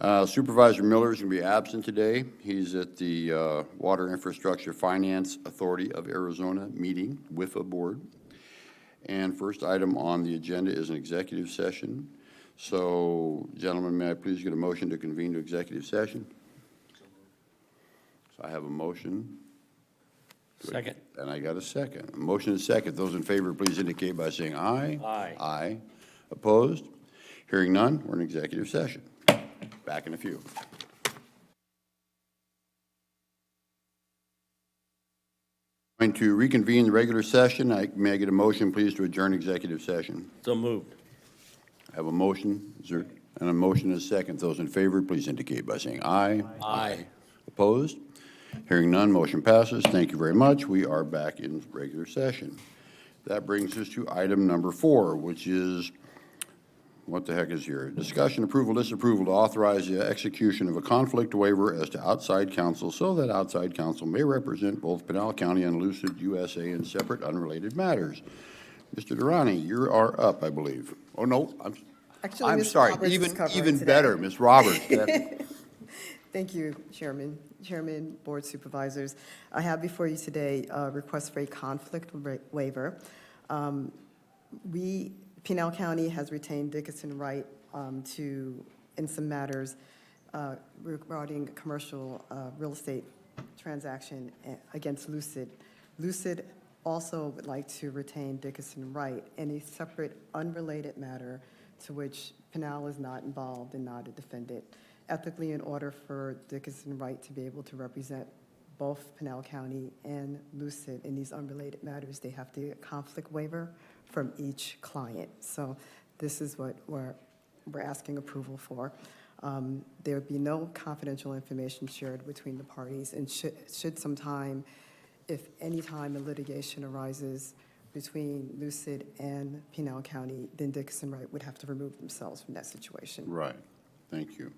Supervisor Miller is going to be absent today. He's at the Water Infrastructure Finance Authority of Arizona meeting with a board. And first item on the agenda is an executive session. So, gentlemen, may I please get a motion to convene to executive session? So I have a motion. Second. And I got a second. A motion and a second. Those in favor, please indicate by saying aye. Aye. Aye. Opposed? Hearing none, we're in executive session. Back in a few. Going to reconvene the regular session. May I get a motion, please, to adjourn executive session? So moved. I have a motion, and a motion and a second. Those in favor, please indicate by saying aye. Aye. Opposed? Hearing none, motion passes. Thank you very much. We are back in regular session. That brings us to item number 4, which is, what the heck is here? Discussion, approval, disapproval to authorize the execution of a conflict waiver as to outside counsel so that outside counsel may represent both Pinal County and Lucid USA in separate unrelated matters. Mr. Durrani, you are up, I believe. Oh, no, Actually, I'm Ms. sorry. Roberts is covering Even today. better, Ms. Roberts. Thank you, Chairman, Board Supervisors. I have before you today a request for a conflict waiver. Pinal County has retained Dickinson Wright in some matters regarding commercial real estate transaction against Lucid. Lucid also would like to retain Dickinson Wright in a separate, unrelated matter to which Pinal is not involved and not a defendant. Ethically, in order for Dickinson Wright to be able to represent both Pinal County and Lucid in these unrelated matters, they have to get a conflict waiver from each client. So this is what we're asking approval for. There would be no confidential information shared between the parties, and should sometime, if any time a litigation arises between Lucid and Pinal County, then Dickinson Wright would have to remove themselves from that situation. Right. Thank you.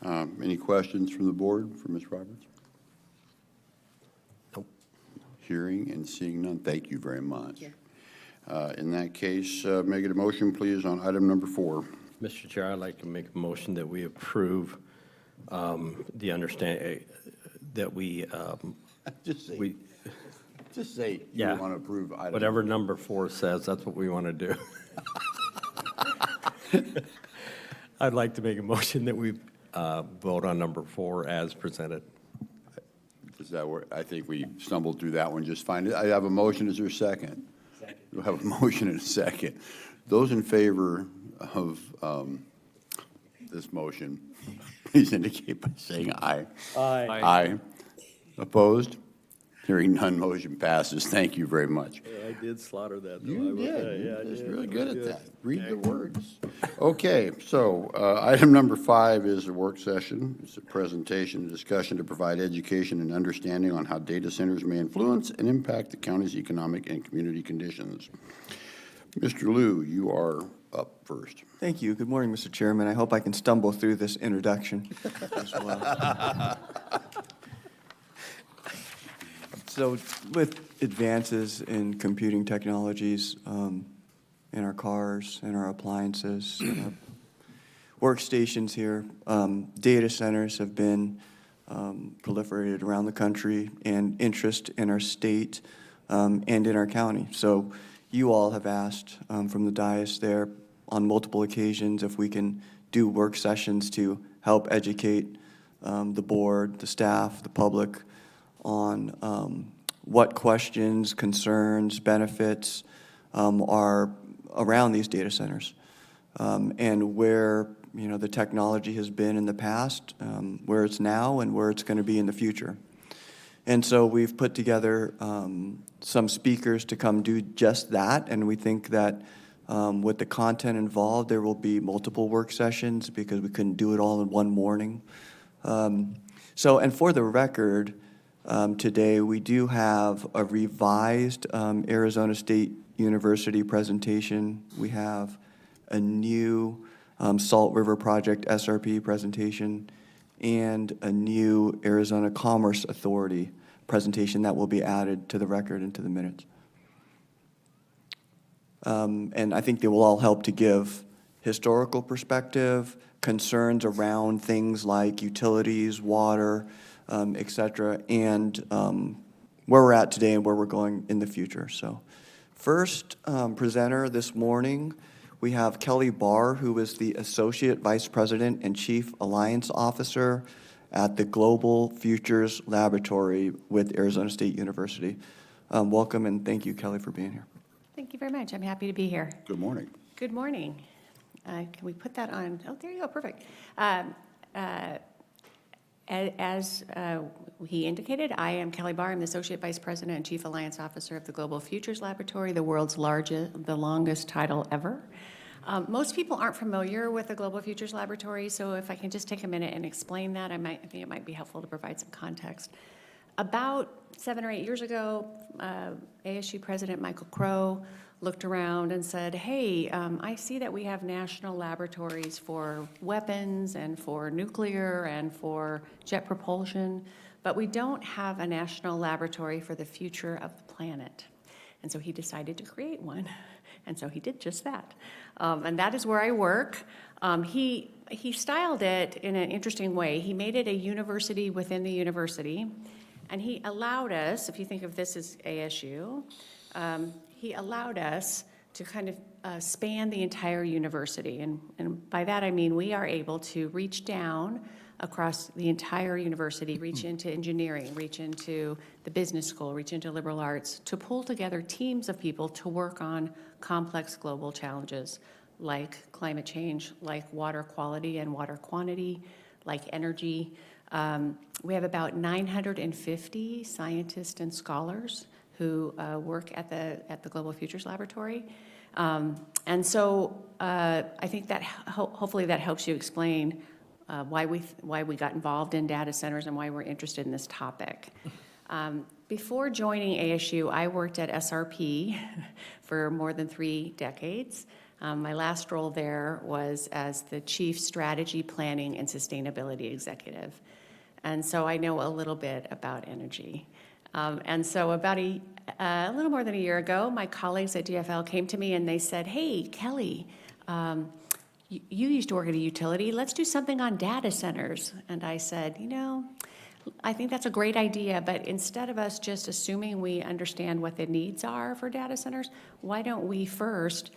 Any questions from the board for Ms. Roberts? Nope. Hearing and seeing none, thank you very much. Yeah. In that case, may I get a motion, please, on item number 4? Mr. Chair, I'd like to make a motion that we approve the understanding that we, Just say, we, just say Yeah. you want to approve item. whatever number 4 says, that's what we want to do. I'd like to make a motion that we vote on number 4 as presented. Is that where, I think we stumbled through that one just fine. I have a motion. Is there a second? Second. We have a motion and a second. Those in favor of this motion, please indicate by saying aye. Aye. Aye. Opposed? Hearing none, motion passes. Thank you very much. I did slaughter that. You did. You're just really good at that. Read the words. Okay, so item number 5 is a work session. It's a presentation, a discussion to provide education and understanding on how data centers may influence and impact the county's economic and community conditions. Mr. Liu, you are up first. Thank you. Good morning, Mr. Chairman. I hope I can stumble through this introduction as well. So with advances in computing technologies in our cars, in our appliances, in our workstations here, data centers have been proliferated around the country, and interest in our state and in our county. So you all have asked from the dais there on multiple occasions if we can do work sessions to help educate the board, the staff, the public on what questions, concerns, benefits are around these data centers, and where the technology has been in the past, where it's now, and where it's going to be in the future. And so we've put together some speakers to come do just that, and we think that with the content involved, there will be multiple work sessions because we couldn't do it all in one morning. And for the record, today we do have a revised Arizona State University presentation. We have a new Salt River Project SRP presentation and a new Arizona Commerce Authority presentation that will be added to the record and to the minutes. And I think they will all help to give historical perspective, concerns around things like utilities, water, et cetera, and where we're at today and where we're going in the future. So first presenter this morning, we have Kelly Barr, who is the Associate Vice President and Chief Alliance Officer at the Global Futures Laboratory with Arizona State University. Welcome, and thank you, Kelly, for being here. Thank you very much. I'm happy to be here. Good morning. Good morning. Can we put that on? Oh, there you go. Perfect. As he indicated, I am Kelly Barr. I'm the Associate Vice President and Chief Alliance Officer of the Global Futures Laboratory, the world's largest, the longest title ever. Most people aren't familiar with the Global Futures Laboratory, so if I can just take a minute and explain that, I think it might be helpful to provide some context. About 7 or 8 years ago, ASU President Michael Crow looked around and said, hey, I see that we have national laboratories for weapons and for nuclear and for jet propulsion, but we don't have a national laboratory for the future of the planet. And so he decided to create one. And so he did just that. And that is where I work. He styled it in an interesting way. He made it a university within the university. And he allowed us, if you think of this as ASU, he allowed us to kind of span the entire university. And by that I mean we are able to reach down across the entire university, reach into engineering, reach into the business school, reach into liberal arts, to pull together teams of people to work on complex global challenges like climate change, like water quality and water quantity, like energy. We have about 950 scientists and scholars who work at the Global Futures Laboratory. And so I think that hopefully that helps you explain why we got involved in data centers and why we're interested in this topic. Before joining ASU, I worked at SRP for more than 3 decades. My last role there was as the Chief Strategy, Planning, and Sustainability Executive. And so I know a little bit about energy. And so about a little more than a year ago, my colleagues at DFL came to me and they said, hey, Kelly, you used to work at a utility. Let's do something on data centers. And I said, I think that's a great idea, but instead of us just assuming we understand what the needs are for data centers, why don't we first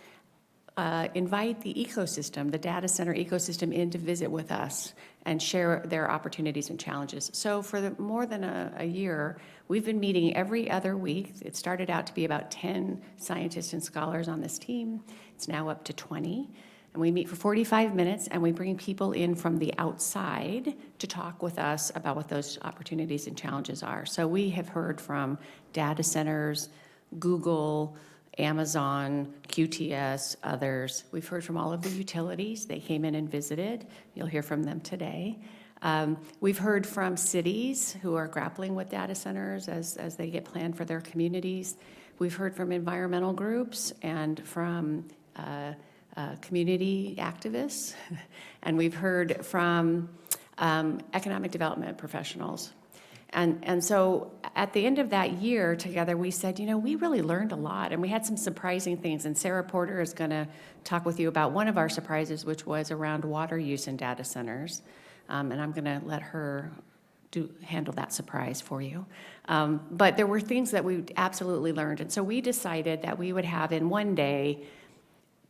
invite the ecosystem, the data center ecosystem, in to visit with us and share their opportunities and challenges. So for more than a year, we've been meeting every other week. It started out to be about 10 scientists and scholars on this team. It's now up to 20. And we meet for 45 minutes, and we bring people in from the outside to talk with us about what those opportunities and challenges are. So we have heard from data centers, Google, Amazon, QTS, others. We've heard from all of the utilities. They came in and visited. You'll hear from them today. We've heard from cities who are grappling with data centers as they get planned for their communities. We've heard from environmental groups and from community activists. And we've heard from economic development professionals. And so at the end of that year together, we said, we really learned a lot, and we had some surprising things. And Sarah Porter is going to talk with you about one of our surprises, which was around water use in data centers. And I'm going to let her handle that surprise for you. But there were things that we absolutely learned. And so we decided that we would have in one day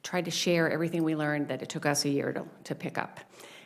tried to share everything we learned that it took us a year to pick up.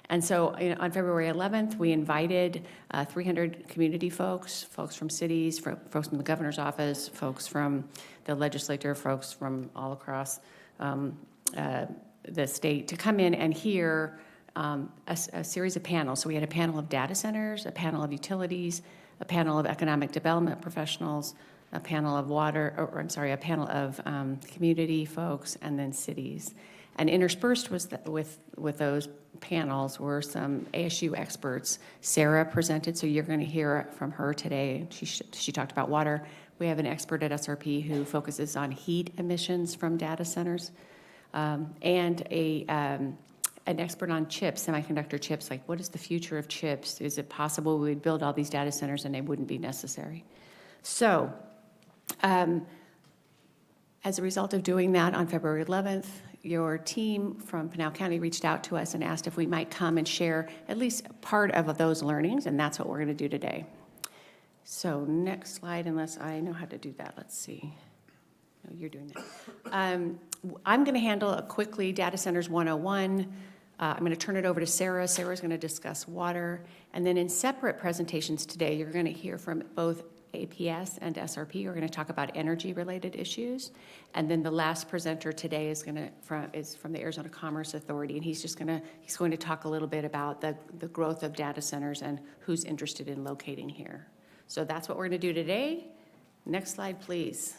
And so on February 11th, we invited 300 community folks from cities, folks from the governor's office, folks from the legislature, folks from all across the state to come in and hear a series of panels. So we had a panel of data centers, a panel of utilities, a panel of economic development professionals, a panel of a panel of community folks, and then cities. And interspersed with those panels were some ASU experts. Sarah presented, so you're going to hear from her today. She talked about water. We have an expert at SRP who focuses on heat emissions from data centers, and an expert on chips, semiconductor chips. Like, what is the future of chips? Is it possible we would build all these data centers and they wouldn't be necessary? So, as a result of doing that on February 11th, your team from Pinal County reached out to us and asked if we might come and share at least part of those learnings, and that's what we're going to do today. So next slide, unless I know how to do that. Let's see. No, you're doing that. I'm going to handle quickly Data Centers 101. I'm going to turn it over to Sarah. Sarah's going to discuss water. And then in separate presentations today, you're going to hear from both APS and SRP. We're going to talk about energy-related issues. And then the last presenter today is from the Arizona Commerce Authority, and he's going to talk a little bit about the growth of data centers and who's interested in locating here. So that's what we're going to do today. Next slide, please.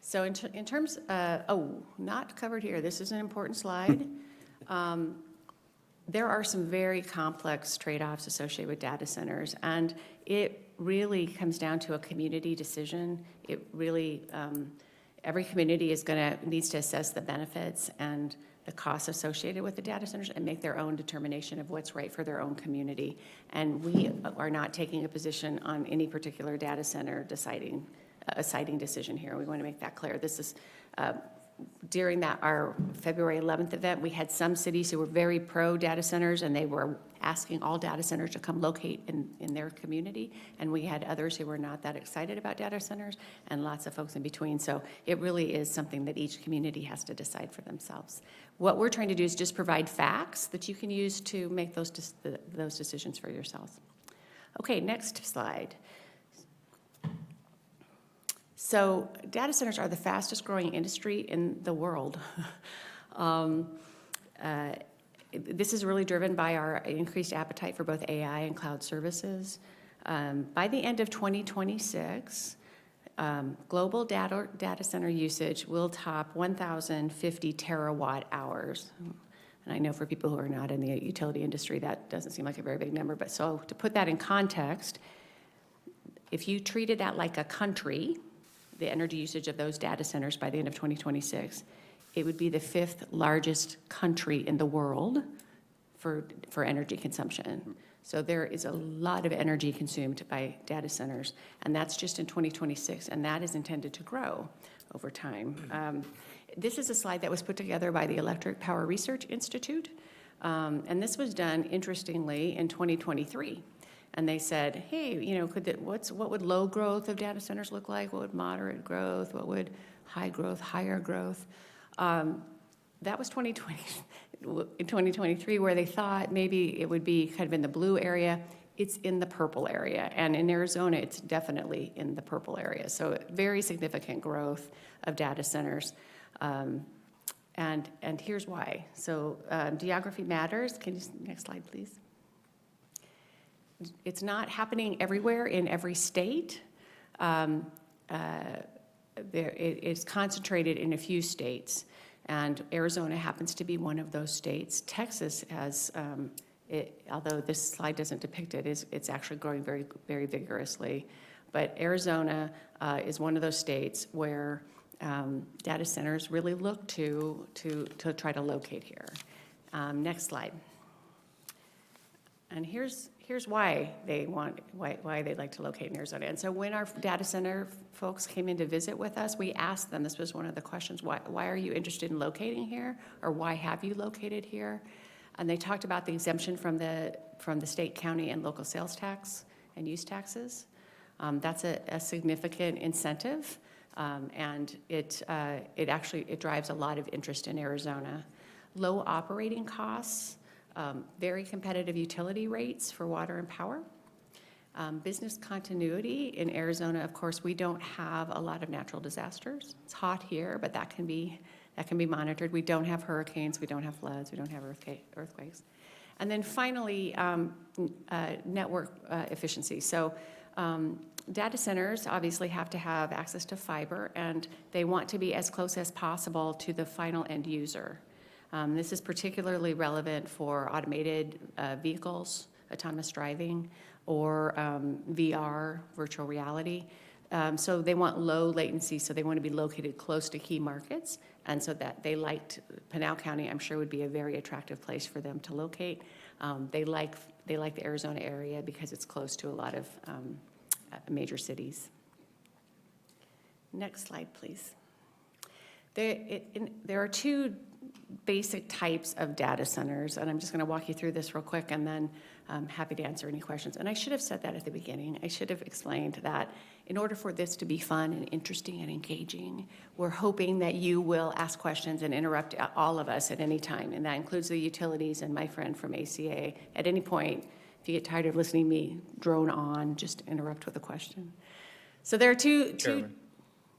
So in terms, not covered here. This is an important slide. There are some very complex trade-offs associated with data centers, and it really comes down to a community decision. It really, every community needs to assess the benefits and the costs associated with the data centers and make their own determination of what's right for their own community. And we are not taking a position on any particular data center a siting decision here. We want to make that clear. This is during our February 11th event, we had some cities who were very pro data centers, and they were asking all data centers to come locate in their community. And we had others who were not that excited about data centers, and lots of folks in between. So it really is something that each community has to decide for themselves. What we're trying to do is just provide facts that you can use to make those decisions for yourselves. Okay, next slide. So data centers are the fastest growing industry in the world. This is really driven by our increased appetite for both AI and cloud services. By the end of 2026, global data center usage will top 1,050 terawatt hours. And I know for people who are not in the utility industry, that doesn't seem like a very big number. But so to put that in context, if you treated that like a country, the energy usage of those data centers by the end of 2026, it would be the 5th largest country in the world for energy consumption. So there is a lot of energy consumed by data centers, and that's just in 2026, and that is intended to grow over time. This is a slide that was put together by the Electric Power Research Institute, and this was done, interestingly, in 2023. And they said, hey, what would low growth of data centers look like? What would moderate growth? What would high growth, higher growth? That was 2020, in 2023, where they thought maybe it would be kind of in the blue area. It's in the purple area. And in Arizona, it's definitely in the purple area. So very significant growth of data centers. And here's why. So geography matters. Next slide, please. It's not happening everywhere in every state. It's concentrated in a few states, and Arizona happens to be one of those states. Texas has, although this slide doesn't depict it, it's actually growing very, very vigorously. But Arizona is one of those states where data centers really look to try to locate here. Next slide. And here's why they'd like to locate in Arizona. And so when our data center folks came in to visit with us, we asked them, this was one of the questions, why are you interested in locating here? Or why have you located here? And they talked about the exemption from the state, county, and local sales tax and use taxes. That's a significant incentive, and it drives a lot of interest in Arizona. Low operating costs. Very competitive utility rates for water and power. Business continuity in Arizona, of course, we don't have a lot of natural disasters. It's hot here, but that can be monitored. We don't have hurricanes, we don't have floods, we don't have earthquakes. And then finally, network efficiency. So data centers obviously have to have access to fiber, and they want to be as close as possible to the final end user. This is particularly relevant for automated vehicles, autonomous driving, or VR, virtual reality. So they want low latency, so they want to be located close to key markets, and so that Pinal County, I'm sure, would be a very attractive place for them to locate. They like the Arizona area because it's close to a lot of major cities. Next slide, please. There are two basic types of data centers, and I'm just going to walk you through this real quick, and then I'm happy to answer any questions. And I should have said that at the beginning. I should have explained that in order for this to be fun and interesting and engaging, we're hoping that you will ask questions and interrupt all of us at any time, and that includes the utilities and my friend from ACA. At any point, if you get tired of listening to me drone on, just interrupt with a question. So there are two. Chairman.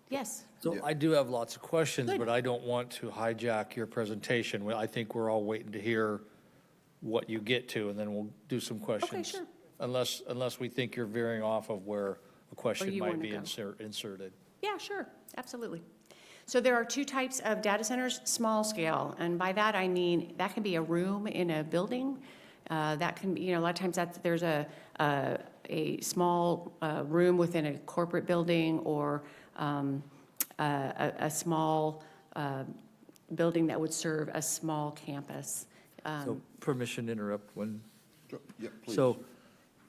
Yes. So I do have lots of questions, Good. but I don't want to hijack your presentation. Well, I think we're all waiting to hear what you get to, and then we'll do some questions. sure. Unless we think you're veering off of where a question you might wanna be go. inserted. Yeah, sure, absolutely. So there are two types of data centers, small scale, and by that I mean, that can be a room in a building. That can be, a lot of times there's a small room within a corporate building, or a small building that would serve a small campus. So permission to interrupt when, Yeah, please.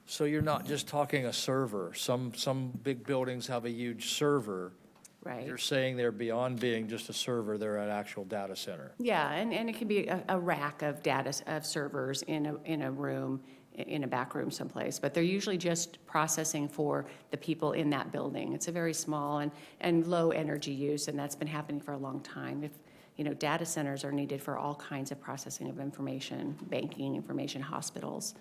so you're not just talking a server. Some big buildings have a huge server. Right. You're saying they're beyond being just a server, they're an actual data center. Yeah, and it can be a rack of of servers in a room, in a back room someplace, but they're usually just processing for the people in that building. It's a very small and low energy use, and that's been happening for a long time. Data centers are needed for all kinds of processing of information, banking information, hospitals,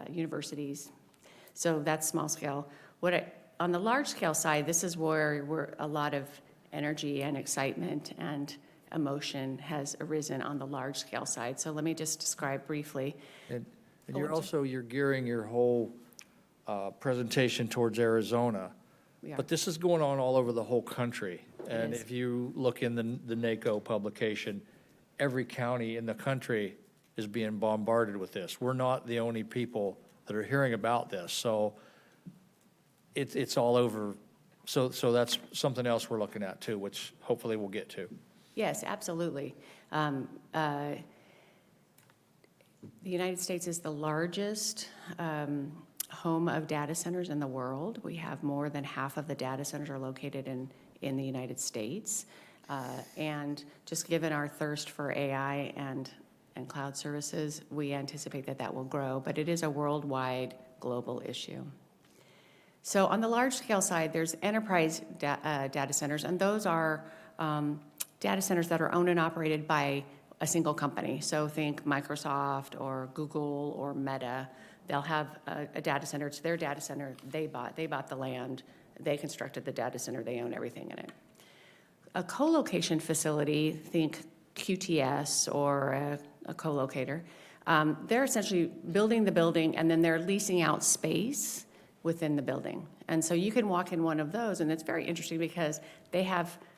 universities. So that's small scale. On the large scale side, this is where a lot of energy and excitement and emotion has arisen on the large scale side. So let me just describe briefly. And Oh, you're I'm sorry. you're gearing your whole presentation towards Arizona. We are. But this is going on all over the whole country. And is. if you look in the NACO publication, every county in the country is being bombarded with this. We're not the only people that are hearing about this. So it's all over. So that's something else we're looking at too, which hopefully we'll get to. Yes, absolutely. The United States is the largest home of data centers in the world. We have more than half of the data centers are located in the United States. And just given our thirst for AI and cloud services, we anticipate that will grow, but it is a worldwide global issue. So on the large scale side, there's enterprise data centers, and those are data centers that are owned and operated by a single company. So think Microsoft or Google or Meta. They'll have a data center. It's their data center. They bought the land. They constructed the data center. They own everything in it. A co-location facility, think QTS or a co-locator, they're essentially building the building, and then they're leasing out space within the building. And so you can walk in one of those, and it's very interesting because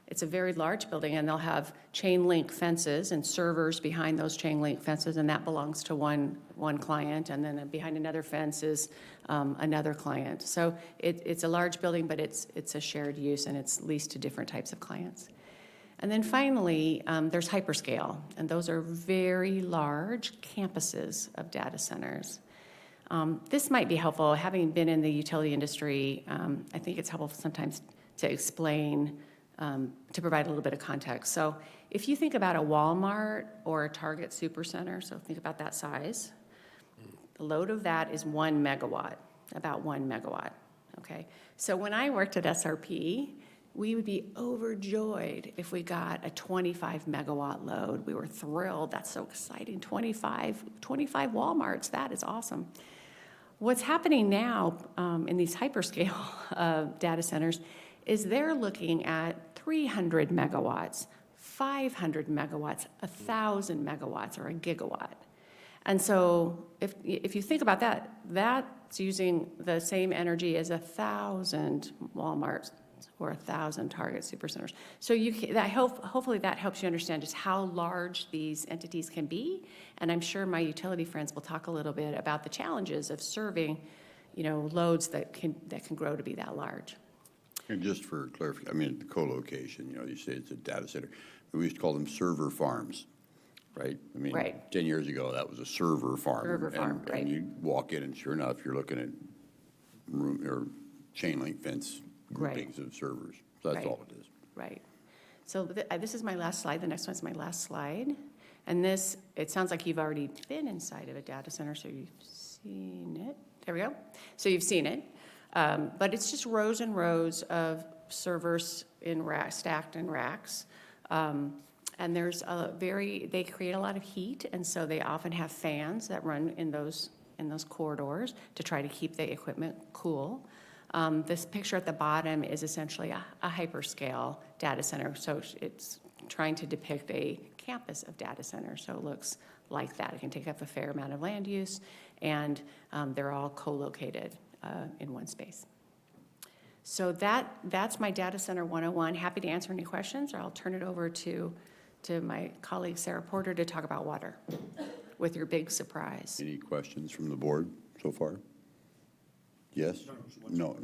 it's a very large building, and they'll have chain link fences and servers behind those chain link fences, and that belongs to one client, and then behind another fence is another client. So it's a large building, but it's a shared use, and it's leased to different types of clients. And then finally, there's hyperscale, and those are very large campuses of data centers. This might be helpful. Having been in the utility industry, I think it's helpful sometimes to explain, to provide a little bit of context. So if you think about a Walmart or a Target Supercenter, so think about that size, the load of that is 1 megawatt, about 1 megawatt, okay? So when I worked at SRP, we would be overjoyed if we got a 25 megawatt load. We were thrilled. That's so exciting. 25 Walmarts, that is awesome. What's happening now in these hyperscale data centers is they're looking at 300 megawatts, 500 megawatts, 1,000 megawatts, or a gigawatt. And so if you think about that, that's using the same energy as 1,000 Walmarts or 1,000 Target Supercenters. So hopefully that helps you understand just how large these entities can be. And I'm sure my utility friends will talk a little bit about the challenges of serving, loads that can grow to be that large. And just for clarification, the co-location, you say it's a data center. We used to call them server farms, right? Right. 10 years ago, that was a server farm. Server farm, right. And you walk in, and sure enough, you're looking at room or chain link fence groupings of servers. So that's Right. all it is. Right. So this is my last slide. The next one's my last slide. And this, it sounds like you've already been inside of a data center, so you've seen it. There we go. So you've seen it. But it's just rows and rows of servers stacked in racks. And there's they create a lot of heat, and so they often have fans that run in those corridors to try to keep the equipment cool. This picture at the bottom is essentially a hyperscale data center, so it's trying to depict a campus of data centers, so it looks like that. It can take up a fair amount of land use, and they're all co-located in one space. So that's my Data Center 101. Happy to answer any questions, or I'll turn it over to my colleague Sarah Porter to talk about water with your big surprise. Any questions from the board so far? Yes? No?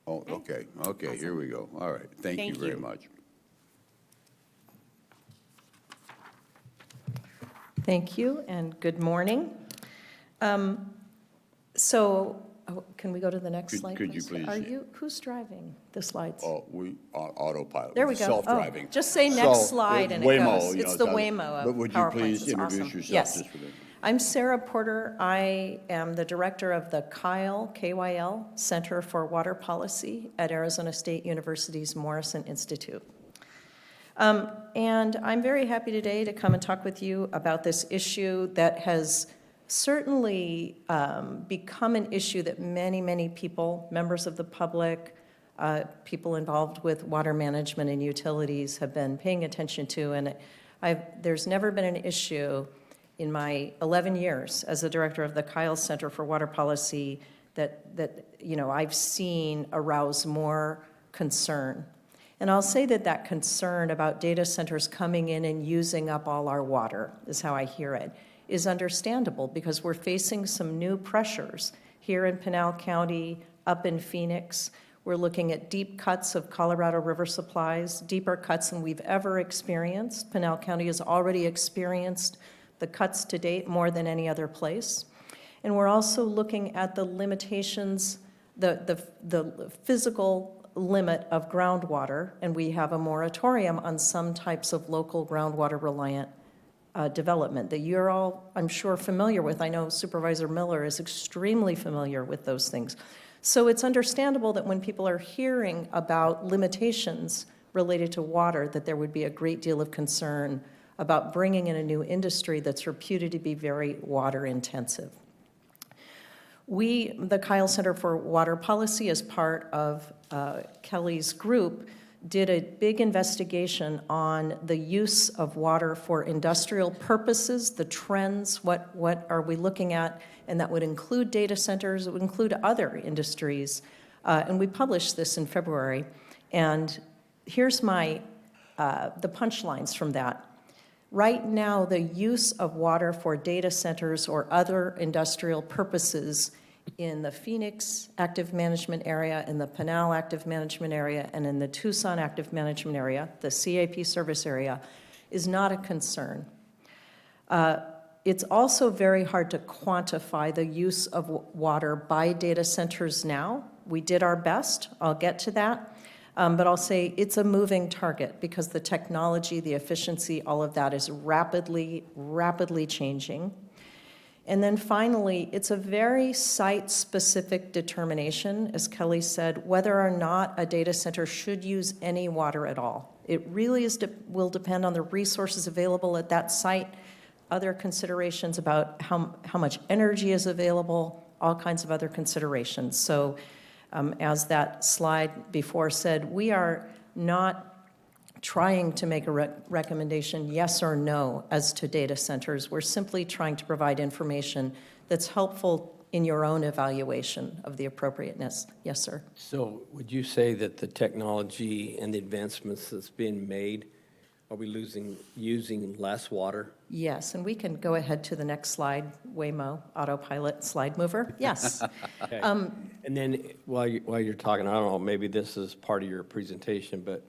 Oh, okay, okay, here we go. All right, thank you Thank very you. much. Thank you, and good morning. Can we go to the next slide, Could you please? please? Who's driving the slides? Oh, autopilot. There we go. Self-driving. Oh, just say next slide and it Waymo, goes. you know, It's the how- Waymo of But would you PowerPoints. please It's introduce awesome. yourself Yes. just for the? I'm Sarah Porter. I am the director of the KYL Center for Water Policy at Arizona State University's Morrison Institute. And I'm very happy today to come and talk with you about this issue that has certainly become an issue that many, many people, members of the public, people involved with water management and utilities have been paying attention to. And there's never been an issue in my 11 years as the director of the Kyle Center for Water Policy that I've seen arouse more concern. And I'll say that concern about data centers coming in and using up all our water, is how I hear it, is understandable because we're facing some new pressures here in Pinal County, up in Phoenix. We're looking at deep cuts of Colorado River supplies, deeper cuts than we've ever experienced. Pinal County has already experienced the cuts to date more than any other place. And we're also looking at the limitations, the physical limit of groundwater, and we have a moratorium on some types of local groundwater reliant development that you're all, I'm sure, familiar with. I know Supervisor Miller is extremely familiar with those things. So it's understandable that when people are hearing about limitations related to water, that there would be a great deal of concern about bringing in a new industry that's reputed to be very water intensive. We, the Kyle Center for Water Policy, as part of Kelly's group, did a big investigation on the use of water for industrial purposes, the trends, what are we looking at, and that would include data centers, it would include other industries, and we published this in February. And here's the punchlines from that. Right now, the use of water for data centers or other industrial purposes in the Phoenix active management area, in the Pinal active management area, and in the Tucson active management area, the CAP service area, is not a concern. It's also very hard to quantify the use of water by data centers now. We did our best. I'll get to that. But I'll say it's a moving target because the technology, the efficiency, all of that is rapidly, rapidly changing. And then finally, it's a very site-specific determination, as Kelly said, whether or not a data center should use any water at all. It really will depend on the resources available at that site, other considerations about how much energy is available, all kinds of other considerations. So as that slide before said, we are not trying to make a recommendation, yes or no, as to data centers. We're simply trying to provide information that's helpful in your own evaluation of the appropriateness. Yes, sir. So would you say that the technology and the advancements that's being made, are we using less water? Yes, and we can go ahead to the next slide, Waymo, autopilot slide mover. Yes. Okay. And then while you're talking, I don't know, maybe this is part of your presentation, but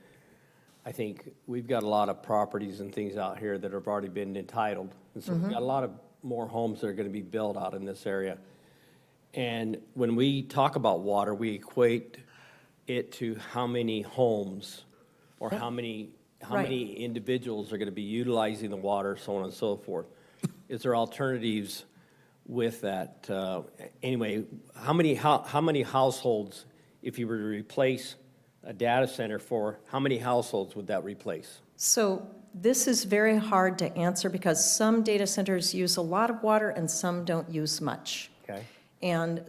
I think we've got a lot of properties and things out here that have already been entitled. And so we've got a lot of more homes that are going to be built out in this area. And when we talk about water, we equate it to how many homes or how many how Right. many individuals are going to be utilizing the water, so on and so forth. Is there alternatives with that? Anyway, how many households, if you were to replace a data center for, how many households would that replace? So this is very hard to answer because some data centers use a lot of water and some don't use much. Okay. And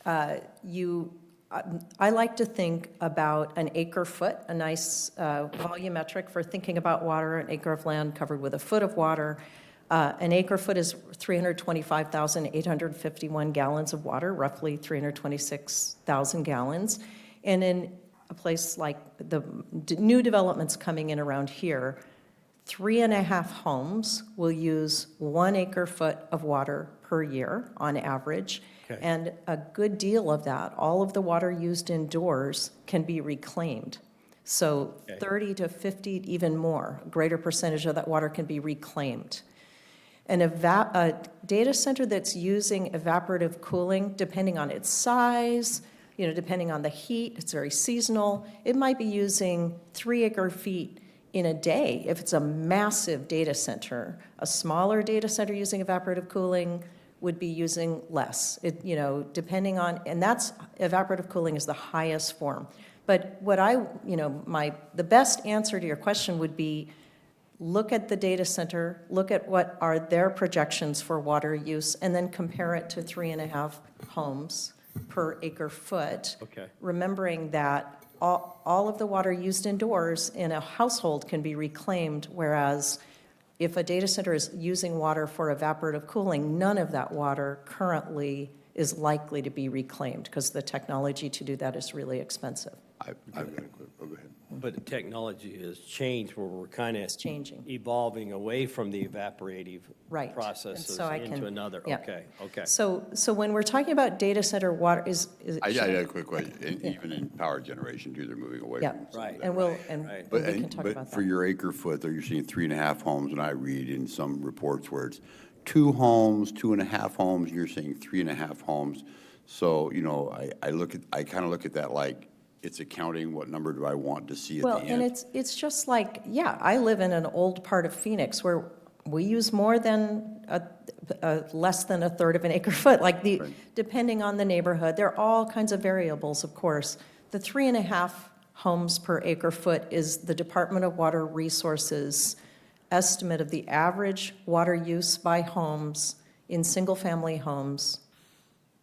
I like to think about an acre foot, a nice volumetric for thinking about water, an acre of land covered with a foot of water. An acre foot is 325,851 gallons of water, roughly 326,000 gallons. And in a place like the new developments coming in around here, 3.5 homes will use 1 acre foot of water per year on average. Okay. And a good deal of that, all of the water used indoors, can be reclaimed. So Okay. 30 to 50, even more, a greater percentage of that water can be reclaimed. A data center that's using evaporative cooling, depending on its size, depending on the heat, it's very seasonal, it might be using 3 acre feet in a day if it's a massive data center. A smaller data center using evaporative cooling would be using less. Depending on, and that's, evaporative cooling is the highest form. But what the best answer to your question would be, look at the data center, look at what are their projections for water use, and then compare it to 3.5 homes per acre foot. Okay. Remembering that all of the water used indoors in a household can be reclaimed, whereas if a data center is using water for evaporative cooling, none of that water currently is likely to be reclaimed because the technology to do that is really expensive. I've got a quick, go ahead. But the technology has changed where we're kind of It's changing. evolving away from the evaporative Right. processes And so I into can- another. yeah. Okay. So when we're talking about data center water is. I got a quick question. And even in power generation too, they're moving away Yeah, from some of Right. that. and we'll, Right. and Right. we But, can talk about for that. your acre foot, there you're seeing 3.5 homes, and I read in some reports where it's 2 homes, 2.5 homes, and you're saying 3.5 homes. So, I kind of look at that like, it's accounting, what number do I want to see at the Well, end? and it's just like, I live in an old part of Phoenix where we use more than less than a third of an acre foot, like Right. depending on the neighborhood. There are all kinds of variables, of course. The 3.5 homes per acre foot is the Department of Water Resources estimate of the average water use by homes in single-family homes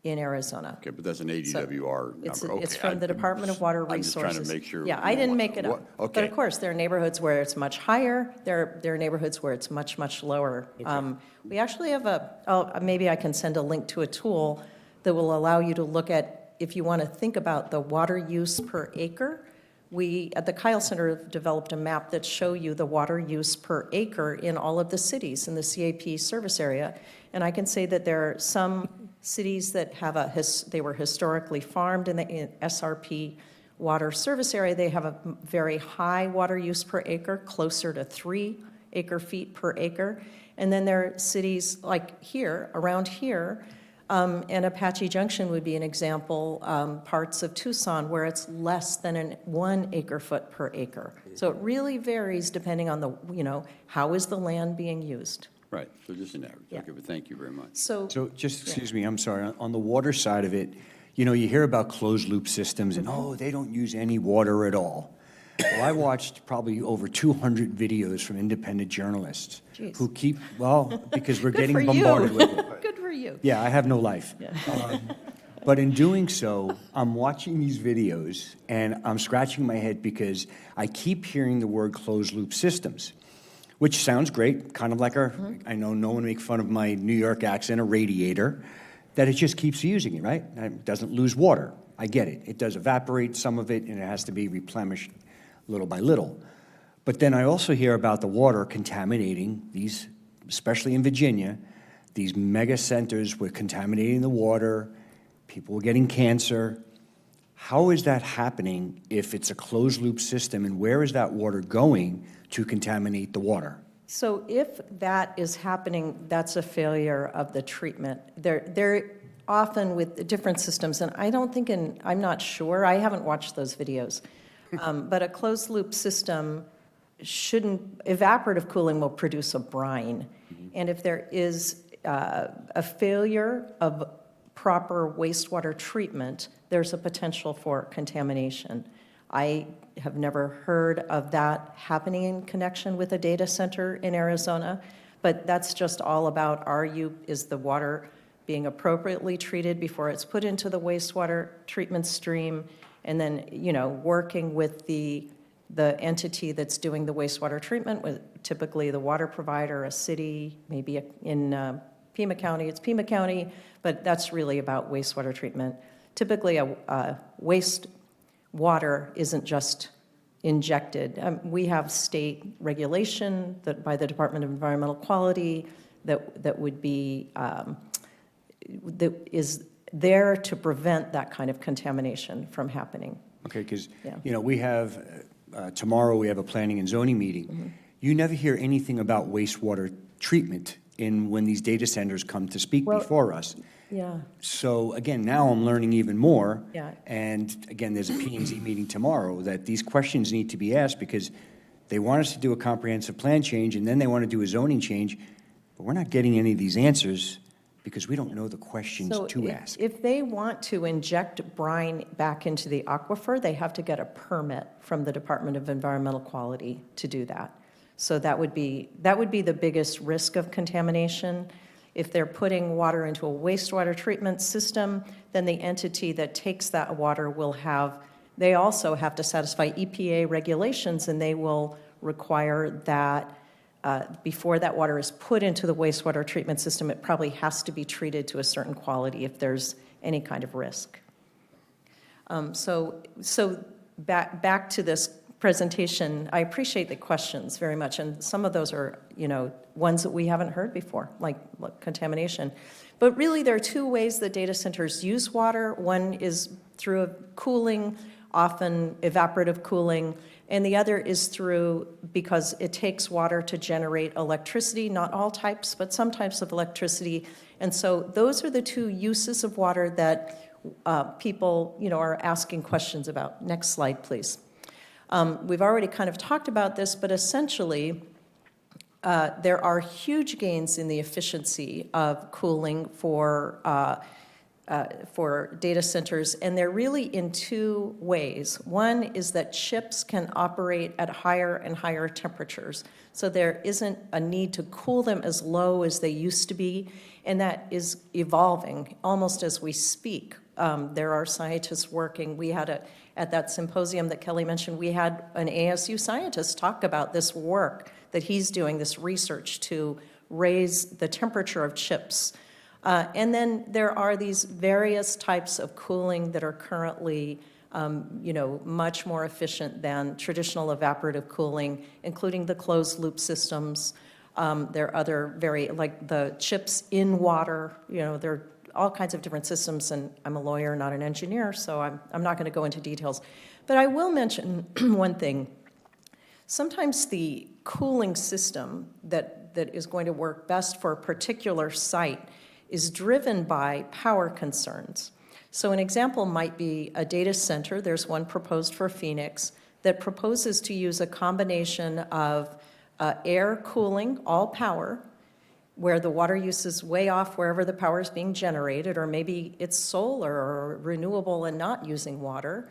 in Arizona. Okay, but that's an ADWR number. It's Okay, from the Department of Water I'm just Resources. trying to make sure. Yeah, I didn't make it up. But Okay. of course, there are neighborhoods where it's much higher. There are neighborhoods where it's much, much lower. We actually have maybe I can send a link to a tool that will allow you to look at, if you want to think about the water use per acre. We, at the Kyle Center, have developed a map that show you the water use per acre in all of the cities in the CAP service area. And I can say that there are some cities that have they were historically farmed in the SRP water service area. They have a very high water use per acre, closer to 3 acre feet per acre. And then there are cities like here, around here, and Apache Junction would be an example, parts of Tucson where it's less than 1 acre foot per acre. So it really varies depending on how is the land being used. Right, so just an average. Yeah. Okay, but thank you very much. So Just, excuse me, I'm sorry, on the water side of it, you hear about closed-loop systems, and, they don't use any water at all. Well, I watched probably over 200 videos from independent journalists Jeez. who because we're good getting for bombarded you. with it. Good for you. Yeah, I have no life. But in doing so, I'm watching these videos, and I'm scratching my head because I keep hearing the word closed-loop systems, which sounds great, kind of like I know no one make fun of my New York accent, a radiator, that it just keeps using it, right? And it doesn't lose water. I get it. It does evaporate some of it, and it has to be replenished little by little. But then I also hear about the water contaminating these, especially in Virginia, these mega centers were contaminating the water, people were getting cancer. How is that happening if it's a closed-loop system, and where is that water going to contaminate the water? So if that is happening, that's a failure of the treatment. They're often with different systems, and I don't think I'm not sure, I haven't watched those videos, but a closed-loop system evaporative cooling will produce a brine. And if there is a failure of proper wastewater treatment, there's a potential for contamination. I have never heard of that happening in connection with a data center in Arizona, but that's just all about is the water being appropriately treated before it's put into the wastewater treatment stream, and then, working with the entity that's doing the wastewater treatment, with typically the water provider, a city, maybe in Pima County, it's Pima County, but that's really about wastewater treatment. Typically, a wastewater isn't just injected. We have state regulation that by the Department of Environmental Quality that would be that is there to prevent that kind of contamination from happening. Okay, because, Yeah. we have, tomorrow we have a planning and zoning meeting. You never hear anything about wastewater treatment when these data centers come to speak Well- before us. Yeah. So again, now I'm learning even more. Yeah. And again, there's a P&Z meeting tomorrow that these questions need to be asked because they want us to do a comprehensive plan change and then they want to do a zoning change, but we're not getting any of these answers because we don't know the questions So to ask. if they want to inject brine back into the aquifer, they have to get a permit from the Department of Environmental Quality to do that. So that would be the biggest risk of contamination. If they're putting water into a wastewater treatment system, then the entity that takes that water they also have to satisfy EPA regulations, and they will require that before that water is put into the wastewater treatment system, it probably has to be treated to a certain quality if there's any kind of risk. So back to this presentation, I appreciate the questions very much, and some of those are, ones that we haven't heard before, like contamination. But really, there are two ways that data centers use water. One is through cooling, often evaporative cooling, and the other is because it takes water to generate electricity, not all types, but some types of electricity. And so those are the two uses of water that people, are asking questions about. Next slide, please. We've already kind of talked about this, but essentially, there are huge gains in the efficiency of cooling for data centers, and they're really in two ways. One is that chips can operate at higher and higher temperatures, so there isn't a need to cool them as low as they used to be, and that is evolving almost as we speak. There are scientists working. At that symposium that Kelly mentioned, we had an ASU scientist talk about this work that he's doing, this research to raise the temperature of chips. And then there are these various types of cooling that are currently, much more efficient than traditional evaporative cooling, including the closed loop systems. There are other like the chips in water, there are all kinds of different systems, and I'm a lawyer, not an engineer, so I'm not going to go into details. But I will mention one thing. Sometimes the cooling system that is going to work best for a particular site is driven by power concerns. So an example might be a data center. There's one proposed for Phoenix that proposes to use a combination of air cooling, all power, where the water use is way off wherever the power is being generated, or maybe it's solar or renewable and not using water.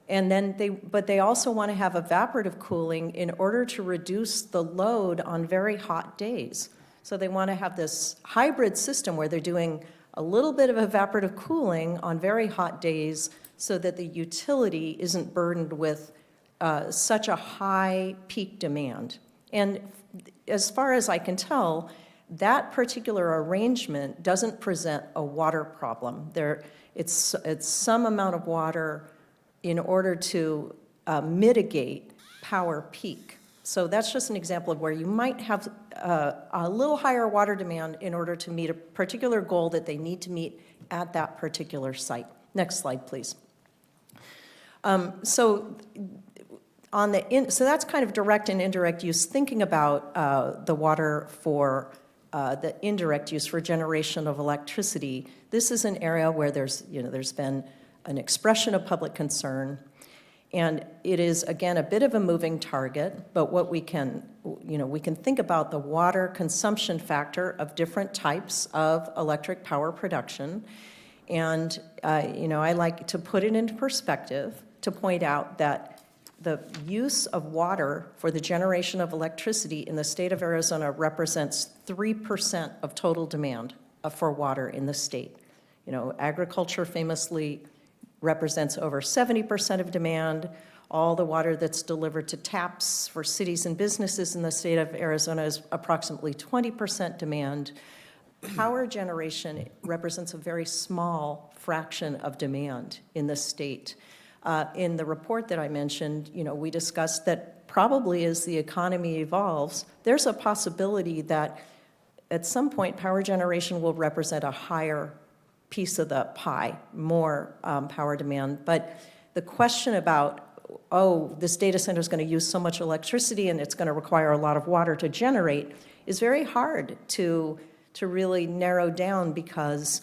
And then they also want to have evaporative cooling in order to reduce the load on very hot days. So they want to have this hybrid system where they're doing a little bit of evaporative cooling on very hot days so that the utility isn't burdened with such a high peak demand. And as far as I can tell, that particular arrangement doesn't present a water problem. It's some amount of water in order to mitigate power peak. So that's just an example of where you might have a little higher water demand in order to meet a particular goal that they need to meet at that particular site. Next slide, please. So that's kind of direct and indirect use. Thinking about the water for the indirect use for generation of electricity, this is an area where there's been an expression of public concern. And it is, again, a bit of a moving target, but what we can, we can think about the water consumption factor of different types of electric power production. And, I like to put it into perspective to point out that the use of water for the generation of electricity in the state of Arizona represents 3% of total demand for water in the state. Agriculture famously represents over 70% of demand. All the water that's delivered to taps for cities and businesses in the state of Arizona is approximately 20% demand. Power generation represents a very small fraction of demand in the state. In the report that I mentioned, we discussed that probably as the economy evolves, there's a possibility that at some point power generation will represent a higher piece of the pie, more power demand. But the question about, this data center is going to use so much electricity and it's going to require a lot of water to generate is very hard to really narrow down, because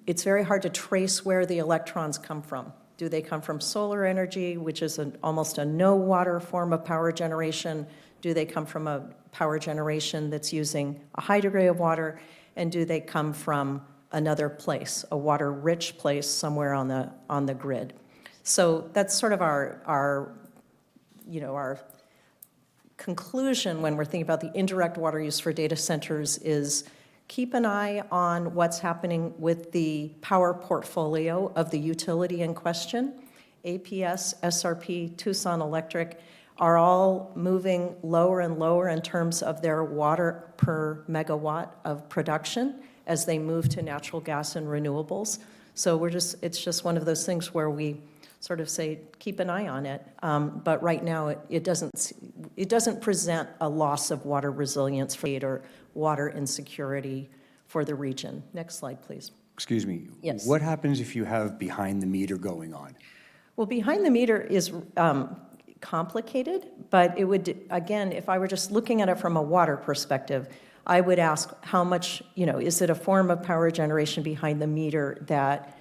it's very hard to trace where the electrons come from. Do they come from solar energy, which is almost a no water form of power generation? Do they come from a power generation that's using a high degree of water? And do they come from another place, a water-rich place somewhere on the grid? So that's sort of our conclusion when we're thinking about the indirect water use for data centers is keep an eye on what's happening with the power portfolio of the utility in question. APS, SRP, Tucson Electric are all moving lower and lower in terms of their water per megawatt of production as they move to natural gas and renewables. So it's just one of those things where we sort of say, keep an eye on it. But right now, it doesn't present a loss of water resilience or water insecurity for the region. Next slide, please. Excuse me. Yes. What happens if you have behind the meter going on? Well, behind the meter is complicated, but it would, again, if I were just looking at it from a water perspective, I would ask how much, is it a form of power generation behind the meter that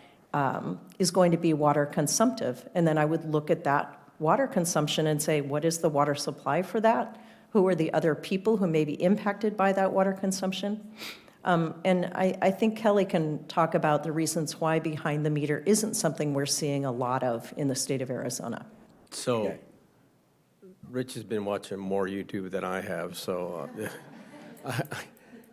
is going to be water consumptive? And then I would look at that water consumption and say, what is the water supply for that? Who are the other people who may be impacted by that water consumption? And I think Kelly can talk about the reasons why behind the meter isn't something we're seeing a lot of in the state of Arizona. So, Okay. Rich has been watching more YouTube than I have, so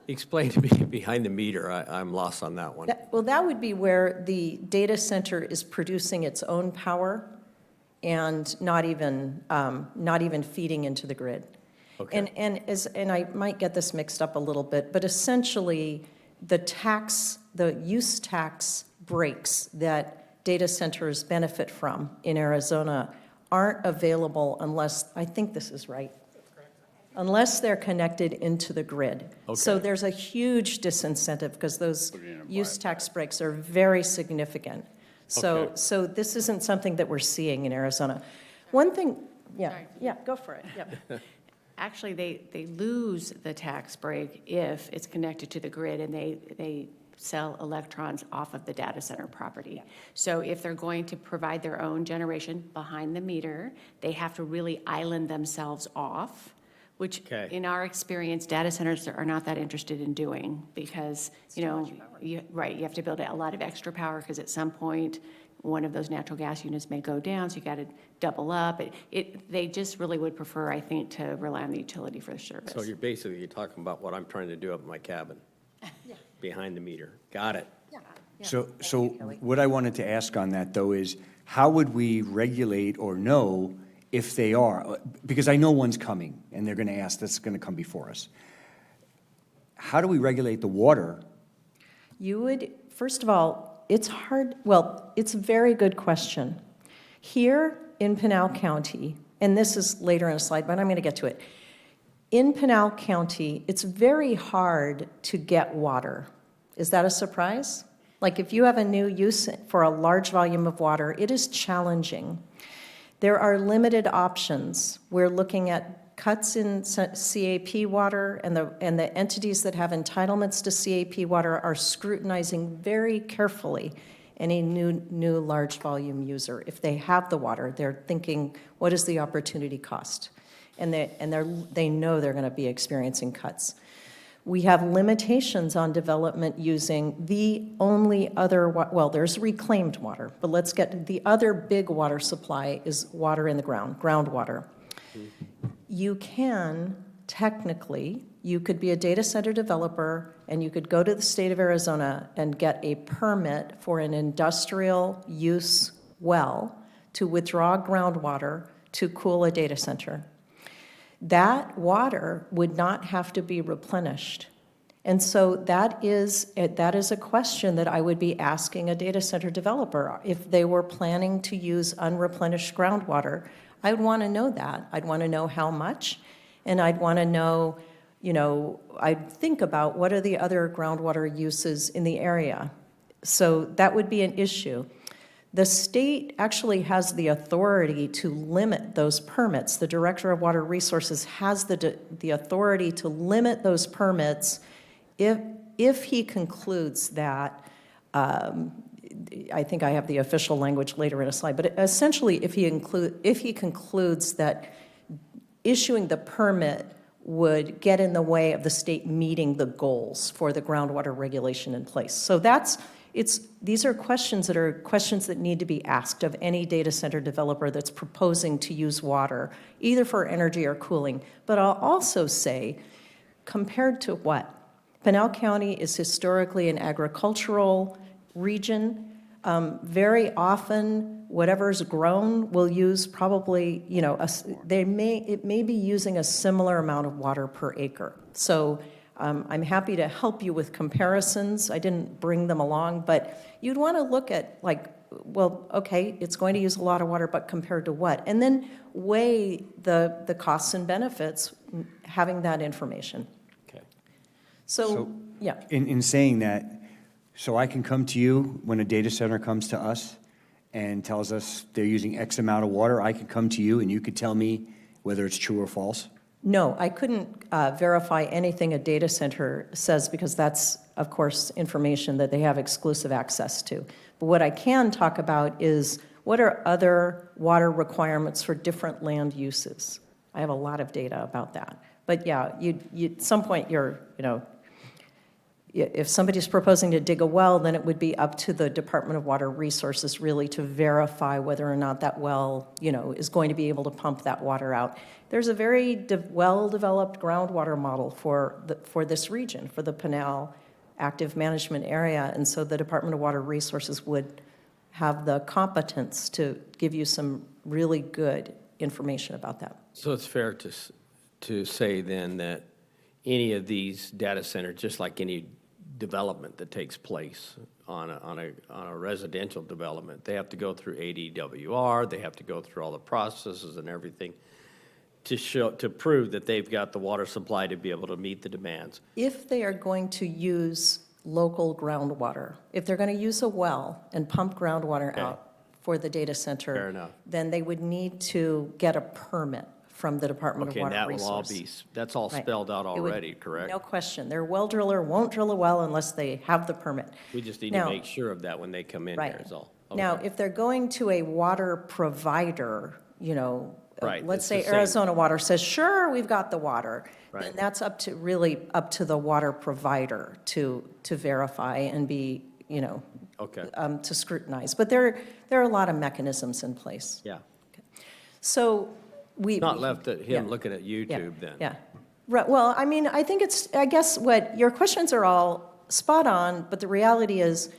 explain to me behind the meter. I'm lost on that one. That would be where the data center is producing its own power and not even feeding into the grid. Okay. And I might get this mixed up a little bit, but essentially the use tax breaks that data centers benefit from in Arizona aren't available unless, I think this is right, unless they're connected into the grid. So Okay. there's a huge disincentive because those use tax breaks are very significant. Okay. So this isn't something that we're seeing in Arizona. One thing, Sorry. yeah, go for it, yep. Actually, they lose the tax break if it's connected to the grid and they sell electrons off of the data center property. So if they're going to provide their own generation behind the meter, they have to really island themselves off, which Okay. in our experience, data centers are not that interested in doing because, you have to build a lot of extra power because at some point, one of those natural gas units may go down, so you got to double up. They just really would prefer, I think, to rely on the utility for the service. So you're talking about what I'm trying to do up in my cabin. Behind the meter. Got it. So what I wanted to ask on that, though, is how would we regulate or know if they are? Because I know one's coming, and they're going to ask, that's going to come before us. How do we regulate the water? You would, first of all, it's hard, well, it's a very good question. Here in Pinal County, and this is later in a slide, but I'm going to get to it. In Pinal County, it's very hard to get water. Is that a surprise? Like if you have a new use for a large volume of water, it is challenging. There are limited options. We're looking at cuts in CAP water, and the entities that have entitlements to CAP water are scrutinizing very carefully any new large volume user. If they have the water, they're thinking, what is the opportunity cost? And they know they're going to be experiencing cuts. We have limitations on development using the only other, well, there's reclaimed water, but let's get, the other big water supply is water in the ground, groundwater. You can, technically, you could be a data center developer and you could go to the state of Arizona and get a permit for an industrial use well to withdraw groundwater to cool a data center. That water would not have to be replenished. And so that is a question that I would be asking a data center developer. If they were planning to use unreplenished groundwater, I would want to know that. I'd want to know how much, and I'd want to know, I'd think about what are the other groundwater uses in the area. So that would be an issue. The state actually has the authority to limit those permits. The Director of Water Resources has the authority to limit those permits if he concludes that, I think I have the official language later in a slide, but essentially if he concludes that issuing the permit would get in the way of the state meeting the goals for the groundwater regulation in place. So these are questions that need to be asked of any data center developer that's proposing to use water, either for energy or cooling. But I'll also say, compared to what? Pinal County is historically an agricultural region. Very often, whatever's grown will use probably, it may be using a similar amount of water per acre. So I'm happy to help you with comparisons. I didn't bring them along, but you'd want to look at well, okay, it's going to use a lot of water, but compared to what? And then weigh the costs and benefits having that information. Okay. So yeah. In saying that, so I can come to you when a data center comes to us and tells us they're using X amount of water, I could come to you and you could tell me whether it's true or false? No, I couldn't verify anything a data center says because that's, of course, information that they have exclusive access to. But what I can talk about is what are other water requirements for different land uses. I have a lot of data about that. But yeah, at some point if somebody's proposing to dig a well, then it would be up to the Department of Water Resources really to verify whether or not that well, is going to be able to pump that water out. There's a very well-developed groundwater model for this region, for the Pinal active management area, and so the Department of Water Resources would have the competence to give you some really good information about that. So it's fair to say then that any of these data centers, just like any development that takes place on a residential development, they have to go through ADWR, they have to go through all the processes and everything to prove that they've got the water supply to be able to meet the demands. If they are going to use local groundwater, if they're going to use a well and pump groundwater Okay. out for the data center, Fair enough. then they would need to get a permit from the Department Okay, of and Water that will all Resources. that's all Right. spelled out It would- already, correct? No question. Their well driller won't drill a well unless they have the permit. We just need Now- to make sure of that when they come in Right. here is all. Now, Okay. if they're going to a water provider, Right, let's it's say the same. Arizona Water says, sure, we've got the water. Right. Then that's up to the water provider to verify and be, Okay, to scrutinize. But there are a lot of mechanisms in place. yeah. So we. Not left at him Yeah. looking at YouTube then. Yeah. Right, well, I mean, I think I guess what, your questions are all spot on, but the reality is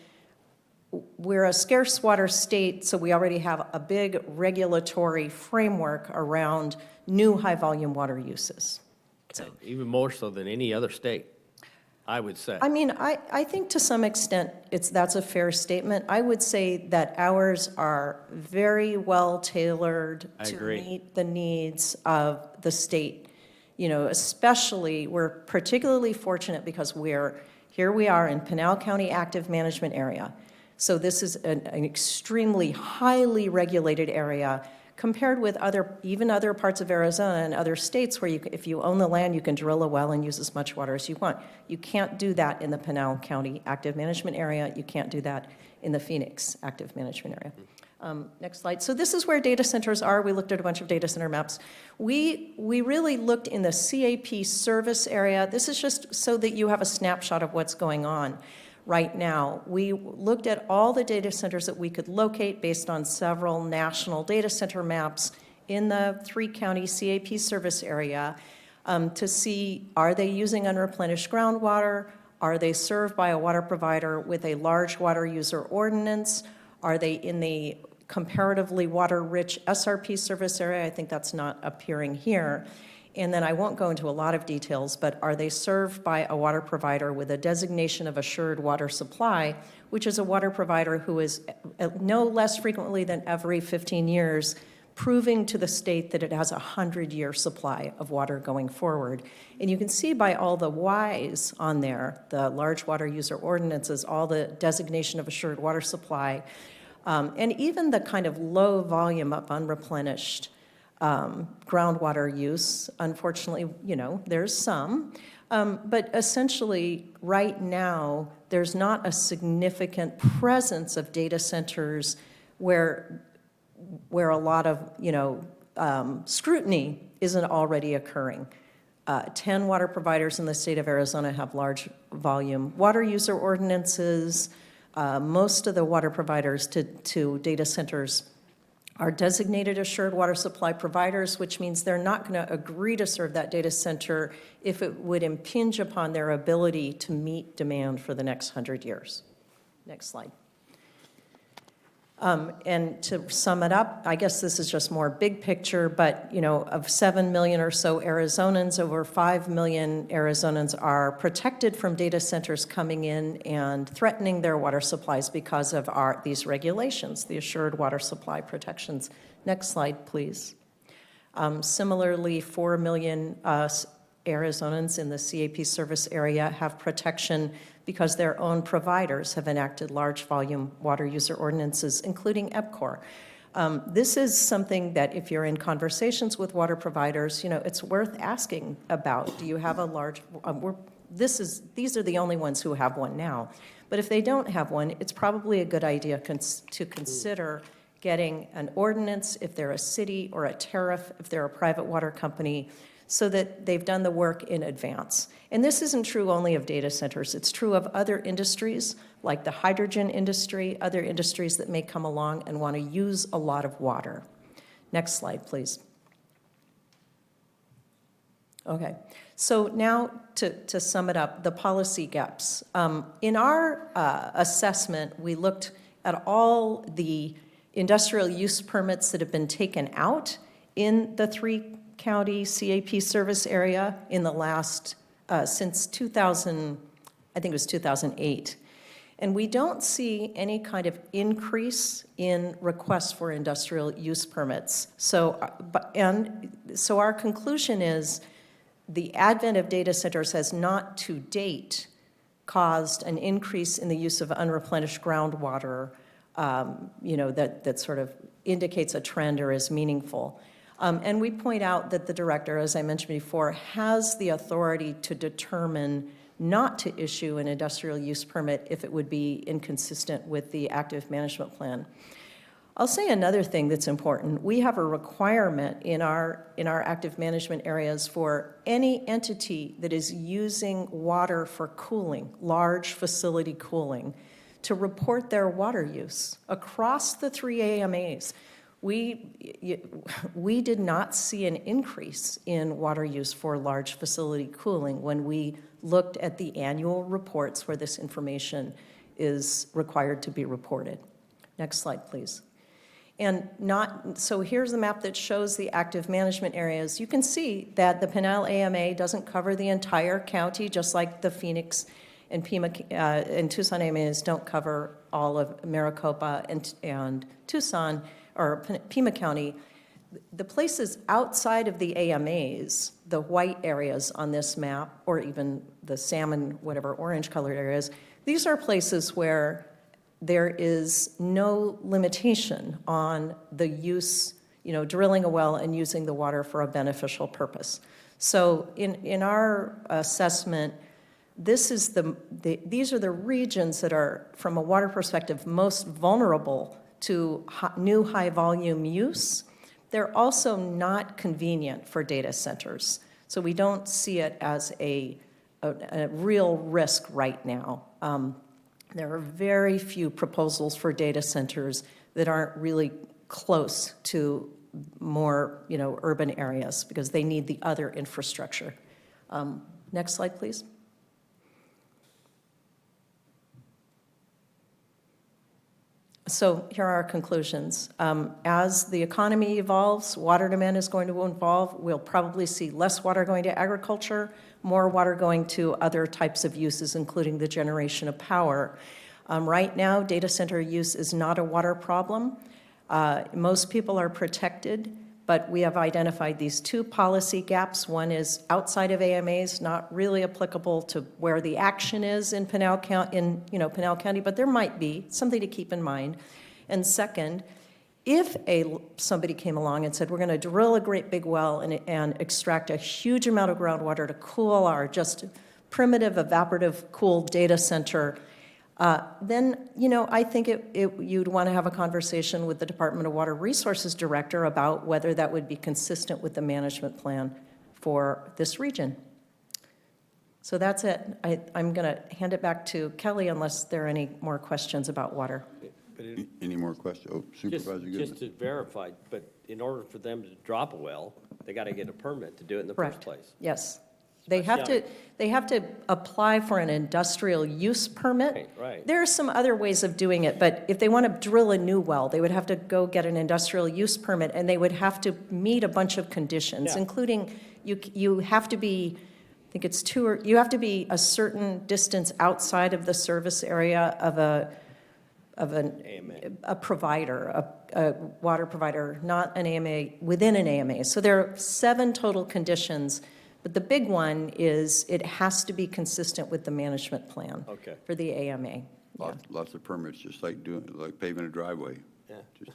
we're a scarce water state, so we already have a big regulatory framework around new high-volume water uses. Okay. Even more so than any other state, I would say. I mean, I think to some extent, that's a fair statement. I would say that ours are very well tailored I to agree. meet the needs of the state. Especially, we're particularly fortunate because here we are in Pinal County Active Management Area. So this is an extremely highly regulated area compared with even other parts of Arizona and other states where if you own the land, you can drill a well and use as much water as you want. You can't do that in the Pinal County Active Management Area. You can't do that in the Phoenix Active Management Area. Next slide. So this is where data centers are. We looked at a bunch of data center maps. We really looked in the CAP service area. This is just so that you have a snapshot of what's going on right now. We looked at all the data centers that we could locate based on several national data center maps in the 3-county CAP service area to see, are they using unreplenished groundwater? Are they served by a water provider with a large water user ordinance? Are they in the comparatively water-rich SRP service area? I think that's not appearing here. And then I won't go into a lot of details, but are they served by a water provider with a designation of assured water supply, which is a water provider who is no less frequently than every 15 years proving to the state that it has a 100-year supply of water going forward. And you can see by all the Ys on there, the large water user ordinances, all the designation of assured water supply, and even the kind of low volume of unreplenished groundwater use. Unfortunately, there's some, but essentially right now, there's not a significant presence of data centers where a lot of, scrutiny isn't already occurring. 10 water providers in the state of Arizona have large volume water user ordinances. Most of the water providers to data centers are designated assured water supply providers, which means they're not going to agree to serve that data center if it would impinge upon their ability to meet demand for the next 100 years. Next slide. And to sum it up, I guess this is just more big picture, but of 7 million or so Arizonans, over 5 million Arizonans are protected from data centers coming in and threatening their water supplies because of these regulations, the assured water supply protections. Next slide, please. Similarly, 4 million Arizonans in the CAP service area have protection because their own providers have enacted large volume water user ordinances, including EPCOR. This is something that if you're in conversations with water providers, it's worth asking about. Do you have a large, these are the only ones who have one now. But if they don't have one, it's probably a good idea to consider getting an ordinance if they're a city, or a tariff if they're a private water company, so that they've done the work in advance. And this isn't true only of data centers. It's true of other industries, like the hydrogen industry, other industries that may come along and want to use a lot of water. Next slide, please. Okay, so now to sum it up, the policy gaps. In our assessment, we looked at all the industrial use permits that have been taken out in the 3-county CAP service area in the last, since 2000, I think it was 2008. And we don't see any kind of increase in requests for industrial use permits. So our conclusion is the advent of data centers has not to date caused an increase in the use of unreplenished groundwater, that sort of indicates a trend or is meaningful. And we point out that the director, as I mentioned before, has the authority to determine not to issue an industrial use permit if it would be inconsistent with the active management plan. I'll say another thing that's important. We have a requirement in our active management areas for any entity that is using water for cooling, large facility cooling, to report their water use across the 3 AMAs. We did not see an increase in water use for large facility cooling when we looked at the annual reports where this information is required to be reported. Next slide, please. So here's the map that shows the active management areas. You can see that the Pinal AMA doesn't cover the entire county, just like the Phoenix and Tucson AMAs don't cover all of Maricopa and Tucson, or Pima County. The places outside of the AMAs, the white areas on this map, or even the salmon, whatever, orange colored areas, these are places where there is no limitation on the use. drilling a well and using the water for a beneficial purpose. So in our assessment, these are the regions that are, from a water perspective, most vulnerable to new high-volume use. They're also not convenient for data centers. So we don't see it as a real risk right now. There are very few proposals for data centers that aren't really close to more, urban areas because they need the other infrastructure. Next slide, please. So here are our conclusions. As the economy evolves, water demand is going to evolve. We'll probably see less water going to agriculture, more water going to other types of uses, including the generation of power. Right now, data center use is not a water problem. Most people are protected, but we have identified these two policy gaps. One is outside of AMAs, not really applicable to where the action is in Pinal County, but there might be something to keep in mind. And second, if somebody came along and said, we're going to drill a great big well and extract a huge amount of groundwater to cool our just primitive evaporative cooled data center, then, I think you'd want to have a conversation with the Department of Water Resources Director about whether that would be consistent with the management plan for this region. So that's it. I'm going to hand it back to Kelly unless there are any more questions about water. But Any more questions? Oh, Supervisor Goodman. just to verify, but in order for them to drop a well, they got to get a permit to do it in the first Correct. place. Yes. They have to apply for an industrial use permit. Right. There are some other ways of doing it, but if they want to drill a new well, they would have to go get an industrial use permit, and they would have to meet a bunch of conditions, Yeah. including you have to be, I think it's you have to be a certain distance outside of the service area of a provider, a water provider, not an AMA, within an AMA. So there are 7 total conditions. But the big one is it has to be consistent with the management plan Okay. for the AMA. Yeah. Lots of permits, just like paving a driveway. Yeah. Just-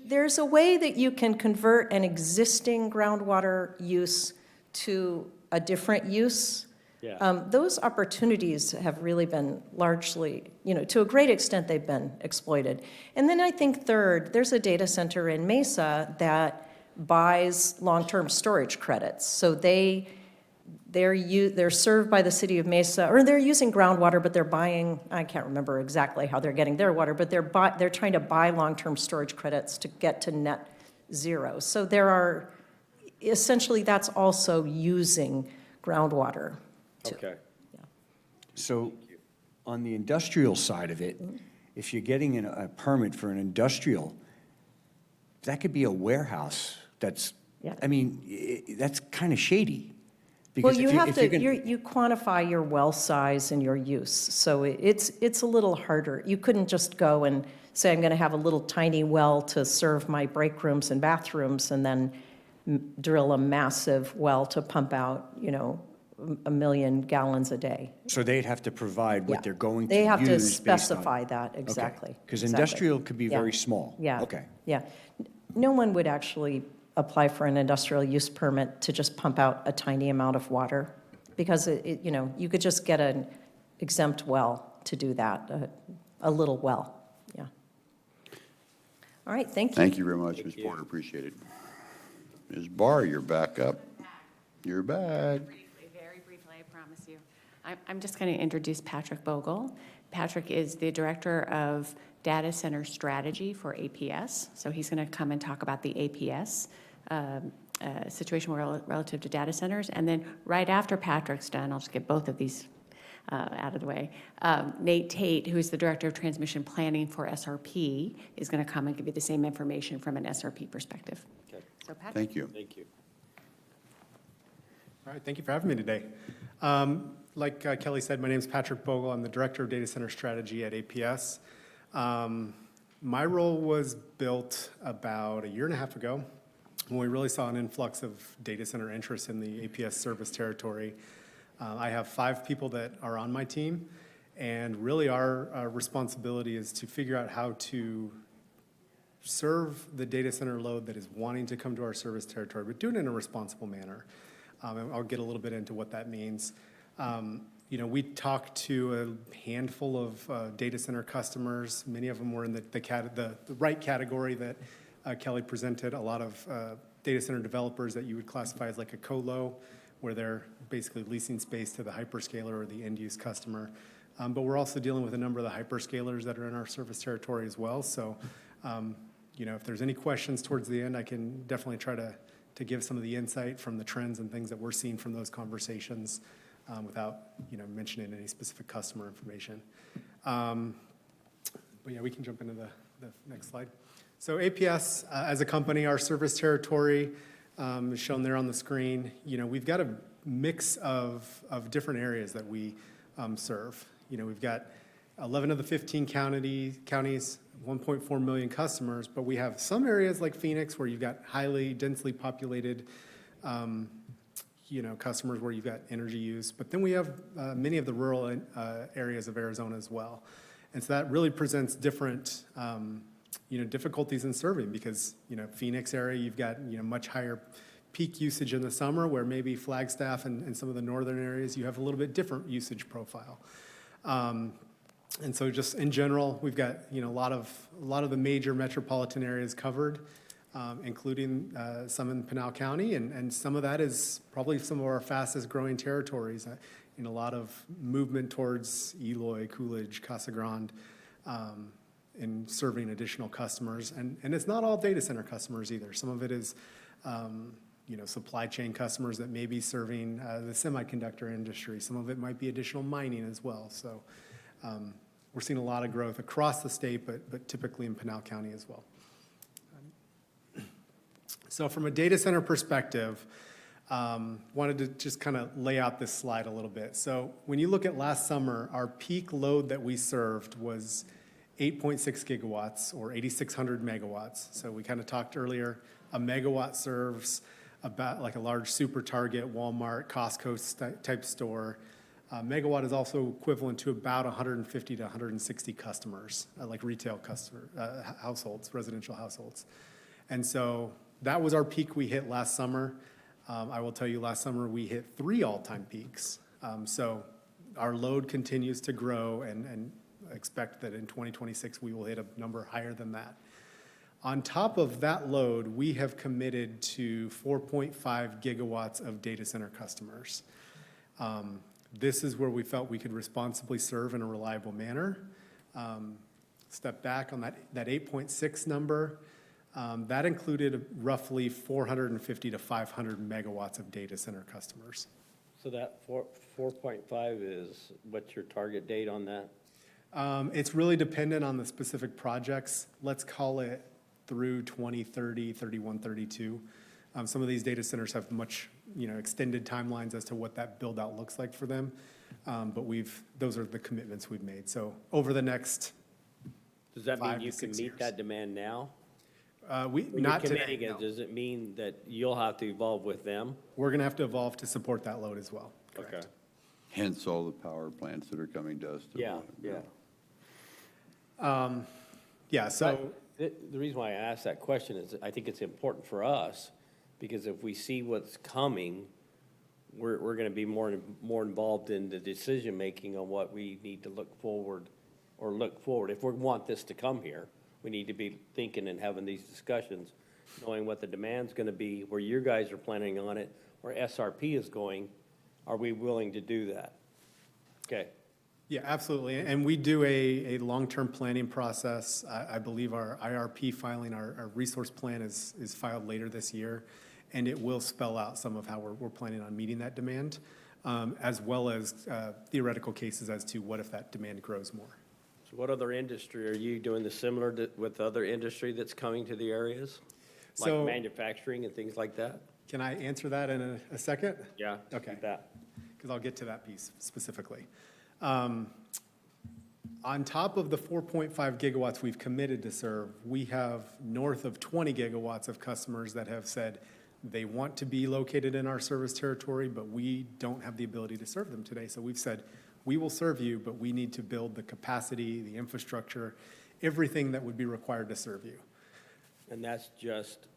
There's a way that you can convert an existing groundwater use to a different use. Yeah. Those opportunities have really been largely, to a great extent, they've been exploited. And then I think third, there's a data center in Mesa that buys long-term storage credits. So they're served by the city of Mesa, or they're using groundwater, but they're buying, I can't remember exactly how they're getting their water, but they're trying to buy long-term storage credits to get to net zero. So essentially that's also using groundwater. Okay. So on the industrial side of it, if you're getting a permit for an industrial, that could be a warehouse that's, Yeah. that's kind of shady. Well, Because you if have if to, you're gonna- you quantify your well size and your use, so it's a little harder. You couldn't just go and say, I'm going to have a little tiny well to serve my break rooms and bathrooms, and then drill a massive well to pump out, 1 million gallons a day. So they'd have to provide Yeah. what they're going to They have to use based on- specify that, exactly. Because exactly. industrial could be Yeah. very small. Yeah. Okay. Yeah. No one would actually apply for an industrial use permit to just pump out a tiny amount of water, because you could just get an exempt well to do that, a little well, yeah. All right, thank you. Thank you very much, Ms. Porter, appreciate it. Ms. Barr, you're back up. You're back. Very briefly, I promise you. I'm just going to introduce Patrick Bogle. Patrick is the Director of Data Center Strategy for APS. So he's going to come and talk about the APS situation relative to data centers. And then right after Patrick's done, I'll just get both of these out of the way. Nate Tate, who's the Director of Transmission Planning for SRP, is going to come and give you the same information from an SRP perspective. Okay. So Patrick. Thank you. Thank you. All right, thank you for having me today. Like Kelly said, my name is Patrick Bogle. I'm the Director of Data Center Strategy at APS. My role was built about 1.5 years ago when we really saw an influx of data center interest in the APS service territory. I have 5 people that are on my team, and really our responsibility is to figure out how to serve the data center load that is wanting to come to our service territory, but do it in a responsible manner. And I'll get a little bit into what that means. We talked to a handful of data center customers. Many of them were in the right category that Kelly presented. A lot of data center developers that you would classify as like a colo, where they're basically leasing space to the hyperscaler or the end-use customer. But we're also dealing with a number of the hyperscalers that are in our service territory as well. So, if there's any questions towards the end, I can definitely try to give some of the insight from the trends and things that we're seeing from those conversations without, mentioning any specific customer information. But yeah, we can jump into the next slide. So APS, as a company, our service territory is shown there on the screen. We've got a mix of different areas that we serve. We've got 11 of the 15 counties, 1.4 million customers, but we have some areas like Phoenix where you've got highly densely populated, customers where you've got energy use. But then we have many of the rural areas of Arizona as well. And so that really presents different, difficulties in serving because, Phoenix area, you've got, much higher peak usage in the summer where maybe Flagstaff and some of the northern areas, you have a little bit different usage profile. And so just in general, we've got, a lot of the major metropolitan areas covered, including some in Pinal County, and some of that is probably some of our fastest growing territories. A lot of movement towards Eloy, Coolidge, Casa Grande, in serving additional customers. And it's not all data center customers either. Some of it is, supply chain customers that may be serving the semiconductor industry. Some of it might be additional mining as well. So we're seeing a lot of growth across the state, but typically in Pinal County as well. So from a data center perspective, wanted to just kind of lay out this slide a little bit. So when you look at last summer, our peak load that we served was 8.6 gigawatts or 8,600 megawatts. So we kind of talked earlier, a megawatt serves about like a large super Target, Walmart, Costco type store. Megawatt is also equivalent to about 150 to 160 customers, like retail households, residential households. And so that was our peak we hit last summer. I will tell you, last summer we hit 3 all-time peaks. So our load continues to grow and expect that in 2026 we will hit a number higher than that. On top of that load, we have committed to 4.5 gigawatts of data center customers. This is where we felt we could responsibly serve in a reliable manner. Step back on that 8.6 number. That included roughly 450 to 500 megawatts of data center customers. So that 4.5 is, what's your target date on that? It's really dependent on the specific projects. Let's call it through 2030, 31, 32. Some of these data centers have much, extended timelines as to what that build out looks like for them. But those are the commitments we've made. So over the next Does that 5 mean to you can 6 meet years. that demand now? When Not today, committing it, no. does it mean that you'll have to evolve with them? We're going to have to evolve to support that load as well. Correct. Okay. Hence all the power plants that are coming to us. Yeah. Yeah, so The reason why I asked that question is I think it's important for us, because if we see what's coming, we're going to be more involved in the decision-making on what we need to look forward. If we want this to come here, we need to be thinking and having these discussions, knowing what the demand's going to be, where you guys are planning on it, where SRP is going. Are we willing to do that? Okay. yeah, absolutely. And we do a long-term planning process. I believe our IRP filing, our resource plan is filed later this year, and it will spell out some of how we're planning on meeting that demand, as well as theoretical cases as to what if that demand grows more. So what other industry, are you doing the similar with other industry that's coming to the areas? Like So- manufacturing and things like that? Can I answer that in a second? Yeah. Okay. do that. Because I'll get to that piece specifically. On top of the 4.5 gigawatts we've committed to serve, we have north of 20 gigawatts of customers that have said they want to be located in our service territory, but we don't have the ability to serve them today. So we've said, we will serve you, but we need to build the capacity, the infrastructure, everything that would be required to serve you. And that's just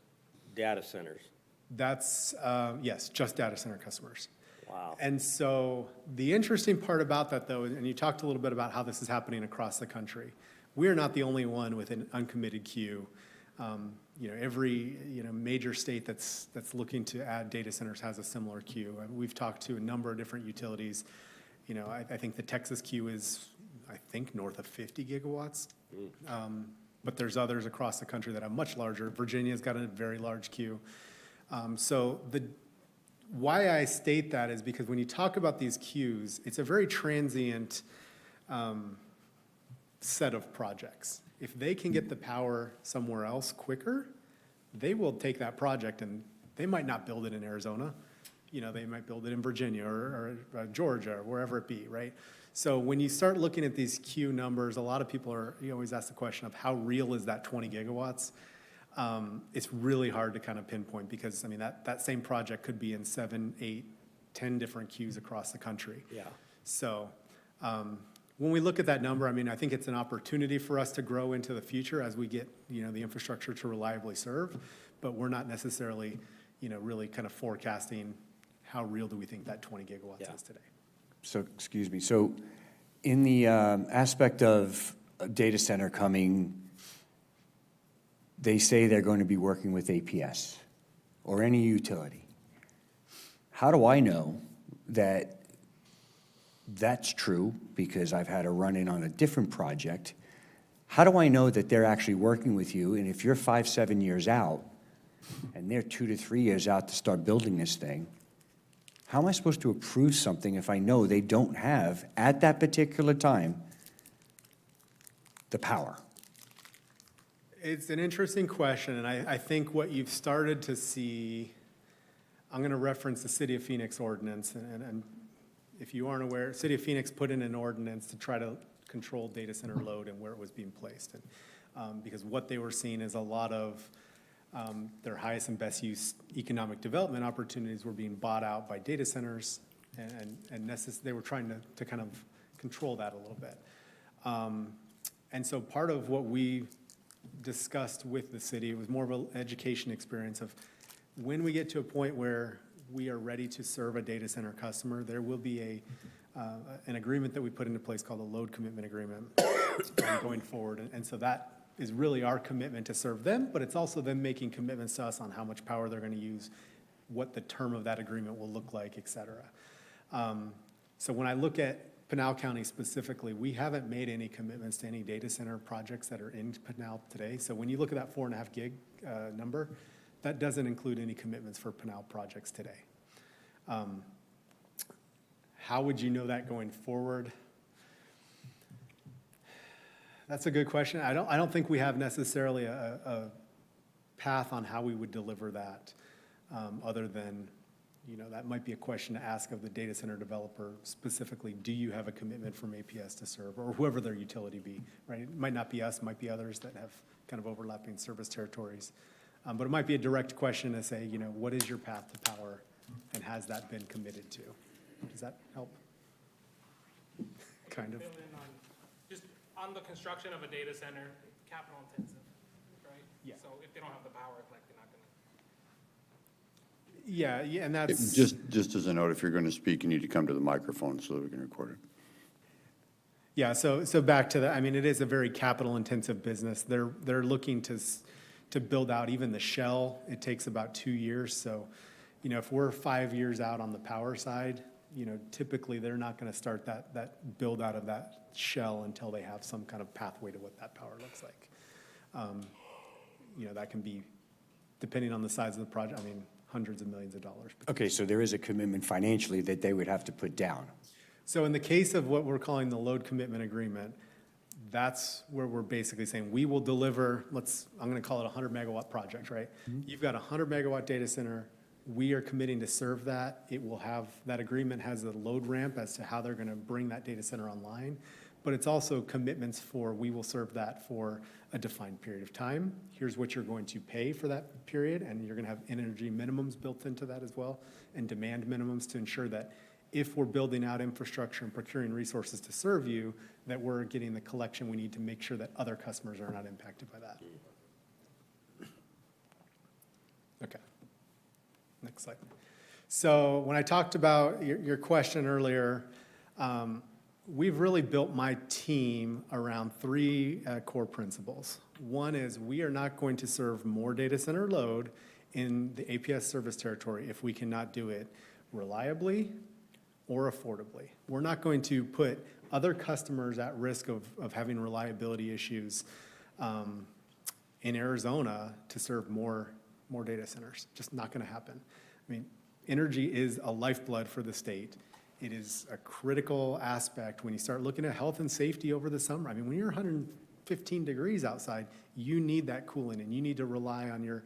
data centers. That's, yes, just data center customers. Wow. And so the interesting part about that, though, and you talked a little bit about how this is happening across the country. We are not the only one with an uncommitted queue. Every major state that's looking to add data centers has a similar queue. We've talked to a number of different utilities. I think the Texas queue is, north of 50 gigawatts. But there's others across the country that are much larger. Virginia's got a very large queue. Why I state that is because when you talk about these queues, it's a very transient set of projects. If they can get the power somewhere else quicker, they will take that project, and they might not build it in Arizona. They might build it in Virginia or Georgia or wherever it be, right? So when you start looking at these queue numbers, a lot of people you always ask the question of how real is that 20 gigawatts? It's really hard to kind of pinpoint because, that same project could be in 7, 8, 10 different queues across the country. Yeah. So when we look at that number, I think it's an opportunity for us to grow into the future as we get, the infrastructure to reliably serve, but we're not necessarily, really kind of forecasting how real do we think that 20 gigawatts is today. So, excuse me, so in the aspect of a data center coming, they say they're going to be working with APS or any utility. How do I know that that's true? Because I've had a run-in on a different project. How do I know that they're actually working with you? And if you're 5, 7 years out, and they're 2 to 3 years out to start building this thing, how am I supposed to approve something if I know they don't have, at that particular time, the power? It's an interesting question, and I think what you've started to see, I'm going to reference the City of Phoenix ordinance, and if you aren't aware, City of Phoenix put in an ordinance to try to control data center load and where it was being placed. And because what they were seeing is a lot of their highest and best use economic development opportunities were being bought out by data centers, and they were trying to kind of control that a little bit. And so part of what we discussed with the city, it was more of an education experience of when we get to a point where we are ready to serve a data center customer, there will be an agreement that we put into place called a load commitment agreement going forward. And so that is really our commitment to serve them, but it's also them making commitments to us on how much power they're going to use, what the term of that agreement will look like, et cetera. So when I look at Pinal County specifically, we haven't made any commitments to any data center projects that are in Pinal today. So when you look at that 4.5 gig number, that doesn't include any commitments for Pinal projects today. How would you know that going forward? That's a good question. I don't think we have necessarily a path on how we would deliver that, other than, that might be a question to ask of the data center developer specifically. Do you have a commitment from APS to serve, or whoever their utility be, right? It might not be us, it might be others that have kind of overlapping service territories. But it might be a direct question to say, what is your path to power, and has that been committed to? Does that help? Kind of. Fill in on, just on the construction of a data center, capital intensive, right? Yeah. So if they don't have the power, like they're not gonna. Yeah, and that's. Just as a note, if you're going to speak, you need to come to the microphone so that we can record it. Yeah, so back to that, it is a very capital-intensive business. They're looking to build out even the shell. It takes about 2 years. So, if we're 5 years out on the power side, typically they're not going to start that build out of that shell until they have some kind of pathway to what that power looks like. That can be, depending on the size of the project, hundreds of millions of dollars. Okay, so there is a commitment financially that they would have to put down. So in the case of what we're calling the load commitment agreement, that's where we're basically saying we will deliver, I'm going to call it a 100 megawatt project, right? Mm-hmm. You've got a 100 megawatt data center. We are committing to serve that. It will have, that agreement has a load ramp as to how they're going to bring that data center online. But it's also commitments for, we will serve that for a defined period of time. Here's what you're going to pay for that period, and you're going to have energy minimums built into that as well, and demand minimums to ensure that if we're building out infrastructure and procuring resources to serve you, that we're getting the collection we need to make sure that other customers are not impacted by that. Okay. Next slide. So when I talked about your question earlier, we've really built my team around three core principles. One is we are not going to serve more data center load in the APS service territory if we cannot do it reliably or affordably. We're not going to put other customers at risk of having reliability issues in Arizona to serve more data centers. Just not going to happen. I mean, energy is a lifeblood for the state. It is a critical aspect when you start looking at health and safety over the summer. I mean, when you're 115 degrees outside, you need that cooling, and you need to rely on your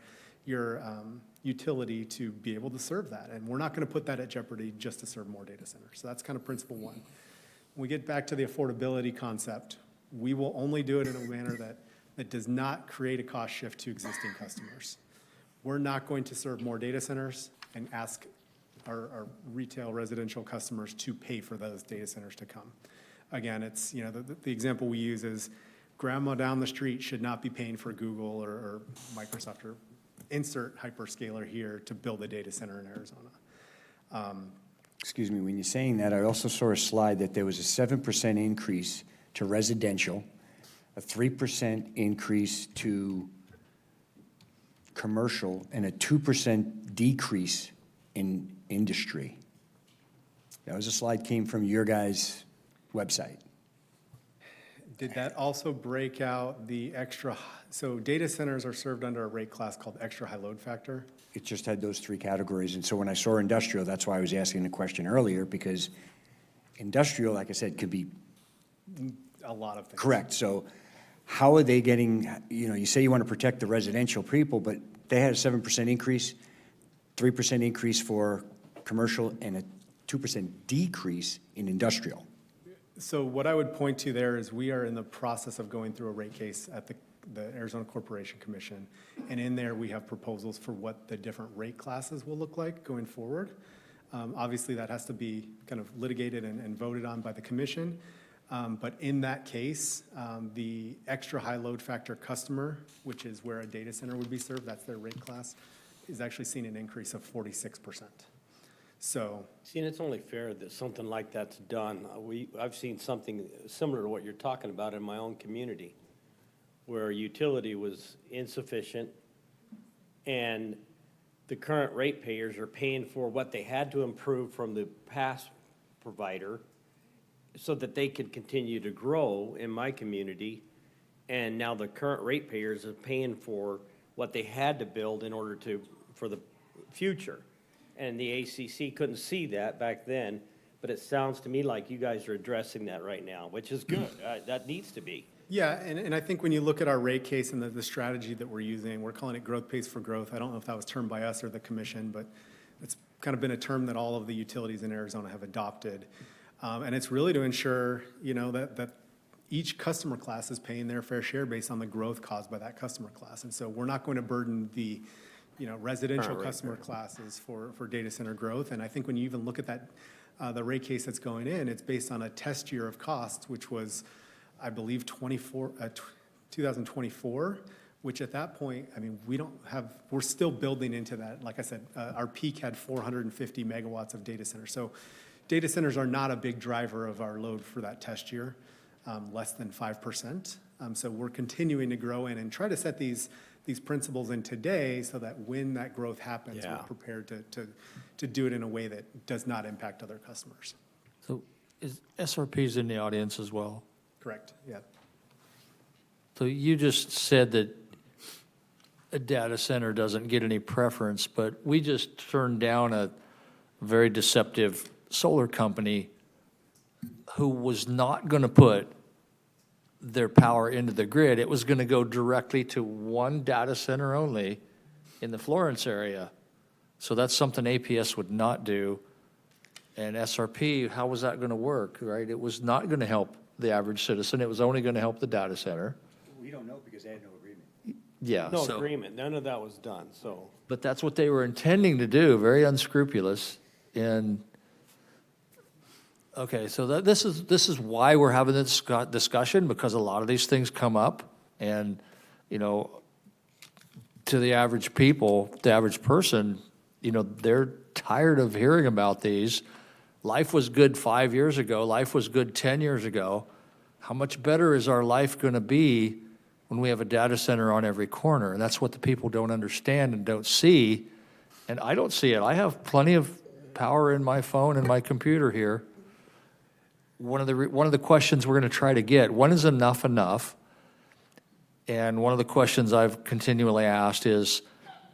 utility to be able to serve that. And we're not going to put that at jeopardy just to serve more data centers. So that's kind of principle one. When we get back to the affordability concept, we will only do it in a manner that does not create a cost shift to existing customers. We're not going to serve more data centers and ask our retail residential customers to pay for those data centers to come. Again, it's, you know, the example we use is grandma down the street should not be paying for Google or Microsoft or insert hyperscaler here to build a data center in Arizona. Excuse me, when you're saying that, I also saw a slide that there was a 7% increase to residential, a 3% increase to commercial, and a 2% decrease in industry. That was a slide came from your guys' website. Did that also break out the extra, so data centers are served under a rate class called extra high load factor? It just had those three categories, and so when I saw industrial, that's why I was asking the question earlier, because industrial, like I said, could be A lot of things. correct. So how are they getting, you know, you say you want to protect the residential people, but they had a 7% increase, 3% increase for commercial, and a 2% decrease in industrial. So what I would point to there is we are in the process of going through a rate case at the Arizona Corporation Commission. And in there, we have proposals for what the different rate classes will look like going forward. Obviously, that has to be kind of litigated and voted on by the commission. But in that case, the extra high load factor customer, which is where a data center would be served, that's their rate class, is actually seeing an increase of 46%. So, See, and it's only fair that something like that's done. I've seen something similar to what you're talking about in my own community, where utility was insufficient, and the current ratepayers are paying for what they had to improve from the past provider so that they could continue to grow in my community. And now the current ratepayers are paying for what they had to build in order for the future. And the ACC couldn't see that back then, but it sounds to me like you guys are addressing that right now, which is good. That needs to be. yeah, and I think when you look at our rate case and the strategy that we're using, we're calling it growth pays for growth. I don't know if that was termed by us or the commission, but it's kind of been a term that all of the utilities in Arizona have adopted. And it's really to ensure, you know, that each customer class is paying their fair share based on the growth caused by that customer class. And so we're not going to burden the, you know, residential customer classes for data center growth. And I think when you even look at that, the rate case that's going in, it's based on a test year of costs, which was, I believe, 2024, which at that point, I mean, we're still building into that. Like I said, our peak had 450 megawatts of data centers. So data centers are not a big driver of our load for that test year, less than 5%. So we're continuing to grow in and try to set these principles in today so that when that growth happens, Yeah. we're prepared to do it in a way that does not impact other customers. So is SRP's in the audience as well? Correct, yeah. So you just said that a data center doesn't get any preference, but we just turned down a very deceptive solar company who was not going to put their power into the grid. It was going to go directly to one data center only in the Florence area. So that's something APS would not do. And SRP, how was that going to work, right? It was not going to help the average citizen. It was only going to help the data center. We don't know because they had no agreement. Yeah. No so- agreement, none of that was done, so. But that's what they were intending to do, very unscrupulous. And, okay, so this is why we're having this discussion, because a lot of these things come up. And, you know, to the average people, the average person, they're tired of hearing about these. Life was good 5 years ago. Life was good 10 years ago. How much better is our life going to be when we have a data center on every corner? And that's what the people don't understand and don't see. And I don't see it. I have plenty of power in my phone and my computer here. One of the questions we're going to try to get, when is enough enough? And one of the questions I've continually asked is,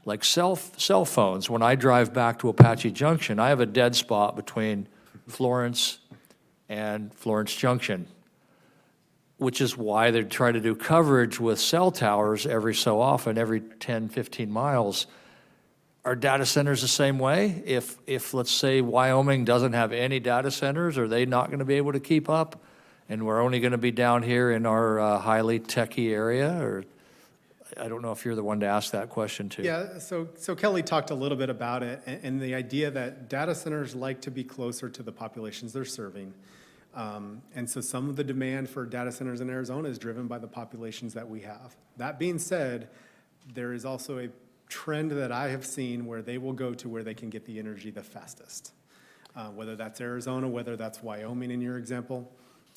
like cell phones, when I drive back to Apache Junction, I have a dead spot between Florence and Florence Junction, which is why they're trying to do coverage with cell towers every so often, every 10, 15 miles. Are data centers the same way? If let's say Wyoming doesn't have any data centers, are they not going to be able to keep up? And we're only going to be down here in our highly techie area? Or I don't know if you're the one to ask that question to. Yeah, so Kelly talked a little bit about it, and the idea that data centers like to be closer to the populations they're serving. And so some of the demand for data centers in Arizona is driven by the populations that we have. That being said, there is also a trend that I have seen where they will go to where they can get the energy the fastest. Whether that's Arizona, whether that's Wyoming in your example.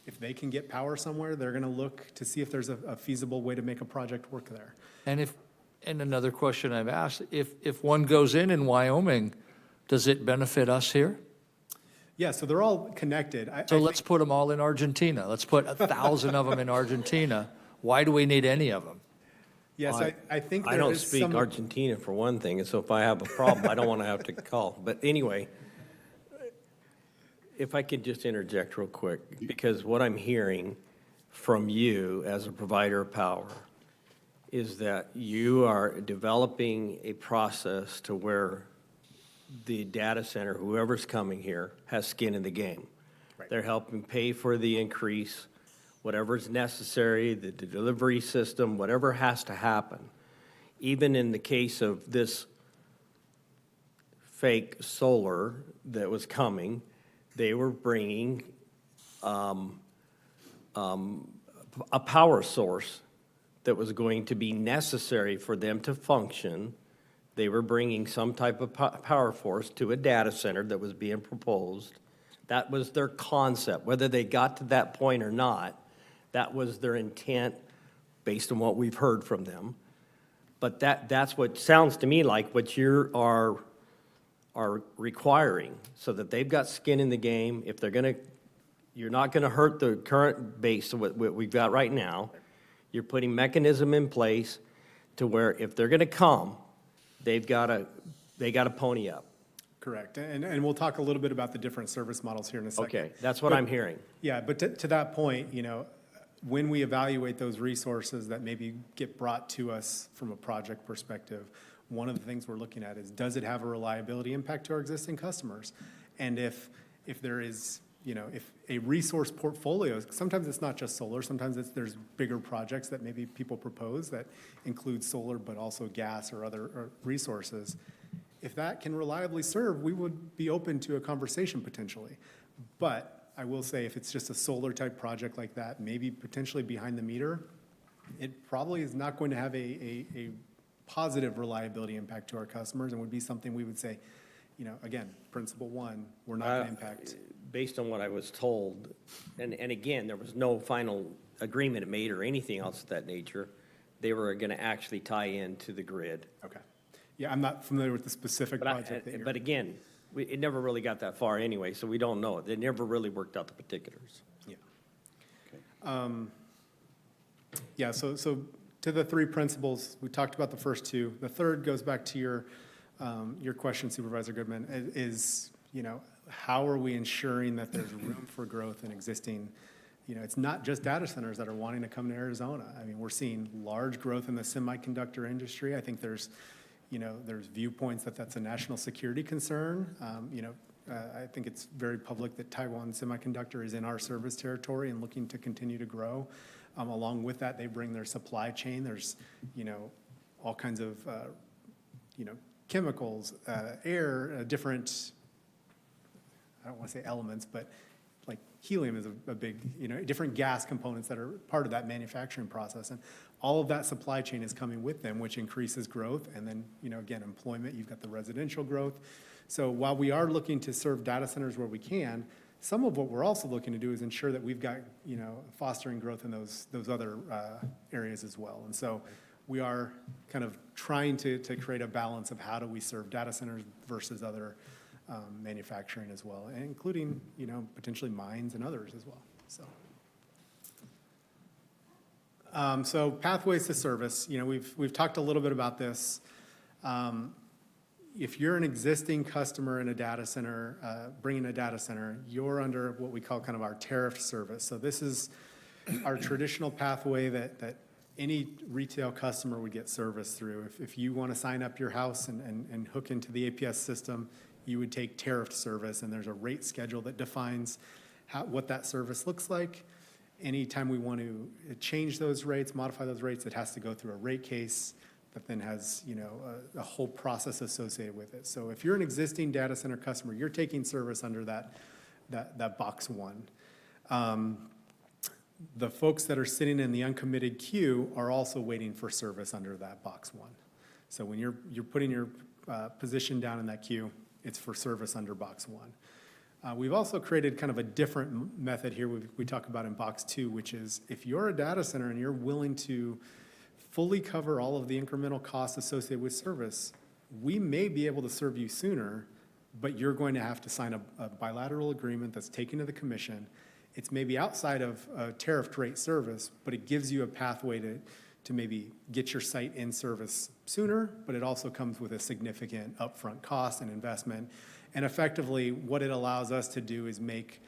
If they can get power somewhere, they're going to look to see if there's a feasible way to make a project work there. And another question I've asked, if one goes in Wyoming, does it benefit us here? Yeah, so they're all connected. So let's put them all in Argentina. Let's put 1,000 of them in Argentina. Why do we need any of them? Yes, I think I there don't is speak some. Argentina for one thing, and so if I have a problem, I don't want to have to call. But anyway, if I could just interject real quick, because what I'm hearing from you as a provider of power is that you are developing a process to where the data center, whoever's coming here, has skin in the game. Right. They're helping pay for the increase, whatever's necessary, the delivery system, whatever has to happen. Even in the case of this fake solar that was coming, they were bringing a power source that was going to be necessary for them to function. They were bringing some type of power force to a data center that was being proposed. That was their concept. Whether they got to that point or not, that was their intent based on what we've heard from them. But that's what sounds to me like what you are requiring, so that they've got skin in the game. If they're going to, you're not going to hurt the current base of what we've got right now. You're putting mechanism in place to where if they're going to come, they got to pony up. Correct, and we'll talk a little bit about the different service models here in a second. Okay, that's what I'm hearing. Yeah, but to that point, when we evaluate those resources that maybe get brought to us from a project perspective, one of the things we're looking at is, does it have a reliability impact to our existing customers? And if there is, if a resource portfolio, sometimes it's not just solar, sometimes there's bigger projects that maybe people propose that include solar, but also gas or other resources. If that can reliably serve, we would be open to a conversation potentially. But I will say, if it's just a solar type project like that, maybe potentially behind the meter, it probably is not going to have a positive reliability impact to our customers, and would be something we would say, again, principle one, we're not going to impact. Based on what I was told, and again, there was no final agreement made or anything else of that nature, they were going to actually tie into the grid. Okay. Yeah, I'm not familiar with the specific project that you're. But again, it never really got that far anyway, so we don't know. They never really worked out the particulars. Yeah. Yeah, so to the three principles, we talked about the first two. The third goes back to your question, Supervisor Goodman, is, how are we ensuring that there's room for growth in existing, it's not just data centers that are wanting to come to Arizona. I mean, we're seeing large growth in the semiconductor industry. I think there's viewpoints that that's a national security concern. I think it's very public that Taiwan Semiconductor is in our service territory and looking to continue to grow. Along with that, they bring their supply chain. There's, all kinds of, chemicals, air, different, I don't want to say elements, but like helium is a big, different gas components that are part of that manufacturing process. And all of that supply chain is coming with them, which increases growth. And then, again, employment, you've got the residential growth. So while we are looking to serve data centers where we can, some of what we're also looking to do is ensure that we've got, fostering growth in those other areas as well. And so we are kind of trying to create a balance of how do we serve data centers versus other manufacturing as well, including, potentially mines and others as well, so. So pathways to service, we've talked a little bit about this. If you're an existing customer in a data center, bringing a data center, you're under what we call kind of our tariffed service. So this is our traditional pathway that any retail customer would get service through. If you want to sign up your house and hook into the APS system, you would take tariffed service, and there's a rate schedule that defines what that service looks like. Anytime we want to change those rates, modify those rates, it has to go through a rate case that then has, a whole process associated with it. So if you're an existing data center customer, you're taking service under that box one. The folks that are sitting in the uncommitted queue are also waiting for service under that box one. So when you're putting your position down in that queue, it's for service under box one. We've also created kind of a different method here we talk about in box two, which is if you're a data center and you're willing to fully cover all of the incremental costs associated with service, we may be able to serve you sooner, but you're going to have to sign a bilateral agreement that's taken to the commission. It's maybe outside of tariffed rate service, but it gives you a pathway to maybe get your site in service sooner, but it also comes with a significant upfront cost and investment. And effectively, what it allows us to do is make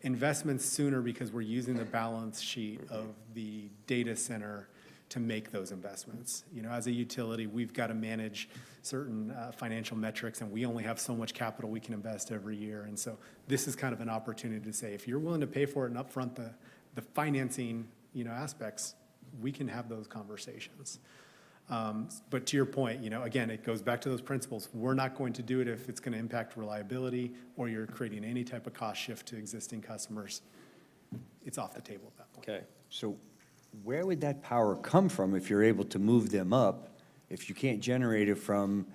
investments sooner because we're using the balance sheet of the data center to make those investments. As a utility, we've got to manage certain financial metrics, and we only have so much capital we can invest every year. And so this is kind of an opportunity to say, if you're willing to pay for it and upfront the financing, aspects, we can have those conversations. But to your point, again, it goes back to those principles. We're not going to do it if it's going to impact reliability or you're creating any type of cost shift to existing customers. It's off the table at that point. Okay. So where would that power come from if you're able to move them up? If you can't generate it from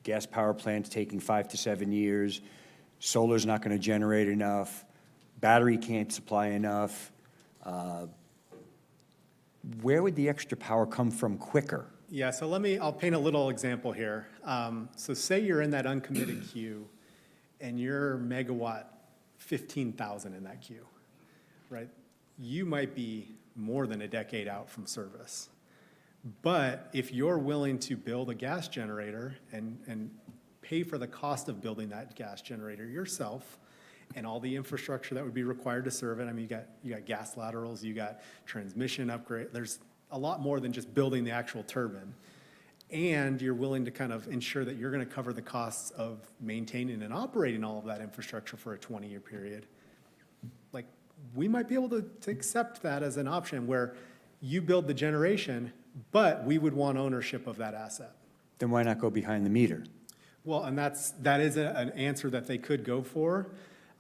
gas power plants taking 5 to 7 years, solar's not going to generate enough, battery can't supply enough, where would the extra power come from quicker? Yeah, so I'll paint a little example here. So say you're in that uncommitted queue and you're megawatt 15,000 in that queue, right? You might be more than a decade out from service. But if you're willing to build a gas generator and pay for the cost of building that gas generator yourself and all the infrastructure that would be required to serve it, I mean, you got gas laterals, you got transmission upgrade, there's a lot more than just building the actual turbine. And you're willing to kind of ensure that you're going to cover the costs of maintaining and operating all of that infrastructure for a 20-year period. Like, we might be able to accept that as an option where you build the generation, but we would want ownership of that asset. Then why not go behind the meter? Well, and that is an answer that they could go for.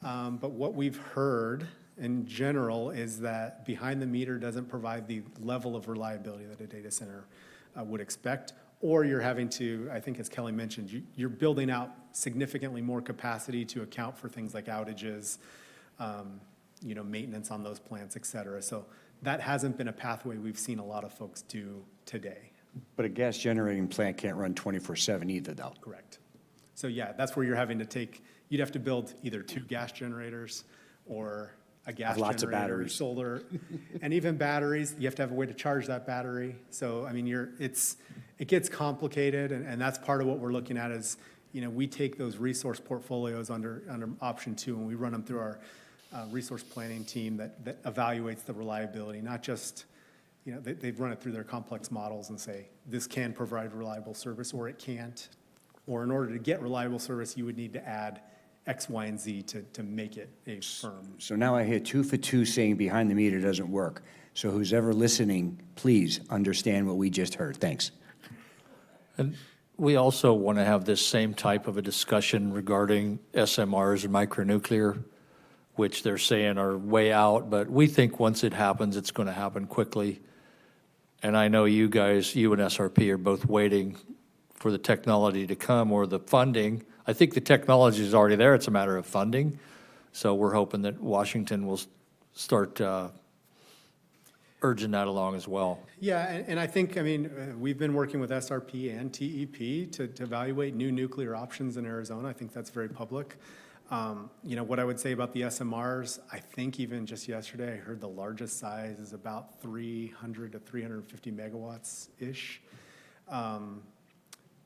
But what we've heard in general is that behind the meter doesn't provide the level of reliability that a data center would expect. Or you're having to, I think as Kelly mentioned, you're building out significantly more capacity to account for things like outages, maintenance on those plants, et cetera. So that hasn't been a pathway we've seen a lot of folks do today. But a gas generating plant can't run 24/7 either, though. Correct. So yeah, that's where you're having to you'd have to build either 2 gas generators or a gas Lots of generator, batteries. solar, and even batteries. You have to have a way to charge that battery. So, I mean, it gets complicated, and that's part of what we're looking at is, we take those resource portfolios under option 2, and we run them through our resource planning team that evaluates the reliability, not just, they've run it through their complex models and say, this can provide reliable service or it can't. Or in order to get reliable service, you would need to add X, Y, and Z to make it a firm. So now I hear 2 for 2 saying behind the meter doesn't work. So who's ever listening, please understand what we just heard. Thanks. And we also want to have this same type of a discussion regarding SMRs and micronuclear, which they're saying are way out, but we think once it happens, it's going to happen quickly. And I know you guys, you and SRP are both waiting for the technology to come or the funding. I think the technology is already there. It's a matter of funding. So we're hoping that Washington will start urging that along as well. Yeah, and I think, I mean, we've been working with SRP and TEP to evaluate new nuclear options in Arizona. I think that's very public. You know, what I would say about the SMRs, I think even just yesterday, I heard the largest size is about 300 to 350 megawatts-ish.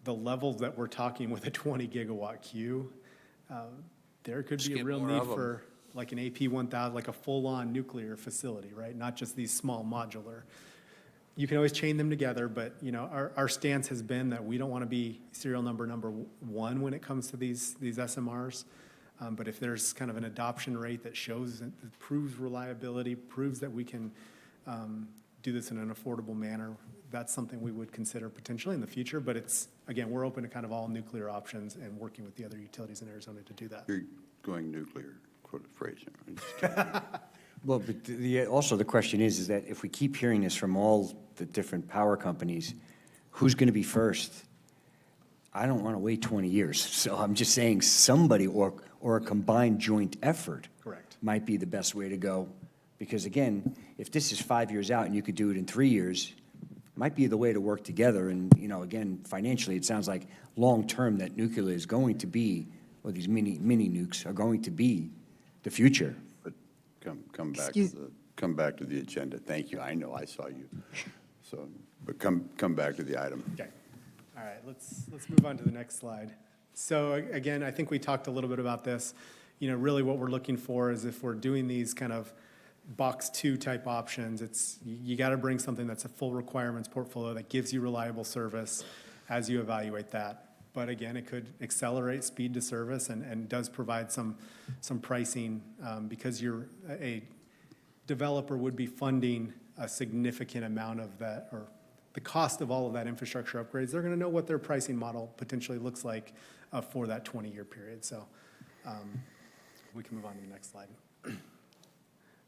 The levels that we're talking with a 20 gigawatt queue, there could be a real need for like an AP1000, like a full-on nuclear facility, right? Not just these small modular. You can always chain them together, but, you know, our stance has been that we don't want to be serial number one when it comes to these SMRs. But if there's kind of an adoption rate that shows, that proves reliability, proves that we can do this in an affordable manner, that's something we would consider potentially in the future. But it's, again, we're open to kind of all nuclear options and working with the other utilities in Arizona to do that. You're going nuclear, quote a phrase. Well, but also the question is that if we keep hearing this from all the different power companies, who's going to be first? I don't want to wait 20 years. So I'm just saying somebody or a combined joint effort Correct. might be the best way to go. Because again, if this is 5 years out and you could do it in 3 years, might be the way to work together. And, you know, again, financially, it sounds like long-term that nuclear is going to be, or these mini nukes are going to be the future. But come back to the agenda. Thank you. I know, I saw you. So, but come back to the item. Okay. All right, let's move on to the next slide. So again, I think we talked a little bit about this. You know, really what we're looking for is if we're doing these kind of box 2 type options, it's, you got to bring something that's a full requirements portfolio that gives you reliable service as you evaluate that. But again, it could accelerate speed to service and does provide some pricing because a developer would be funding a significant amount of that, or the cost of all of that infrastructure upgrades. They're going to know what their pricing model potentially looks like for that 20-year period. So we can move on to the next slide.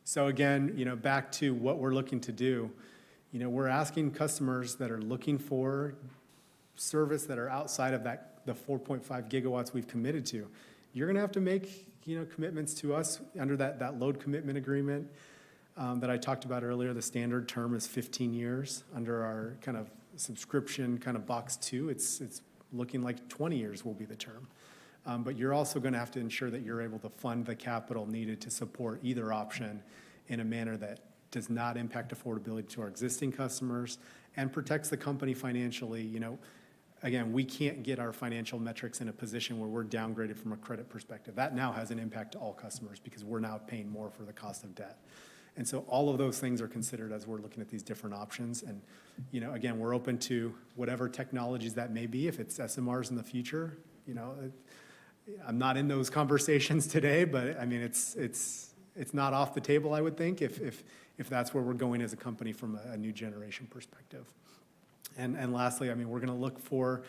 So again, you know, back to what we're looking to do, you know, we're asking customers that are looking for service that are outside of that, the 4.5 gigawatts we've committed to. You're going to have to make, you know, commitments to us under that load commitment agreement that I talked about earlier. The standard term is 15 years. Under our kind of subscription kind of box 2, it's looking like 20 years will be the term. But you're also going to have to ensure that you're able to fund the capital needed to support either option in a manner that does not impact affordability to our existing customers and protects the company financially. You know, again, we can't get our financial metrics in a position where we're downgraded from a credit perspective. That now has an impact to all customers because we're now paying more for the cost of debt. And so all of those things are considered as we're looking at these different options. And, you know, again, we're open to whatever technologies that may be. If it's SMRs in the future, you know, I'm not in those conversations today, but I mean, it's not off the table, I would think, if that's where we're going as a company from a new generation perspective. And lastly, I mean, we're going to look for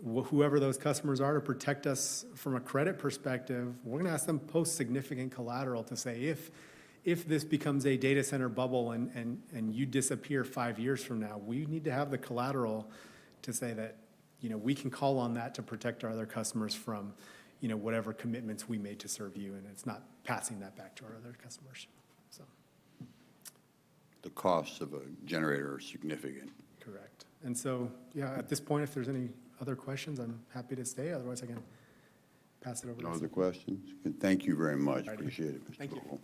whoever those customers are to protect us from a credit perspective. We're going to ask them post significant collateral to say, if this becomes a data center bubble and you disappear 5 years from now, we need to have the collateral to say that, you know, we can call on that to protect our other customers from, you know, whatever commitments we made to serve you, and it's not passing that back to our other customers. So, The costs of a generator are significant. correct. And so, yeah, at this point, if there's any other questions, I'm happy to stay. Otherwise, I can pass it over to No Sam. other questions? Good. Thank you very much. Alrighty. Appreciate it, Mr. Thank you. Vogel.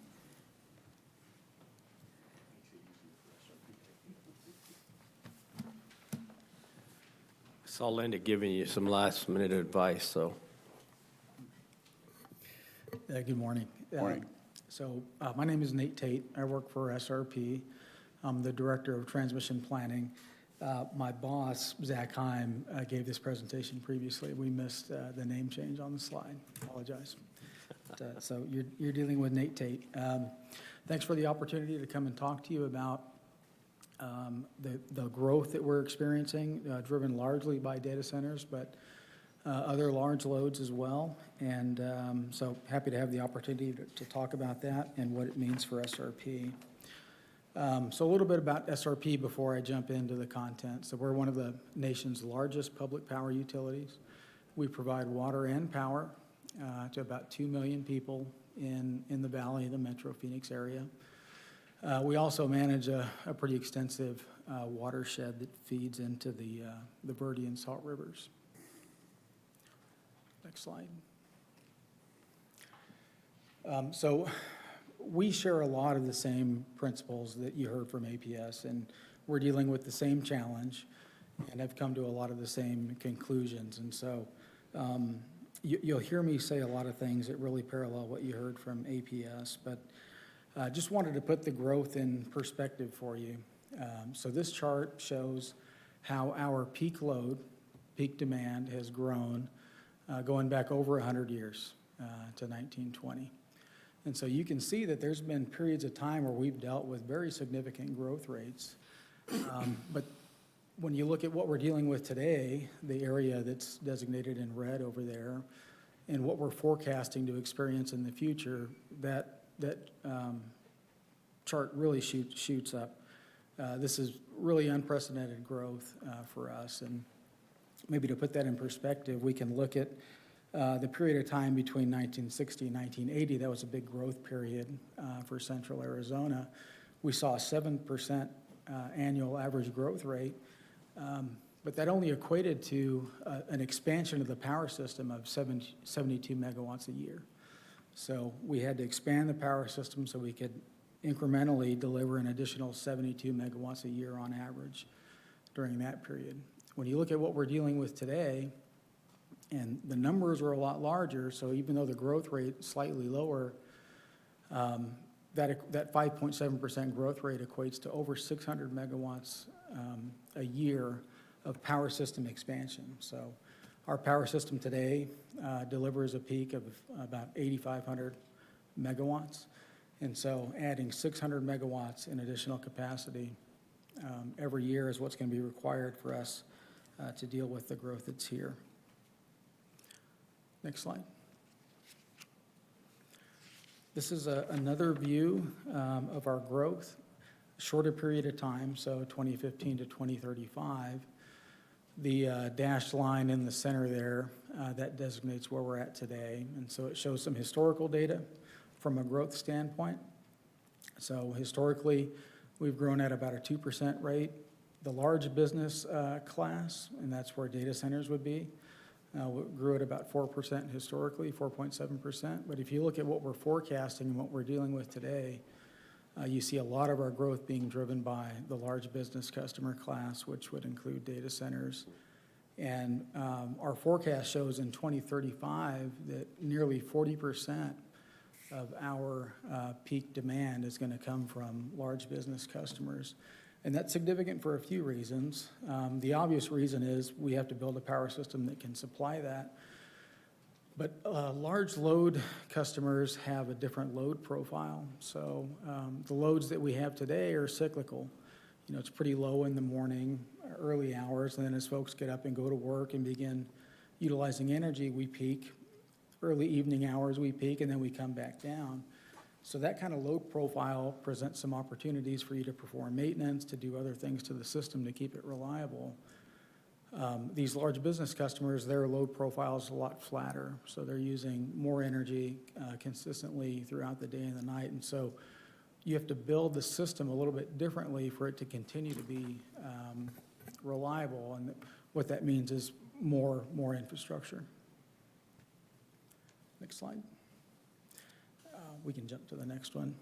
So I'll end it giving you some last-minute advice, so. Good morning. Morning. My name is Nate Tate. I work for SRP. I'm the Director of Transmission Planning. My boss, Zach Heim, gave this presentation previously. We missed the name change on the slide. Apologize. So you're dealing with Nate Tate. Thanks for the opportunity to come and talk to you about the growth that we're experiencing, driven largely by data centers, but other large loads as well. And so happy to have the opportunity to talk about that and what it means for SRP. So a little bit about SRP before I jump into the content. So we're one of the nation's largest public power utilities. We provide water and power to about 2 million people in the valley, the metro Phoenix area. We also manage a pretty extensive watershed that feeds into the Verde and Salt Rivers. Next slide. So we share a lot of the same principles that you heard from APS, and we're dealing with the same challenge and have come to a lot of the same conclusions. And so you'll hear me say a lot of things that really parallel what you heard from APS, but just wanted to put the growth in perspective for you. So this chart shows how our peak load, peak demand has grown going back over 100 years to 1920. And so you can see that there's been periods of time where we've dealt with very significant growth rates. But when you look at what we're dealing with today, the area that's designated in red over there, and what we're forecasting to experience in the future, that chart really shoots up. This is really unprecedented growth for us. And maybe to put that in perspective, we can look at the period of time between 1960 and 1980. That was a big growth period for central Arizona. We saw a 7% annual average growth rate, but that only equated to an expansion of the power system of 72 megawatts a year. So we had to expand the power system so we could incrementally deliver an additional 72 megawatts a year on average during that period. When you look at what we're dealing with today, and the numbers are a lot larger, so even though the growth rate is slightly lower, that 5.7% growth rate equates to over 600 megawatts a year of power system expansion. So our power system today delivers a peak of about 8,500 megawatts. And so adding 600 megawatts in additional capacity every year is what's going to be required for us to deal with the growth that's here. Next slide. This is another view of our growth, shorter period of time, so 2015 to 2035. The dashed line in the center there, that designates where we're at today. And so it shows some historical data from a growth standpoint. So historically, we've grown at about a 2% rate. The large business class, and that's where data centers would be, grew at about 4% historically, 4.7%. But if you look at what we're forecasting and what we're dealing with today, you see a lot of our growth being driven by the large business customer class, which would include data centers. And our forecast shows in 2035 that nearly 40% of our peak demand is going to come from large business customers. And that's significant for a few reasons. The obvious reason is we have to build a power system that can supply that. But large load customers have a different load profile. So the loads that we have today are cyclical. You know, it's pretty low in the morning, early hours, and then as folks get up and go to work and begin utilizing energy, we peak. Early evening hours, we peak, and then we come back down. So that kind of load profile presents some opportunities for you to perform maintenance, to do other things to the system to keep it reliable. These large business customers, their load profile is a lot flatter, so they're using more energy consistently throughout the day and the night. And so you have to build the system a little bit differently for it to continue to be reliable. And what that means is more infrastructure. Next slide. We can jump to the next one.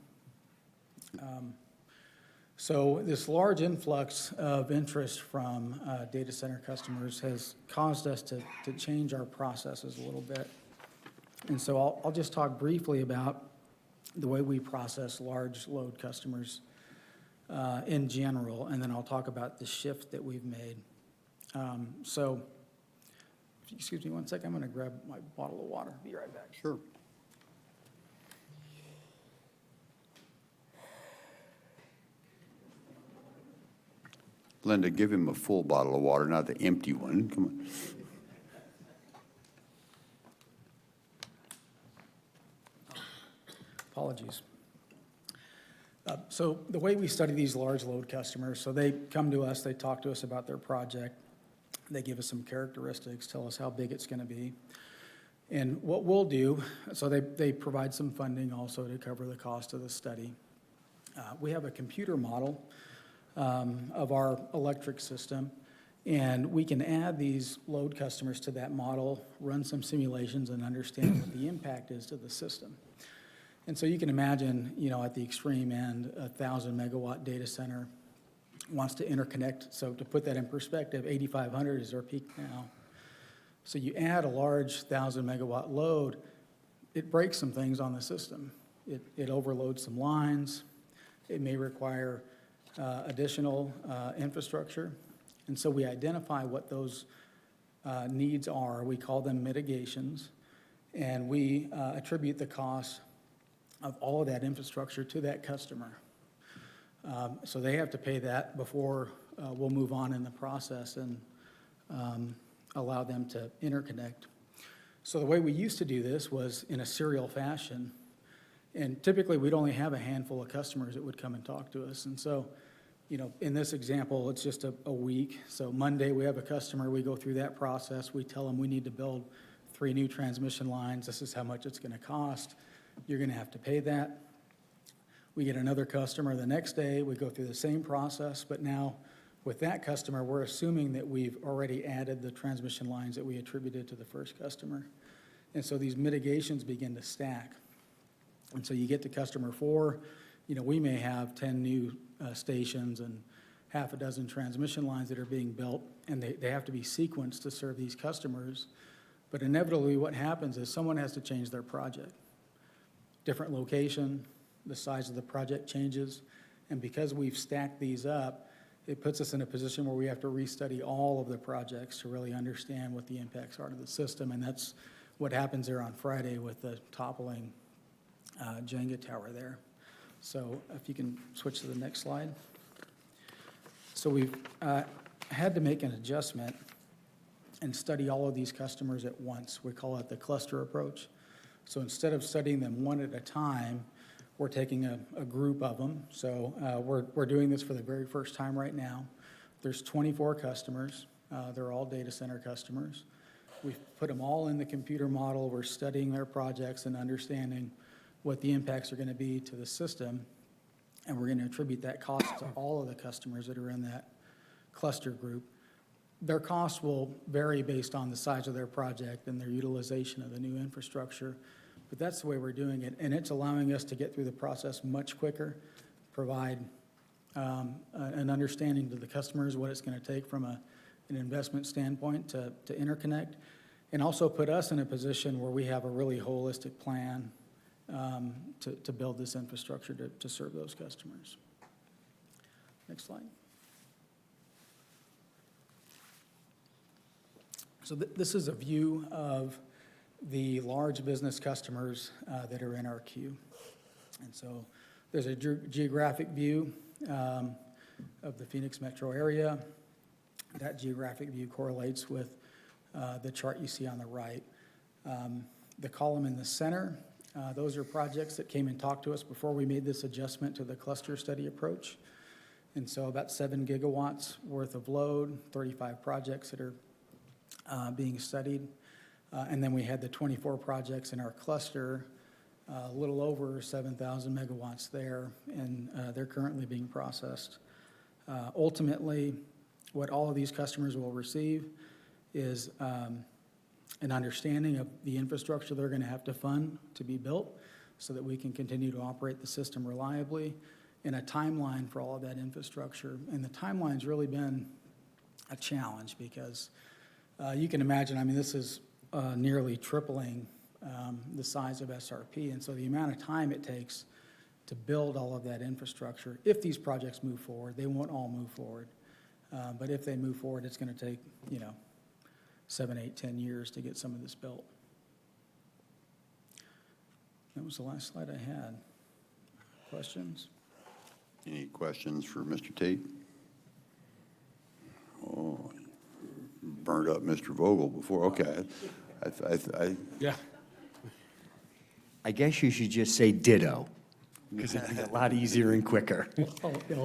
So this large influx of interest from data center customers has caused us to change our processes a little bit. And so I'll just talk briefly about the way we process large load customers in general, and then I'll talk about the shift that we've made. So, excuse me one second, I'm going to grab my bottle of water. Be right back. Sure. Linda, give him a full bottle of water, not the empty one. Come on. Apologies. So the way we study these large load customers, so they come to us, they talk to us about their project, they give us some characteristics, tell us how big it's going to be. And what we'll do, so they provide some funding also to cover the cost of the study. We have a computer model of our electric system, and we can add these load customers to that model, run some simulations, and understand what the impact is to the system. And so you can imagine, at the extreme end, a 1,000-megawatt data center wants to interconnect. So to put that in perspective, 8,500 is our peak now. So you add a large 1,000-megawatt load, it breaks some things on the system. It overloads some lines. It may require additional infrastructure. And so we identify what those needs are. We call them mitigations. And we attribute the cost of all of that infrastructure to that customer. So they have to pay that before we'll move on in the process and allow them to interconnect. So the way we used to do this was in a serial fashion. And typically, we'd only have a handful of customers that would come and talk to us. And so, in this example, it's just a week. So Monday, we have a customer. We go through that process. We tell them we need to build 3 new transmission lines. This is how much it's going to cost. You're going to have to pay that. We get another customer the next day. We go through the same process. But now, with that customer, we're assuming that we've already added the transmission lines that we attributed to the first customer. And so these mitigations begin to stack. And so you get to customer 4, we may have 10 new stations and half a dozen transmission lines that are being built, and they have to be sequenced to serve these customers. But inevitably, what happens is someone has to change their project. Different location, the size of the project changes, and because we've stacked these up, it puts us in a position where we have to restudy all of the projects to really understand what the impacts are to the system, and that's what happens there on Friday with the toppling Jenga tower there. So if you can switch to the next slide. So we've had to make an adjustment and study all of these customers at once. We call it the cluster approach. So instead of studying them one at a time, we're taking a group of them. So we're doing this for the very first time right now. There's 24 customers. They're all data center customers. We've put them all in the computer model. We're studying their projects and understanding what the impacts are going to be to the system. And we're going to attribute that cost to all of the customers that are in that cluster group. Their costs will vary based on the size of their project and their utilization of the new infrastructure. But that's the way we're doing it. And it's allowing us to get through the process much quicker, provide an understanding to the customers what it's going to take from an investment standpoint to interconnect, and also put us in a position where we have a really holistic plan to build this infrastructure to serve those customers. Next slide. So this is a view of the large business customers that are in our queue. And so there's a geographic view of the Phoenix metro area. That geographic view correlates with the chart you see on the right. The column in the center, those are projects that came and talked to us before we made this adjustment to the cluster study approach. And so about 7 gigawatts worth of load, 35 projects that are being studied. And then we had the 24 projects in our cluster, a little over 7,000 megawatts there, and they're currently being processed. Ultimately, what all of these customers will receive is an understanding of the infrastructure they're going to have to fund to be built so that we can continue to operate the system reliably, and a timeline for all of that infrastructure. And the timeline's really been a challenge because you can imagine, this is nearly tripling the size of SRP, and so the amount of time it takes to build all of that infrastructure, if these projects move forward, they won't all move forward, but if they move forward, it's going to take, 7, 8, 10 years to get some of this built. That was the last slide I had. Questions? Any questions for Mr. Tate? Oh, burned up Mr. Vogel before, okay. Yeah. I guess you should just say ditto. because it'd be a lot easier and quicker.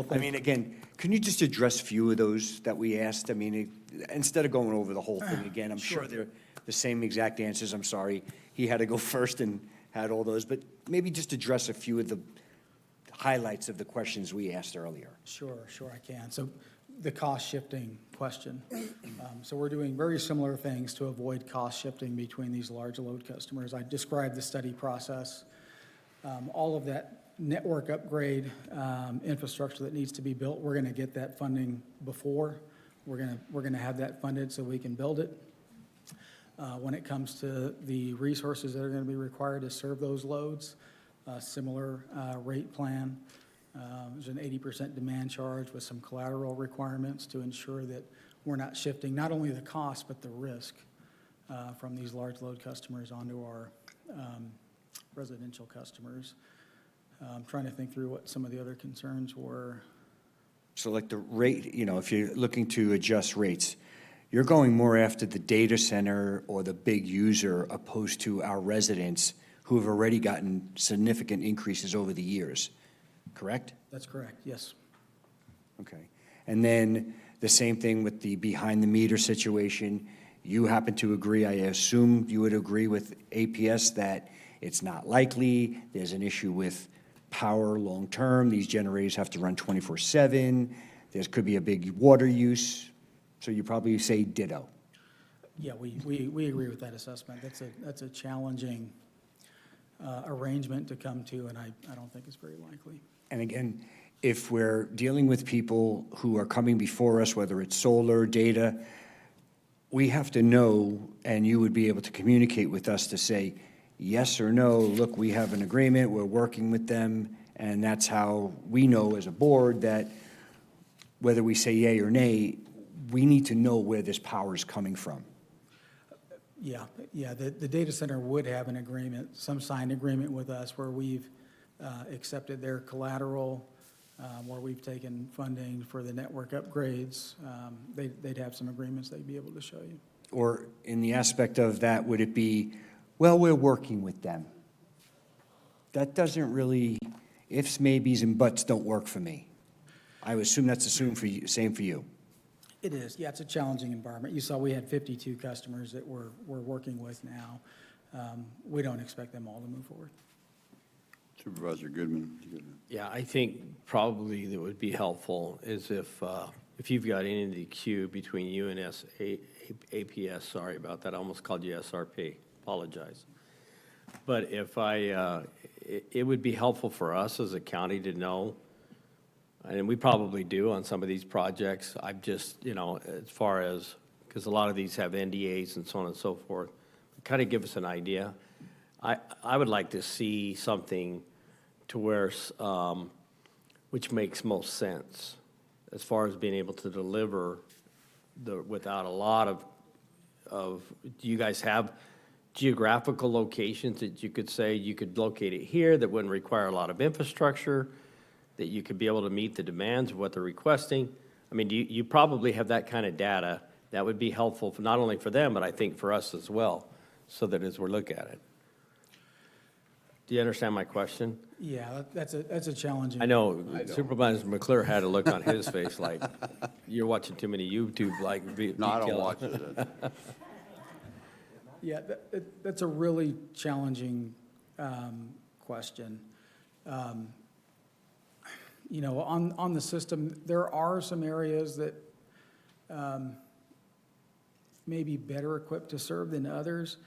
I mean, again, can you just address a few of those that we asked? I mean, instead of going over the whole thing again, I'm sure they're the same exact answers. I'm sorry, he had to go first and had all those, but maybe just address a few of the highlights of the questions we asked earlier. Sure, I can. So the cost shifting question. So we're doing very similar things to avoid cost shifting between these large load customers. I described the study process. All of that network upgrade infrastructure that needs to be built, we're going to get that funding before. We're going to have that funded so we can build it. When it comes to the resources that are going to be required to serve those loads, similar rate plan. There's an 80% demand charge with some collateral requirements to ensure that we're not shifting not only the cost, but the risk from these large load customers onto our residential customers. I'm trying to think through what some of the other concerns were. So like the rate, you know, if you're looking to adjust rates, you're going more after the data center or the big user opposed to our residents who have already gotten significant increases over the years, correct? That's correct, yes. Okay. And then the same thing with the behind-the-meter situation. You happen to agree, I assume you would agree with APS that it's not likely, there's an issue with power long-term, these generators have to run 24/7, there could be a big water use, so you probably say ditto. Yeah, we agree with that assessment. That's a challenging arrangement to come to, and I don't think it's very likely. And again, if we're dealing with people who are coming before us, whether it's solar, data, we have to know, and you would be able to communicate with us to say, yes or no, look, we have an agreement, we're working with them, and that's how we know as a board that whether we say yay or nay, we need to know where this power is coming from. Yeah, the data center would have an agreement, some signed agreement with us where we've accepted their collateral, where we've taken funding for the network upgrades. They'd have some agreements they'd be able to show you. Or in the aspect of that, would it be, well, we're working with them? That doesn't really, ifs, maybes, and buts don't work for me. I would assume that's assumed for you, same for you. It is, yeah, it's a challenging environment. You saw we had 52 customers that we're working with now. We don't expect them all to move forward. Supervisor Goodman. Yeah, I think probably that would be helpful is if you've got any of the queue between you and APS, sorry about that, I almost called you SRP, apologize. But if it would be helpful for us as a county to know, and we probably do on some of these projects, I've just, you know, as far as, because a lot of these have NDAs and so on and so forth, kind of give us an idea. I would like to see something to where, which makes most sense as far as being able to deliver without a lot of, do you guys have geographical locations that you could say you could locate it here that wouldn't require a lot of infrastructure, that you could be able to meet the demands of what they're requesting? I mean, you probably have that kind of data that would be helpful for not only for them, but I think for us as well, so that as we look at it. Do you understand my question? Yeah, that's a challenging. I know Supervisor McClure had a look on his face like, you're watching too many YouTube like No, I don't watch it. Yeah, that's a really challenging question. You know, on the system, there are some areas that may be better equipped to serve than others.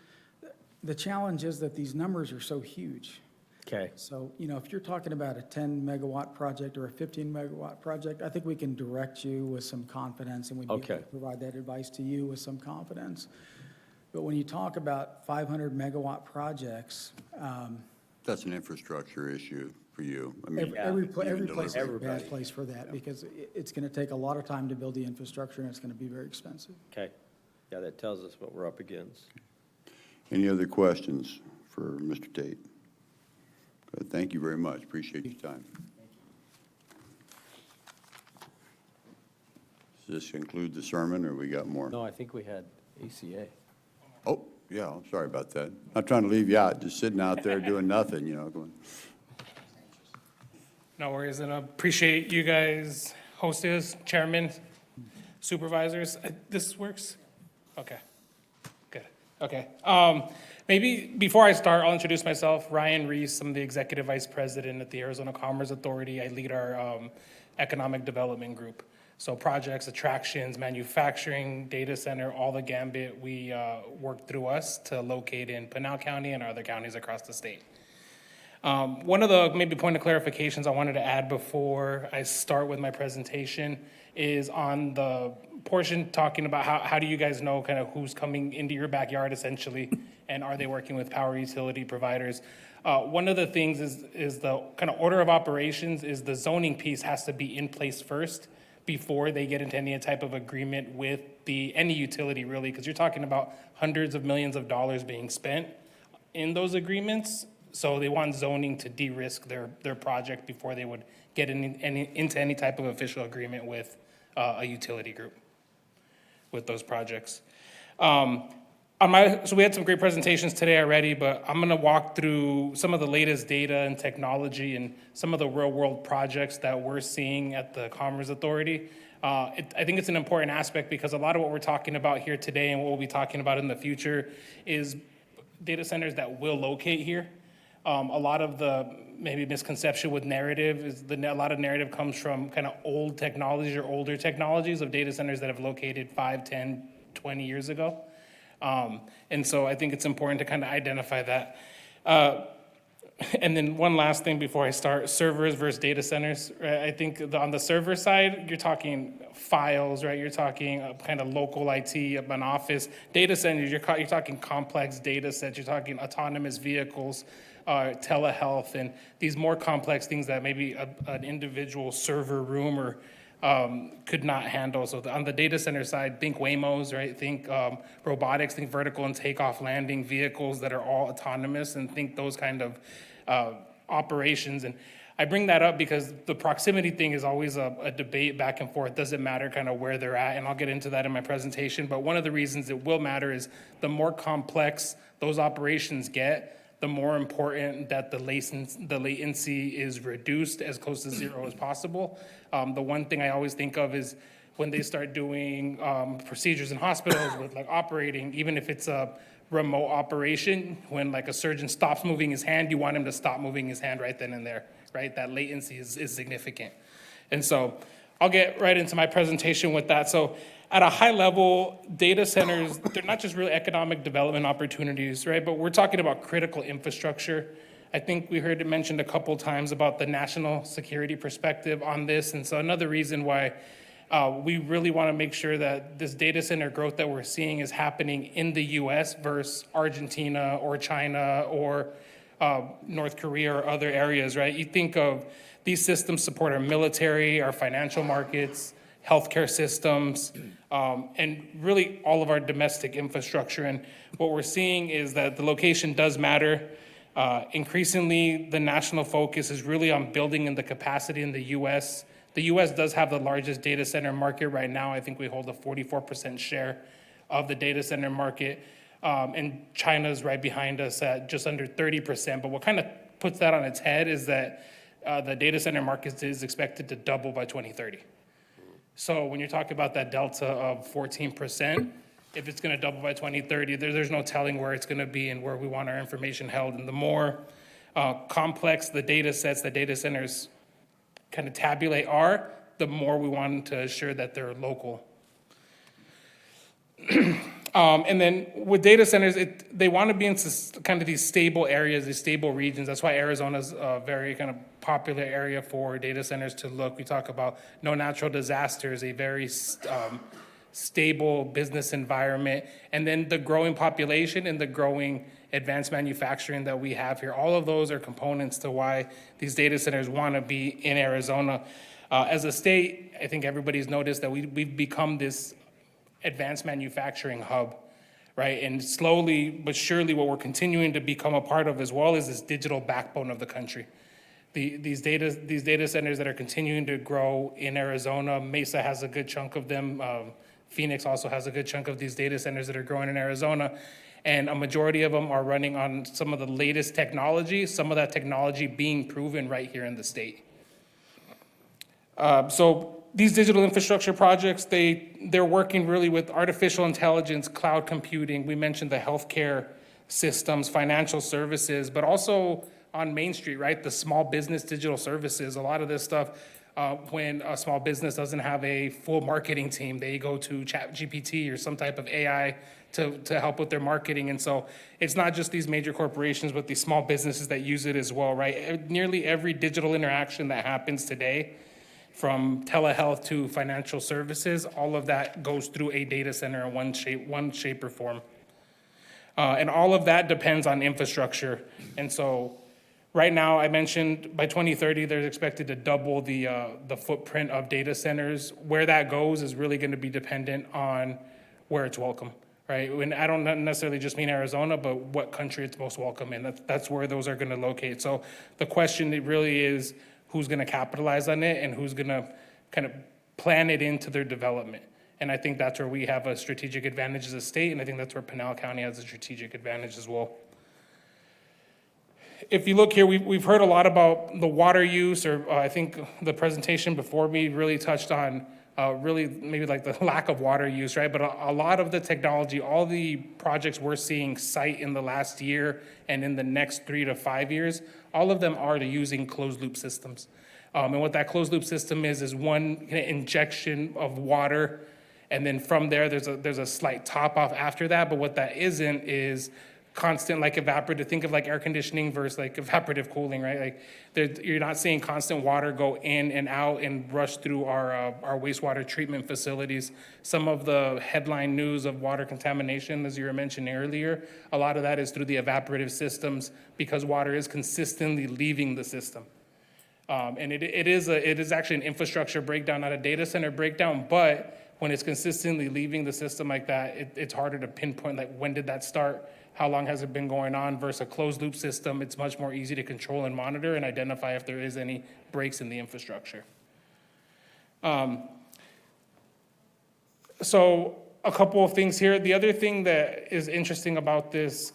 The challenge is that these numbers are so huge. Okay. So, you know, if you're talking about a 10 megawatt project or a 15 megawatt project, I think we can direct you with some confidence and we'd be able to provide that advice to you with some confidence. But when you talk about 500 megawatt projects, That's an infrastructure issue for you. I mean, every even place is a delivery. bad place for that because it's going to take a lot of time to build the infrastructure and it's going to be very expensive. Okay. Yeah, that tells us what we're up against. Any other questions for Mr. Tate? Good, thank you very much. Appreciate your time. Does this conclude the sermon, or we got more? No, I think we had ACA. Oh, yeah, I'm sorry about that. I'm trying to leave you out, just sitting out there doing nothing, you know, going. No worries, and I appreciate you guys hosting us, chairman, supervisors. This works? Okay, good, okay. Maybe before I start, I'll introduce myself. Ryan Reese, I'm the Executive Vice President at the Arizona Commerce Authority. I lead our economic development group. So projects, attractions, manufacturing, data center, all the gambit, we work through us to locate in Pinal County and other counties across the state. One of the maybe point of clarifications I wanted to add before I start with my presentation is on the portion talking about how do you guys know kind of who's coming into your backyard essentially, and are they working with power utility providers? One of the things is the kind of order of operations is the zoning piece has to be in place first before they get into any type of agreement with any utility really, because you're talking about hundreds of millions of dollars being spent in those agreements. So they want zoning to de-risk their project before they would get into any type of official agreement with a utility group with those projects. So we had some great presentations today already, but I'm gonna walk through some of the latest data and technology and some of the real world projects that we're seeing at the Commerce Authority. I think it's an important aspect because a lot of what we're talking about here today and what we'll be talking about in the future is data centers that will locate here. A lot of the maybe misconception with narrative is a lot of narrative comes from kind of old technologies or older technologies of data centers that have located 5, 10, 20 years ago. And so I think it's important to kind of identify that. And then one last thing before I start, servers versus data centers. Right? I think on the server side, you're talking files, right? You're talking kind of local IT, an office. Data centers, you're talking complex data sets. You're talking autonomous vehicles, telehealth, and these more complex things that maybe an individual server room or could not handle. So on the data center side, think Waymos, right? Think robotics, think vertical and takeoff landing vehicles that are all autonomous, and think those kind of operations. And I bring that up because the proximity thing is always a debate back and forth. Does it matter kind of where they're at? And I'll get into that in my presentation. But one of the reasons it will matter is the more complex those operations get, the more important that the latency is reduced as close to zero as possible. The one thing I always think of is when they start doing procedures in hospitals with like operating, even if it's a remote operation, when like a surgeon stops moving his hand, you want him to stop moving his hand right then and there, right? That latency is significant. And so I'll get right into my presentation with that. So at a high level, data centers, they're not just really economic development opportunities, right? But we're talking about critical infrastructure. I think we heard it mentioned a couple times about the national security perspective on this. And so another reason why we really want to make sure that this data center growth that we're seeing is happening in the US versus Argentina or China or North Korea or other areas, right? You think of these systems support our military, our financial markets, healthcare systems, and really all of our domestic infrastructure. And what we're seeing is that the location does matter. Increasingly, the national focus is really on building in the capacity in the US. The US does have the largest data center market right now. I think we hold a 44% share of the data center market. And China's right behind us at just under 30%. But what kind of puts that on its head is that the data center market is expected to double by 2030. So when you're talking about that delta of 14%, if it's going to double by 2030, there's no telling where it's going to be and where we want our information held. And the more complex the data sets that data centers kind of tabulate are, the more we want to assure that they're local. And then with data centers, they want to be in kind of these stable areas, these stable regions. That's why Arizona's a very kind of popular area for data centers to look. We talk about no natural disasters, a very stable business environment, and then the growing population and the growing advanced manufacturing that we have here. All of those are components to why these data centers want to be in Arizona. As a state, I think everybody's noticed that we've become this advanced manufacturing hub, right? And slowly but surely what we're continuing to become a part of as well is this digital backbone of the country. These data centers that are continuing to grow in Arizona, Mesa has a good chunk of them. Phoenix also has a good chunk of these data centers that are growing in Arizona. And a majority of them are running on some of the latest technology, some of that technology being proven right here in the state. So these digital infrastructure projects, they're working really with artificial intelligence, cloud computing. We mentioned the healthcare systems, financial services, but also on Main Street, right? The small business digital services. A lot of this stuff, when a small business doesn't have a full marketing team, they go to ChatGPT or some type of AI to help with their marketing. And so it's not just these major corporations, but these small businesses that use it as well, right? Nearly every digital interaction that happens today, from telehealth to financial services, all of that goes through a data center in one shape or form. And all of that depends on infrastructure. And so right now, I mentioned by 2030, they're expected to double the footprint of data centers. Where that goes is really going to be dependent on where it's welcome, right? And I don't necessarily just mean Arizona, but what country it's most welcome in. That's where those are going to locate. So the question it really is, who's going to capitalize on it and who's going to kind of plan it into their development. And I think that's where we have a strategic advantage as a state, and I think that's where Pinal County has a strategic advantage as well. If you look here, we've heard a lot about the water use, or I think the presentation before me really touched on really maybe like the lack of water use, right? But a lot of the technology, all the projects we're seeing site in the last year and in the next 3 to 5 years, all of them are using closed loop systems. And what that closed loop system is one injection of water, and then from there, there's a slight top off after that. But what that isn't is constant, like evaporative. Think of like air conditioning versus like evaporative cooling, right? Like you're not seeing constant water go in and out and rush through our wastewater treatment facilities. Some of the headline news of water contamination, as you were mentioning earlier, a lot of that is through the evaporative systems because water is consistently leaving the system. And it is actually an infrastructure breakdown, not a data center breakdown, but when it's consistently leaving the system like that, it's harder to pinpoint, like, when did that start? How long has it been going on? Versus a closed loop system, it's much more easy to control and monitor and identify if there is any breaks in the infrastructure. So a couple of things here. The other thing that is interesting about this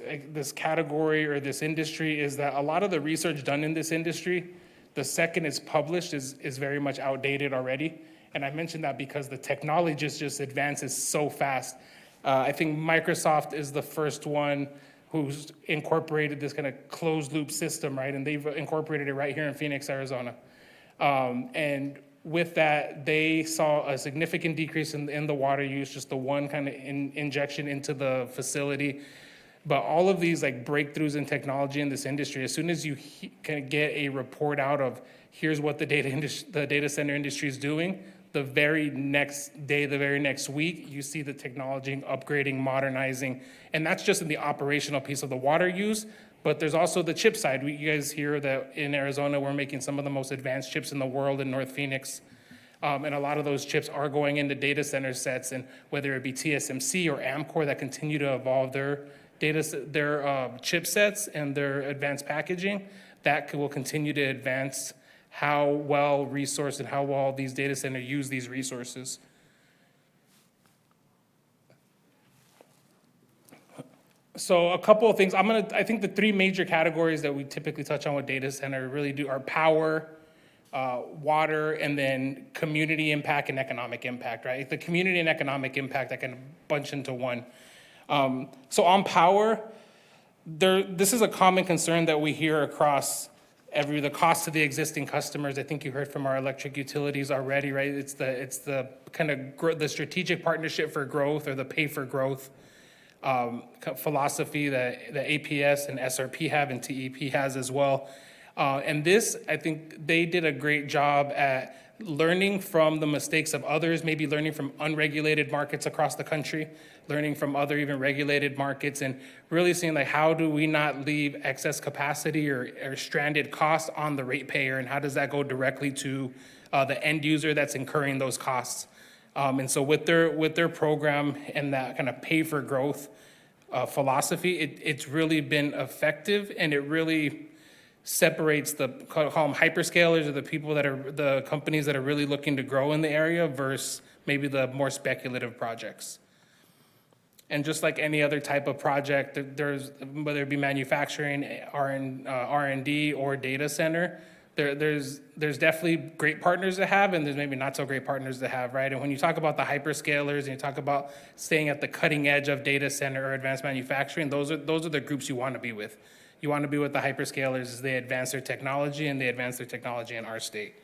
category or this industry is that a lot of the research done in this industry, the second it's published, is very much outdated already. And I mentioned that because the technology just advances so fast. I think Microsoft is the first one who's incorporated this kind of closed loop system, right? And they've incorporated it right here in Phoenix, Arizona. And with that, they saw a significant decrease in the water use, just the one kind of injection into the facility. But all of these like breakthroughs in technology in this industry, as soon as you can get a report out of here's what the data center industry is doing, the very next day, the very next week, you see the technology upgrading, modernizing, and that's just in the operational piece of the water use. But there's also the chip side. You guys hear that in Arizona, we're making some of the most advanced chips in the world in North Phoenix. And a lot of those chips are going into data center sets, and whether it be TSMC or Amkor that continue to evolve their chipsets and their advanced packaging, that will continue to advance how well resourced and how well these data centers use these resources. So a couple of things. I think the three major categories that we typically touch on with data center really are power, water, and then community impact and economic impact, right? The community and economic impact, I can bunch into one. So on power, this is a common concern that we hear across the cost to the existing customers. I think you heard from our electric utilities already, right? It's the kind of the strategic partnership for growth, or the pay for growth philosophy that the APS and SRP have and TEP has as well. And this, I think they did a great job at learning from the mistakes of others, maybe learning from unregulated markets across the country, learning from other even regulated markets, and really seeing like, how do we not leave excess capacity or stranded costs on the ratepayer, and how does that go directly to the end user that's incurring those costs? And so with their program and that kind of pay for growth philosophy, it's really been effective, and it really separates call them hyperscalers, or the companies that are really looking to grow in the area versus maybe the more speculative projects. And just like any other type of project, there's, whether it be manufacturing, R&D, or data center, there's definitely great partners to have, and there's maybe not so great partners to have, right? And when you talk about the hyperscalers and you talk about staying at the cutting edge of data center or advanced manufacturing, those are the groups you want to be with. You want to be with the hyperscalers as they advance their technology, and they advance their technology in our state.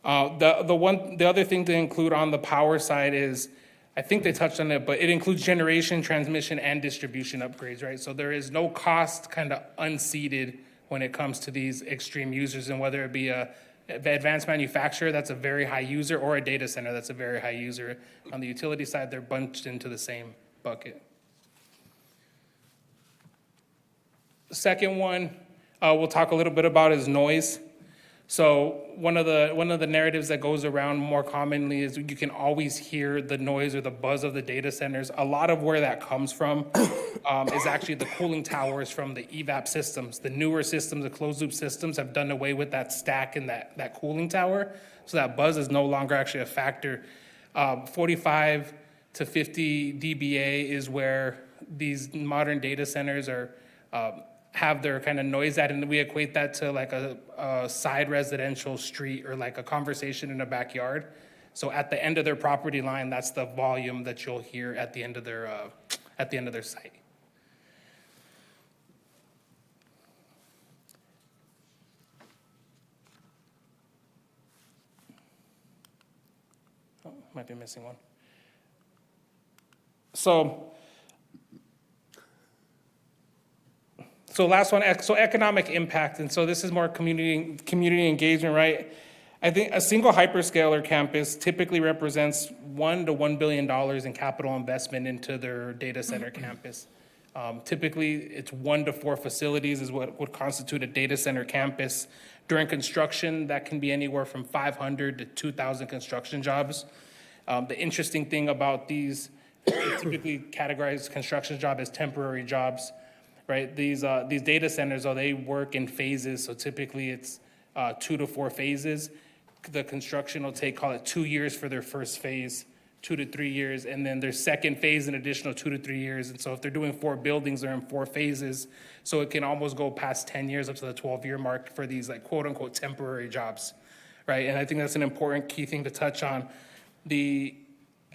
The other thing to include on the power side is, I think they touched on it, but it includes generation, transmission, and distribution upgrades, right? So there is no cost kind of unseated when it comes to these extreme users, and whether it be a advanced manufacturer that's a very high user or a data center that's a very high user. On the utility side, they're bunched into the same bucket. The second one we'll talk a little bit about is noise. So one of the narratives that goes around more commonly is you can always hear the noise or the buzz of the data centers. A lot of where that comes from is actually the cooling towers from the EVAP systems. The newer systems, the closed loop systems, have done away with that stack and that cooling tower. So that buzz is no longer actually a factor. 45 to 50 dBA is where these modern data centers are have their kind of noise at, and we equate that to like a side residential street or like a conversation in a backyard. So at the end of their property line, that's the volume that you'll hear at the end of their site. Oh, might be missing one. So last one, so economic impact, and so this is more community engagement, right? I think a single hyperscaler campus typically represents $1 to $1 billion in capital investment into their data center campus. Typically, it's 1 to 4 facilities is what would constitute a data center campus. During construction, that can be anywhere from 500 to 2,000 construction jobs. The interesting thing about these, typically categorize construction job as temporary jobs. Right, these data centers, they work in phases. So typically it's 2 to 4 phases. The construction will take, call it 2 years for their first phase, 2 to 3 years, and then their second phase an additional 2 to 3 years. And so if they're doing 4 buildings, they're in 4 phases. So it can almost go past 10 years up to the 12-year mark for these like quote unquote temporary jobs, right? And I think that's an important key thing to touch on. The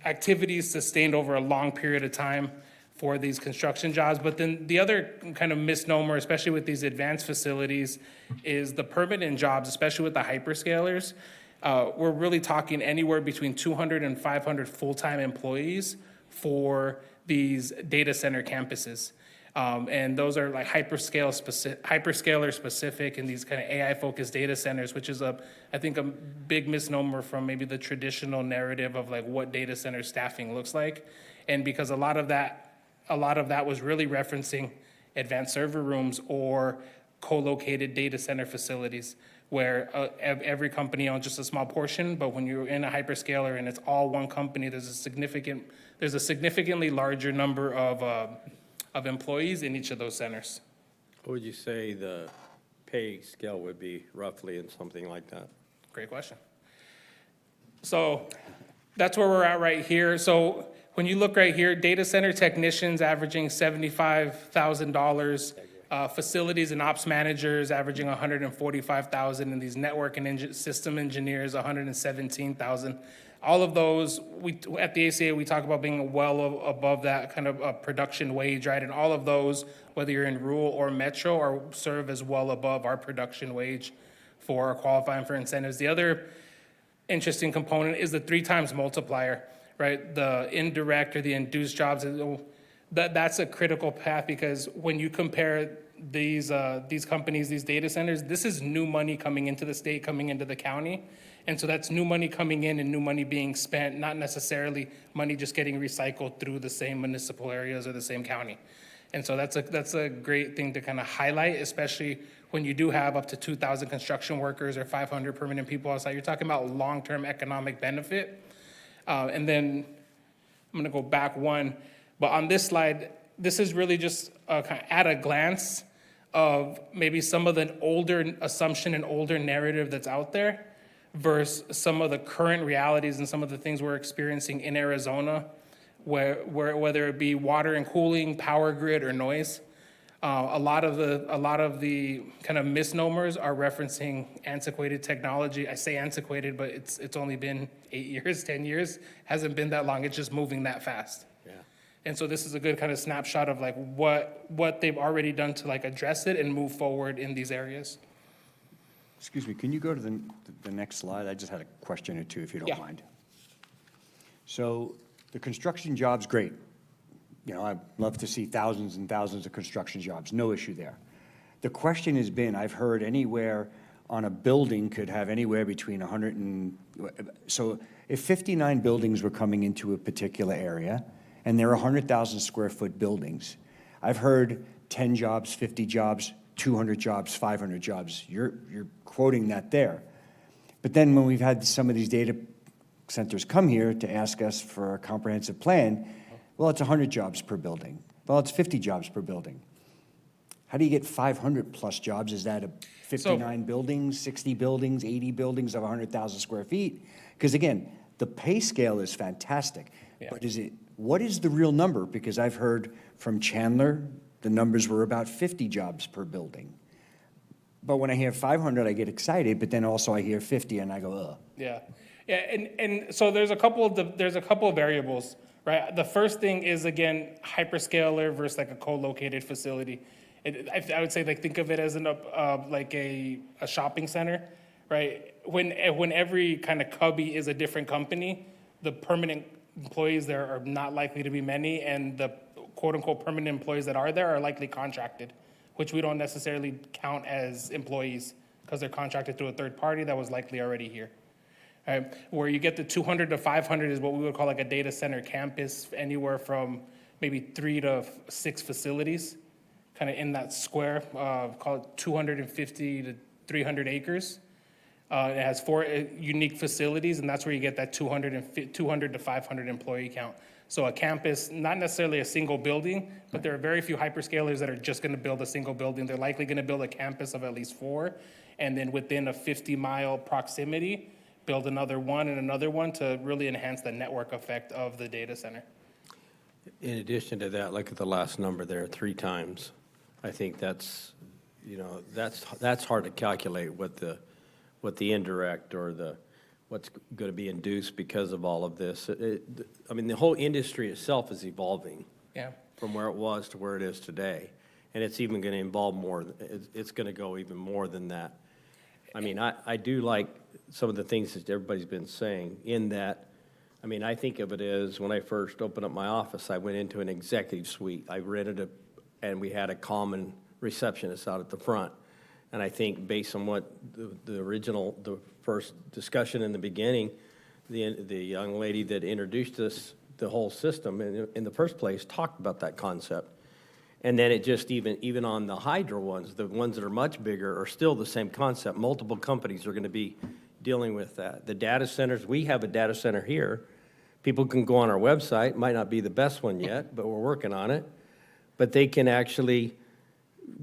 activities sustained over a long period of time for these construction jobs. But then the other kind of misnomer, especially with these advanced facilities, is the permanent jobs, especially with the hyperscalers. We're really talking anywhere between 200 and 500 full-time employees for these data center campuses. And those are like hyperscaler specific and these kind of AI-focused data centers, which is I think a big misnomer from maybe the traditional narrative of like what data center staffing looks like. And because a lot of that was really referencing advanced server rooms or co-located data center facilities where every company owns just a small portion, but when you're in a hyperscaler and it's all one company, there's a significantly larger number of employees in each of those centers. What would you say the pay scale would be roughly in something like that? Great question. So that's where we're at right here. So when you look right here, data center technicians averaging $75,000, facilities and ops managers averaging $145,000, and these network and system engineers $117,000. All of those, at the ACA, we talk about being well above that kind of production wage, right? And all of those, whether you're in rural or metro, serve as well above our production wage for qualifying for incentives. The other interesting component is the 3 times multiplier. Right, the indirect or the induced jobs, that's a critical path, because when you compare these companies, these data centers, this is new money coming into the state, coming into the county. And so that's new money coming in and new money being spent, not necessarily money just getting recycled through the same municipal areas or the same county. And so that's a great thing to kind of highlight, especially when you do have up to 2,000 construction workers or 500 permanent people outside. You're talking about long-term economic benefit. And then I'm going to go back one. But on this slide, this is really just kind of at a glance of maybe some of the older assumption and older narrative that's out there versus some of the current realities and some of the things we're experiencing in Arizona, where whether it be water and cooling, power grid, or noise. A lot of the kind of misnomers are referencing antiquated technology. I say antiquated, but it's only been 8 years, 10 years. Hasn't been that long. It's just moving that fast. Yeah. And so this is a good kind of snapshot of like what they've already done to like address it and move forward in these areas. Excuse me, can you go to the next slide? I just had a question or two, if you don't Yeah. mind. So the construction job's great. You know, I'd love to see thousands and thousands of construction jobs, no issue there. The question has been, I've heard anywhere on a building could have anywhere between 100 and, so if 59 buildings were coming into a particular area, and they're 100,000 square foot buildings, I've heard 10 jobs, 50 jobs, 200 jobs, 500 jobs. You're quoting that there. But then when we've had some of these data centers come here to ask us for a comprehensive plan, well, it's 100 jobs per building. Well, it's 50 jobs per building. How do you get 500 plus jobs? Is that a 59 buildings, 60 buildings, 80 buildings of 100,000 square feet? Because again, the pay scale is fantastic. Yeah. But what is the real number? Because I've heard from Chandler, the numbers were about 50 jobs per building. But when I hear 500, I get excited, but then also I hear 50 and I go, ugh. Yeah, yeah, and so there's a couple of variables, right? The first thing is, again, hyperscaler versus like a co-located facility. I would say, like, think of it as like a shopping center, right? When every kind of cubby is a different company, the permanent employees there are not likely to be many, and the quote-unquote permanent employees that are there are likely contracted, which we don't necessarily count as employees because they're contracted through a third party that was likely already here. Right? Where you get the 200 to 500 is what we would call like a data center campus, anywhere from maybe 3 to 6 facilities, kind of in that square, call it 250 to 300 acres. It has 4 unique facilities, and that's where you get that 200 to 500 employee count. So a campus, not necessarily a single building, but there are very few hyperscalers that are just going to build a single building. They're likely going to build a campus of at least 4, and then within a 50-mile proximity, build another one and another one to really enhance the network effect of the data center. In addition to that, look at the last number there, 3 times. I think that's, you know, that's hard to calculate what the indirect or what's going to be induced because of all of this. I mean, the whole industry itself is evolving. Yeah. From where it was to where it is today. And it's even going to involve more, it's going to go even more than that. I mean, I do like some of the things that everybody's been saying in that. I mean, I think of it as when I first opened up my office, I went into an executive suite. I rented and we had a common receptionist out at the front. And I think based on what the first discussion in the beginning, the young lady that introduced us, the whole system in the first place, talked about that concept. And then it just even on the Hydra ones, the ones that are much bigger are still the same concept. Multiple companies are going to be dealing with that. The data centers, we have a data center here. People can go on our website, might not be the best one yet, but we're working on it. But they can actually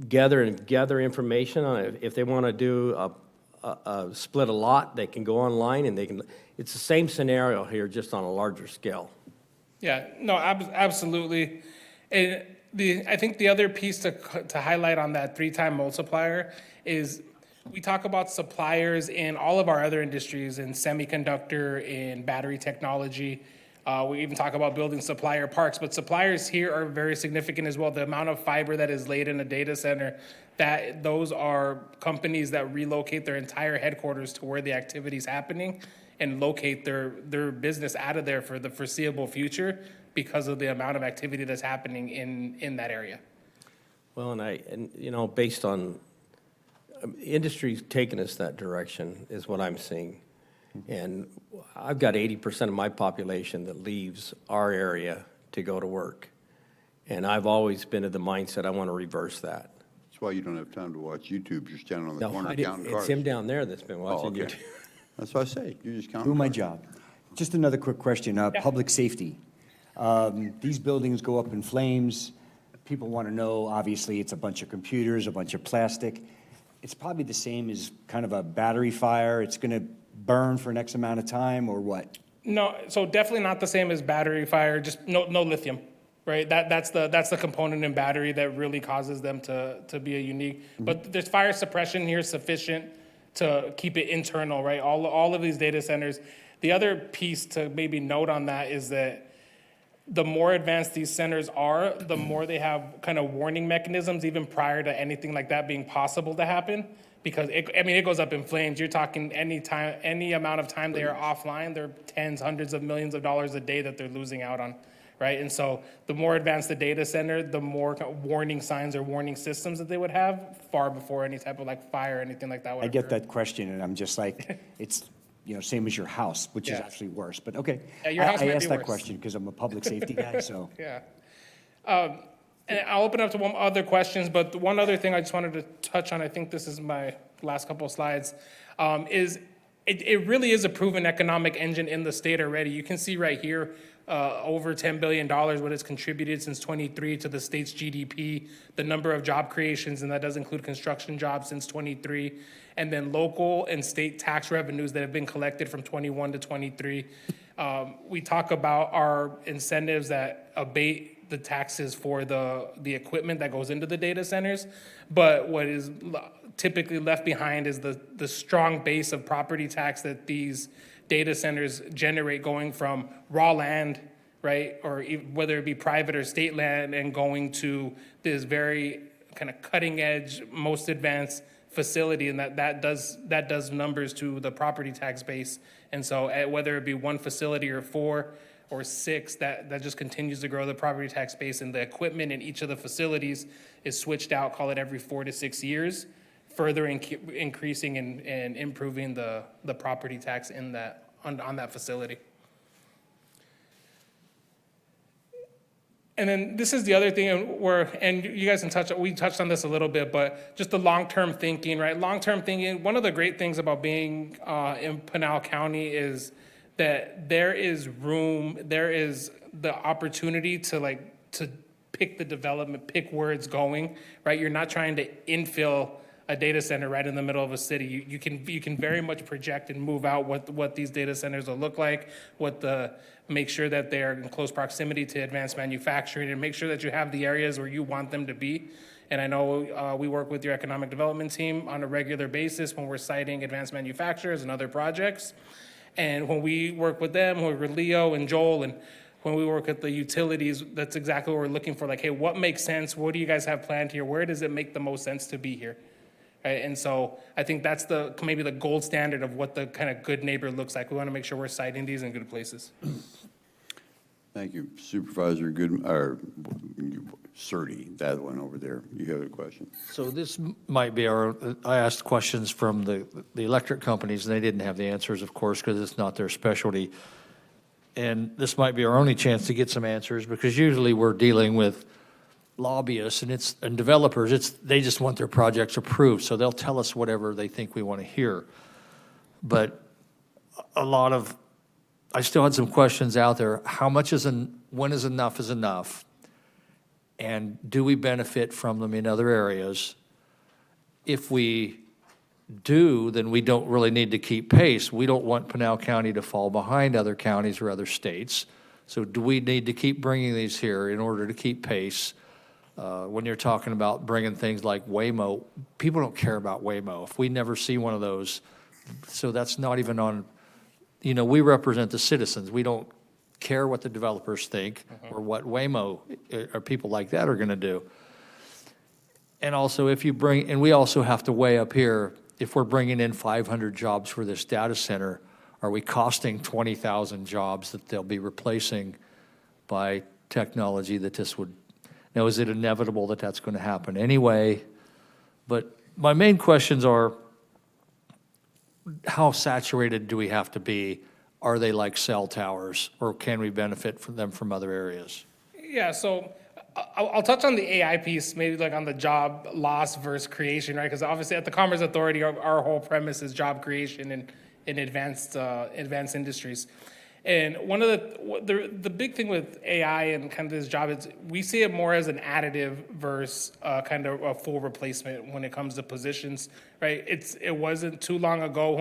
gather information on it. If they want to do a split a lot, they can go online and it's the same scenario here, just on a larger scale. Yeah, no, absolutely. And I think the other piece to highlight on that 3-time multiplier is we talk about suppliers in all of our other industries, in semiconductor, in battery technology. We even talk about building supplier parks, but suppliers here are very significant as well. The amount of fiber that is laid in a data center, those are companies that relocate their entire headquarters to where the activity is happening and locate their business out of there for the foreseeable future because of the amount of activity that's happening in that area. Well, and you know, based on industry's taking us that direction is what I'm seeing. And I've got 80% of my population that leaves our area to go to work. And I've always been of the mindset I want to reverse that. That's why you don't have time to watch YouTube. You're standing on the No, corner I didn't. counting cars. It's him down there that's been watching okay. YouTube. That's what I say. You're just counting Doing my cars. job. Just another quick question, public safety. These buildings go up in flames. People want to know, obviously, it's a bunch of computers, a bunch of plastic. It's probably the same as kind of a battery fire. It's going to burn for an X amount of time, or what? No, so definitely not the same as battery fire, just no lithium. right? That's the component in battery that really causes them to be a unique. But there's fire suppression here sufficient to keep it internal, right? All of these data centers. The other piece to maybe note on that is that the more advanced these centers are, the more they have kind of warning mechanisms even prior to anything like that being possible to happen. Because it goes up in flames. You're talking any amount of time they are offline, they're tens, hundreds of millions of dollars a day that they're losing out on, right? And so the more advanced the data center, the more warning signs or warning systems that they would have far before any type of like fire or anything like that would I get occur. that question, and I'm just like, it's, same as your house, which is Yeah. actually worse, but okay. Yeah, your house I might asked be that worse. question because I'm a public safety guy, so. Yeah. And I'll open up to one other questions, but the one other thing I just wanted to touch on, I think this is my last couple of slides, is it really is a proven economic engine in the state already. You can see right here, over $10 billion, what it's contributed since 23 to the state's GDP, the number of job creations, and that does include construction jobs since 23, and then local and state tax revenues that have been collected from 21 to 23. We talk about our incentives that abate the taxes for the equipment that goes into the data centers, but what is typically left behind is the strong base of property tax that these data centers generate going from raw land, right, or whether it be private or state land, and going to this very kind of cutting edge, most advanced facility, and that does numbers to the property tax base. And so whether it be one facility or 4 or 6, that just continues to grow the property tax base, and the equipment in each of the facilities is switched out, call it every 4 to 6 years, further increasing and improving the property tax in that on that facility. And then this is the other thing and you guys we touched on this a little bit, but just the long-term thinking, right? Long-term thinking, one of the great things about being in Pinal County is that there is the opportunity to pick the development, pick where it's going, right? You're not trying to infill a data center right in the middle of a city. You can very much project and move out what these data centers will look like, make sure that they're in close proximity to advanced manufacturing, and make sure that you have the areas where you want them to be. And I know we work with your economic development team on a regular basis when we're citing advanced manufacturers and other projects. And when we work with them, with Leo and Joel, and when we work at the utilities, that's exactly what we're looking for. Like, hey, what makes sense? What do you guys have planned here? Where does it make the most sense to be here? Right? And so I think that's maybe the gold standard of what the kind of good neighbor looks like. We want to make sure we're citing these in good places. Thank you. Supervisor Surtee, that one over there. You have a question? So this might be I asked questions from the electric companies, and they didn't have the answers, of course, because it's not their specialty. And this might be our only chance to get some answers, because usually we're dealing with lobbyists and developers. They just want their projects approved, so they'll tell us whatever they think we want to hear. But I still had some questions out there. How much when is enough? And do we benefit from them in other areas? If we do, then we don't really need to keep pace. We don't want Pinal County to fall behind other counties or other states. So do we need to keep bringing these here in order to keep pace? When you're talking about bringing things like Waymo, people don't care about Waymo. If we never see one of those, so that's not even on, we represent the citizens. We don't care what the developers think or what Waymo or people like that are going to do. And also, and we also have to weigh up here, if we're bringing in 500 jobs for this data center, are we costing 20,000 jobs that they'll be replacing by technology that this would? Now, is it inevitable that that's going to happen anyway? But my main questions are, how saturated do we have to be? Are they like cell towers, or can we benefit from them from other areas? Yeah, so I'll touch on the AI piece, maybe like on the job loss versus creation, right? Because obviously at the Commerce Authority, our whole premise is job creation in advanced industries. And one of the big thing with AI and kind of this job is we see it more as an additive versus kind of a full replacement when it comes to positions, right? It wasn't too long ago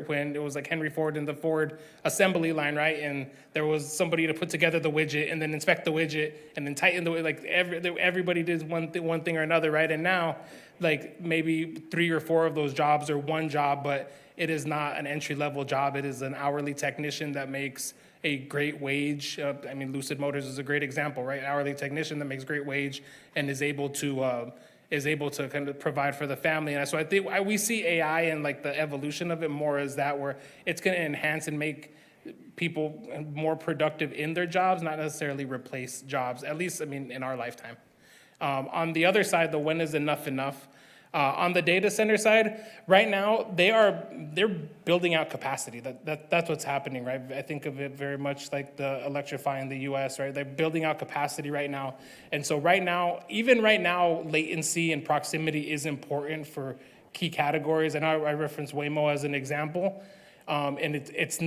when it was like Henry Ford and the Ford assembly line, right? And there was somebody to put together the widget and then inspect the widget and then tighten the, like everybody did one thing or another, right? And now, like maybe 3 or 4 of those jobs are one job, but it is not an entry-level job. It is an hourly technician that makes a great wage. I mean, Lucid Motors is a great example, right? An hourly technician that makes great wage and is able to kind of provide for the family. And so I think we see AI and like the evolution of it more as that, where it's going to enhance and make people more productive in their jobs, not necessarily replace jobs, at least, I mean, in our lifetime. On the other side, the when is enough? On the data center side, right now, they're building out capacity. That's what's happening, right? I think of it very much like the electrifying the US, right? They're building out capacity right now. And so even right now, latency and proximity is important for key categories. And I reference Waymo as an example. And it's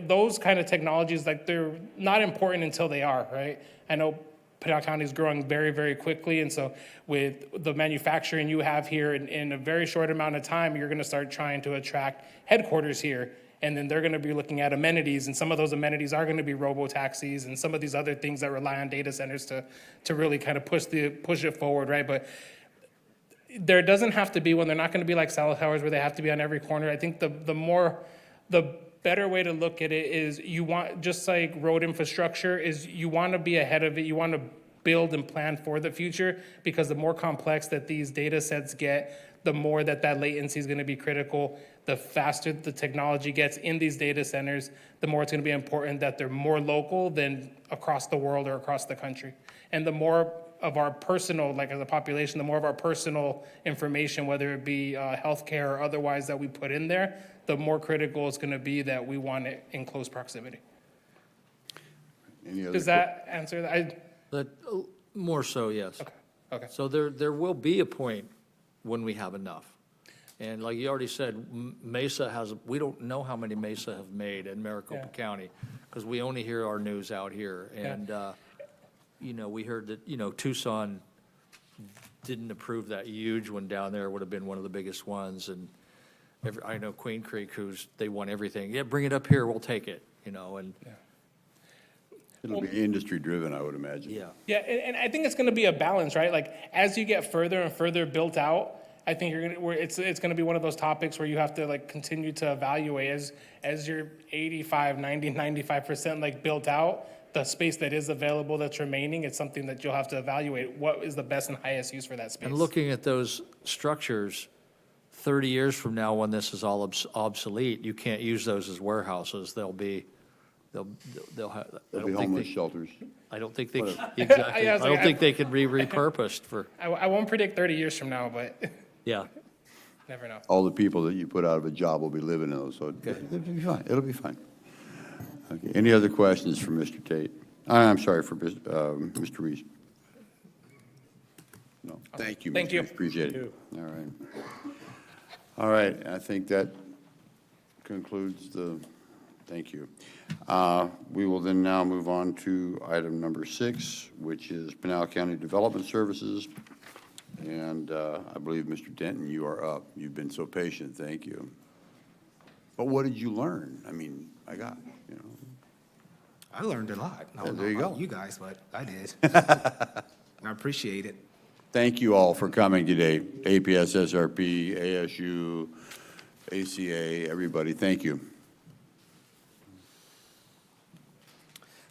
those kind of technologies, like they're not important until they are, right? I know Pinal County is growing very, very quickly. And so with the manufacturing you have here in a very short amount of time, you're going to start trying to attract headquarters here. And then they're going to be looking at amenities. And some of those amenities are going to be robo-taxis and some of these other things that rely on data centers to really kind of push it forward, right? But there doesn't have to be one. They're not going to be like cell towers where they have to be on every corner. I think the better way to look at it is you want, just like road infrastructure, is you want to be ahead of it. You want to build and plan for the future, because the more complex that these data sets get, the more that latency is going to be critical. The faster the technology gets in these data centers, the more it's going to be important that they're more local than across the world or across the country. And the more of our personal, like as a population, the more of our personal information, whether it be healthcare or otherwise, that we put in there, the more critical it's going to be that we want it in close proximity. Does that answer that? More so, yes. Okay. So there will be a point when we have enough. And like you already said, we don't know how many Mesa have made in Maricopa County, because we only hear our news out here. And, we heard that, Tucson didn't approve that huge one down there. It would have been one of the biggest ones. And I know Queen Creek, they want everything. Yeah, bring it up here, we'll take it, and. It'll be industry-driven, I would imagine. Yeah. Yeah, and I think it's going to be a balance, right? Like as you get further and further built out, I think it's going to be one of those topics where you have to like continue to evaluate as you're 85, 90, 95% like built out, the space that is available that's remaining, it's something that you'll have to evaluate. What is the best and highest use for that space? And looking at those structures, 30 years from now, when this is all obsolete, you can't use those as warehouses. They'll be homeless shelters. I don't think they, exactly. Yeah, I I was don't like, think they can be repurposed for, I won't predict 30 years from now, but yeah. never know. All the people that you put out of a job will be living in those, so it'll be fine. It'll be fine. Okay. Any other questions for Mr. Tate? I'm sorry, for Mr. Reese. No. Thank you, Thank Mr. you. Reese. Appreciate it. All right. All right. I think that concludes thank you. We will then now move on to item number 6, which is Pinal County Development Services. And I believe, Mr. Denton, you are up. You've been so patient. Thank you. But what did you learn? I mean, I learned a lot. I don't there you know about go. you guys, but I did. I appreciate it. Thank you all for coming today. APS, SRP, ASU, ACA, everybody, thank you.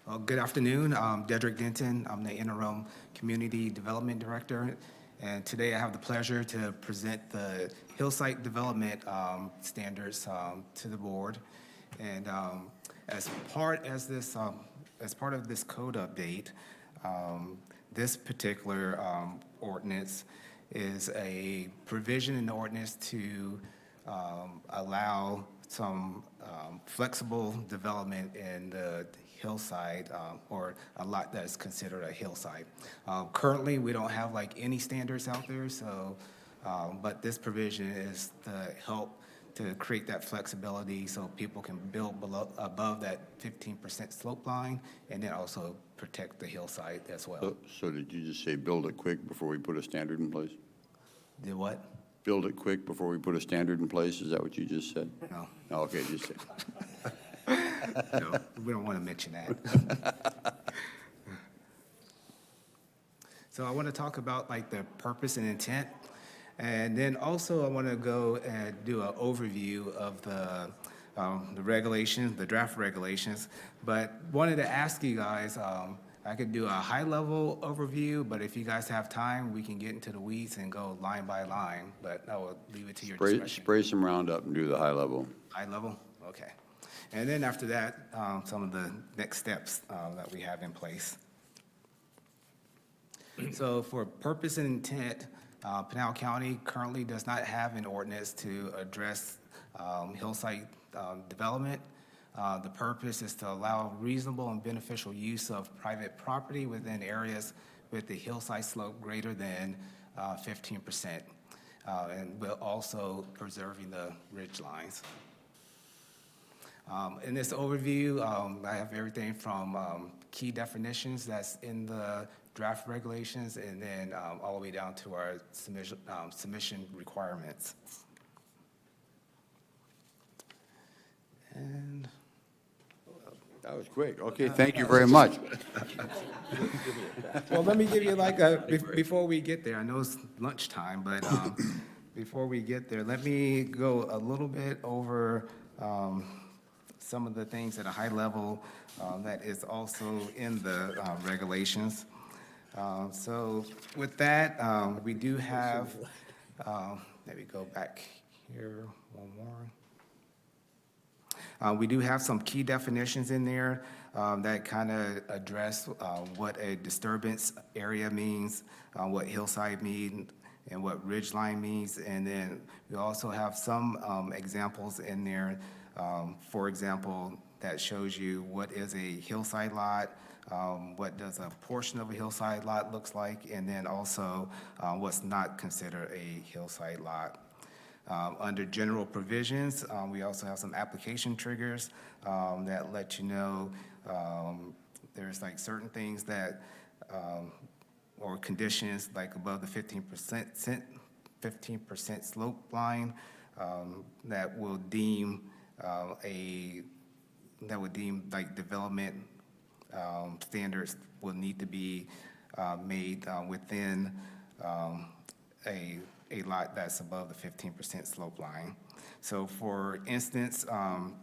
Well, good afternoon. I'm Dedrick Denton. I'm the Interim Community Development Director. And today I have the pleasure to present the Hillside Development Standards to the board. And as part of this code update, this particular ordinance is a provision in the ordinance to allow some flexible development in the hillside, or a lot that is considered a hillside. Currently, we don't have like any standards out there, so, but this provision is to help to create that flexibility so people can build above that 15% slope line, and then also protect the hillside as well. So did you just say build it quick before we put a standard in place? Did what? Build it quick before we put a standard in place? Is that what you just said? No, Oh, okay, just say. no, we don't want to mention that. So I want to talk about like the purpose and intent. And then also I want to go and do an overview of the regulations, the draft regulations. But wanted to ask you guys, I could do a high-level overview, but if you guys have time, we can get into the weeds and go line by line, but I will leave it to your discretion. Spray some Roundup and do the high level. High level? Okay. And then after that, some of the next steps that we have in place. So for purpose and intent, Pinal County currently does not have an ordinance to address hillside development. The purpose is to allow reasonable and beneficial use of private property within areas with the hillside slope greater than 15%, and we're also preserving the ridge lines. In this overview, I have everything from key definitions that's in the draft regulations, and then all the way down to our submission requirements. And That was quick. Okay, thank you very much. well, let me give you like before we get there, I know it's lunchtime, but before we get there, let me go a little bit over some of the things at a high level that is also in the regulations. So with that, we do have, let me go back here one more. We do have some key definitions in there that kind of address what a disturbance area means, what hillside means, and what ridge line means. And then we also have some examples in there, for example, that shows you what is a hillside lot, what does a portion of a hillside lot looks like, and then also what's not considered a hillside lot. Under general provisions, we also have some application triggers that let you know there's like certain things that, or conditions like above the 15% slope line that will deem like development standards will need to be made within a lot that's above the 15% slope line. So for instance,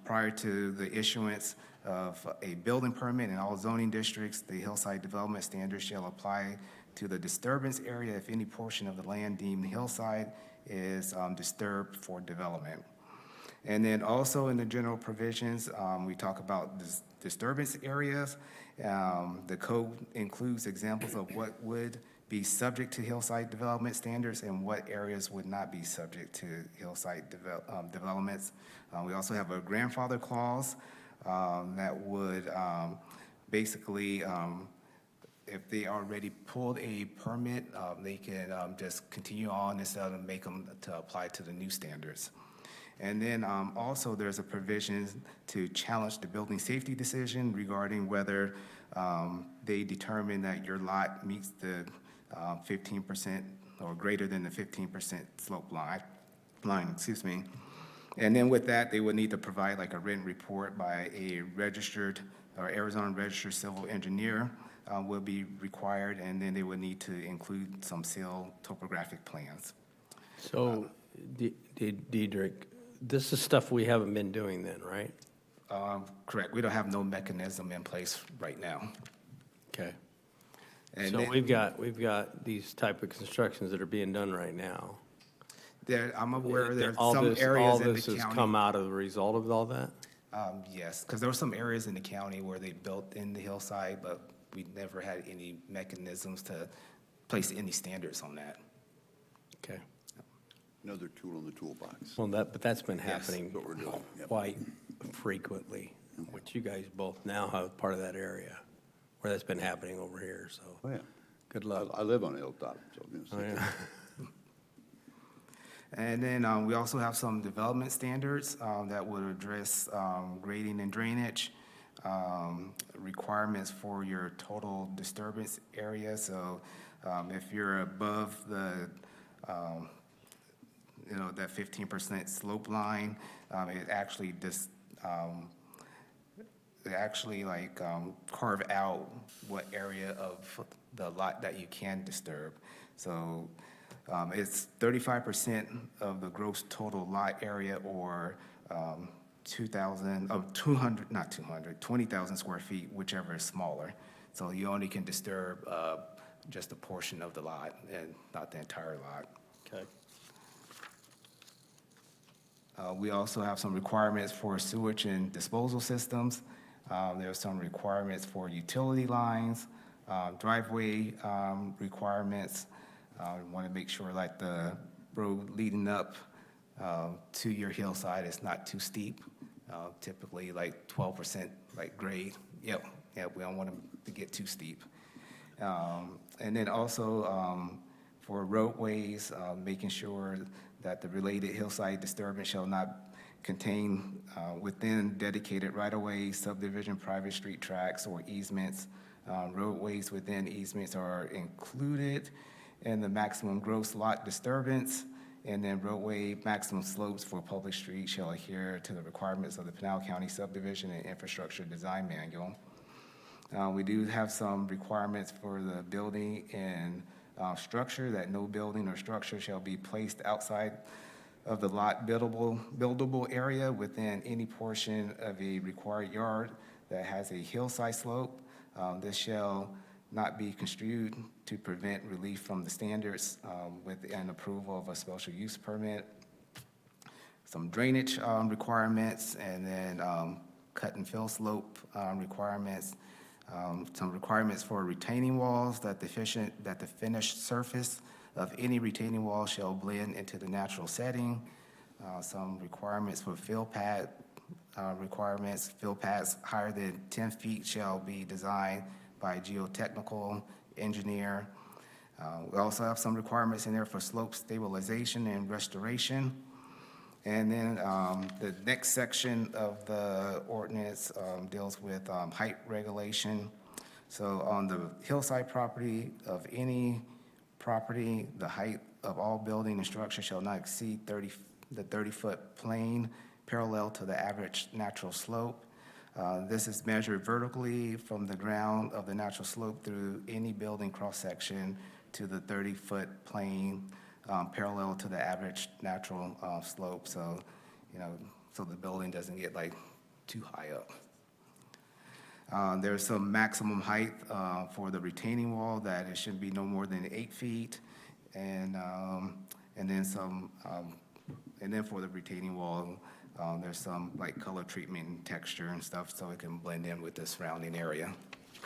prior to the issuance of a building permit in all zoning districts, the hillside development standards shall apply to the disturbance area if any portion of the land deemed hillside is disturbed for development. And then also in the general provisions, we talk about disturbance areas. The code includes examples of what would be subject to hillside development standards and what areas would not be subject to hillside developments. We also have a grandfather clause that would basically, if they already pulled a permit, they can just continue on instead of make them to apply to the new standards. And then also there's a provision to challenge the building safety decision regarding whether they determine that your lot meets the 15% or greater than the 15% slope line, excuse me. And then with that, they would need to provide like a written report by a registered or Arizona registered civil engineer will be required, and then they would need to include some seal topographic plans. So, Diedrich, this is stuff we haven't been doing then, right? Correct. We don't have no mechanism in place right now. Okay. And So then- we've got these type of constructions that are being done right now. I'm aware there's All some this- areas all in the this has county. come out of the result of all that? Yes, because there were some areas in the county where they built in the hillside, but we never had any mechanisms to place any standards on that. Okay. Another tool in the toolbox. Well, but that's been Yes. happening What we're doing, yep. quite frequently, which you guys both now have part of that area where that's been happening over here, so. Oh, yeah. Good luck. I live on a hilltop, so. Oh, yeah. And then we also have some development standards that would address grading and drainage, requirements for your total disturbance area. So if you're above the, that 15% slope line, it actually carve out what area of the lot that you can disturb. So it's 35% of the gross total lot area, or 20,000 square feet, whichever is smaller. So you only can disturb just a portion of the lot and not the entire lot. Okay. We also have some requirements for sewage and disposal systems. There are some requirements for utility lines, driveway requirements. We want to make sure like the road leading up to your hillside is not too steep. Typically like 12% like grade. Yep, we don't want them to get too steep. And then also for roadways, making sure that the related hillside disturbance shall not contain within dedicated right-of-ways, subdivision, private street tracts, or easements. Roadways within easements are included in the maximum gross lot disturbance, and then roadway maximum slopes for public streets shall adhere to the requirements of the Pinal County Subdivision and Infrastructure Design Manual. We do have some requirements for the building and structure, that no building or structure shall be placed outside of the lot buildable area within any portion of a required yard that has a hillside slope. This shall not be construed to prevent relief from the standards with an approval of a special use permit. Some drainage requirements, and then cut and fill slope requirements. Some requirements for retaining walls, that the finished surface of any retaining wall shall blend into the natural setting. Some requirements for fill pad requirements. Fill pads higher than 10 feet shall be designed by a geotechnical engineer. We also have some requirements in there for slope stabilization and restoration. And then the next section of the ordinance deals with height regulation. So on the hillside property of any property, the height of all building and structure shall not exceed the 30-foot plane parallel to the average natural slope. This is measured vertically from the ground of the natural slope through any building cross-section to the 30-foot plane parallel to the average natural slope, so so the building doesn't get like too high up. There's some maximum height for the retaining wall, that it should be no more than 8 feet, and then some, and then for the retaining wall, there's some like color treatment and texture and stuff, so it can blend in with the surrounding area.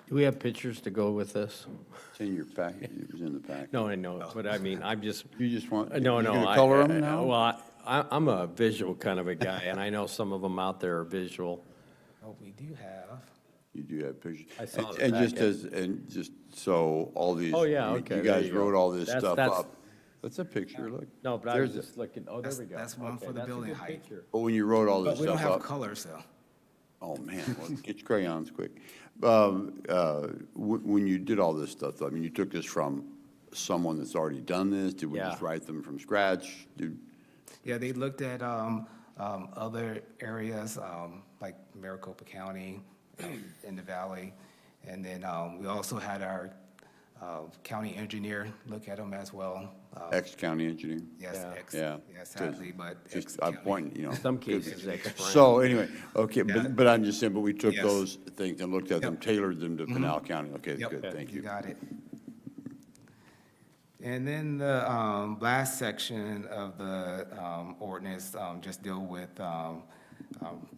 Do we have pictures to go with this? It's in your packet, it was in the packet. No, I know, but I mean, I'm just, You just want, no, you're no. gonna color them now? Well, I'm a visual kind of a guy, and I know some of them out there are visual. Oh, we do have. You do have pictures. I saw the And just packet. just so all these. Oh, yeah, I mean, okay, You there guys you go. wrote all this That's- stuff that's- up. That's a picture, look. No, but I was There's just looking, oh, there we go. That's one Okay, for the that's a building good height. picture. But when you wrote all But this we don't stuff have up. colors, though. Oh, man, well, get your crayons quick. When you did all this stuff, I mean, you took this from someone that's already done this? Did we just Yeah. write them from scratch? Yeah, they looked at other areas like Maricopa County in the valley. And then we also had our county engineer look at them as well. Ex-county engineer? Yes, Yeah. sadly, but Just, I'm ex-county. pointing, Some cases, ex-friend. So anyway, okay, Yeah. but I'm just saying, but we took Yes. those things and looked at them, Yep. tailored them to Pinal County. Okay, Yep. good, thank you. You got it. And then the last section of the ordinance just deal with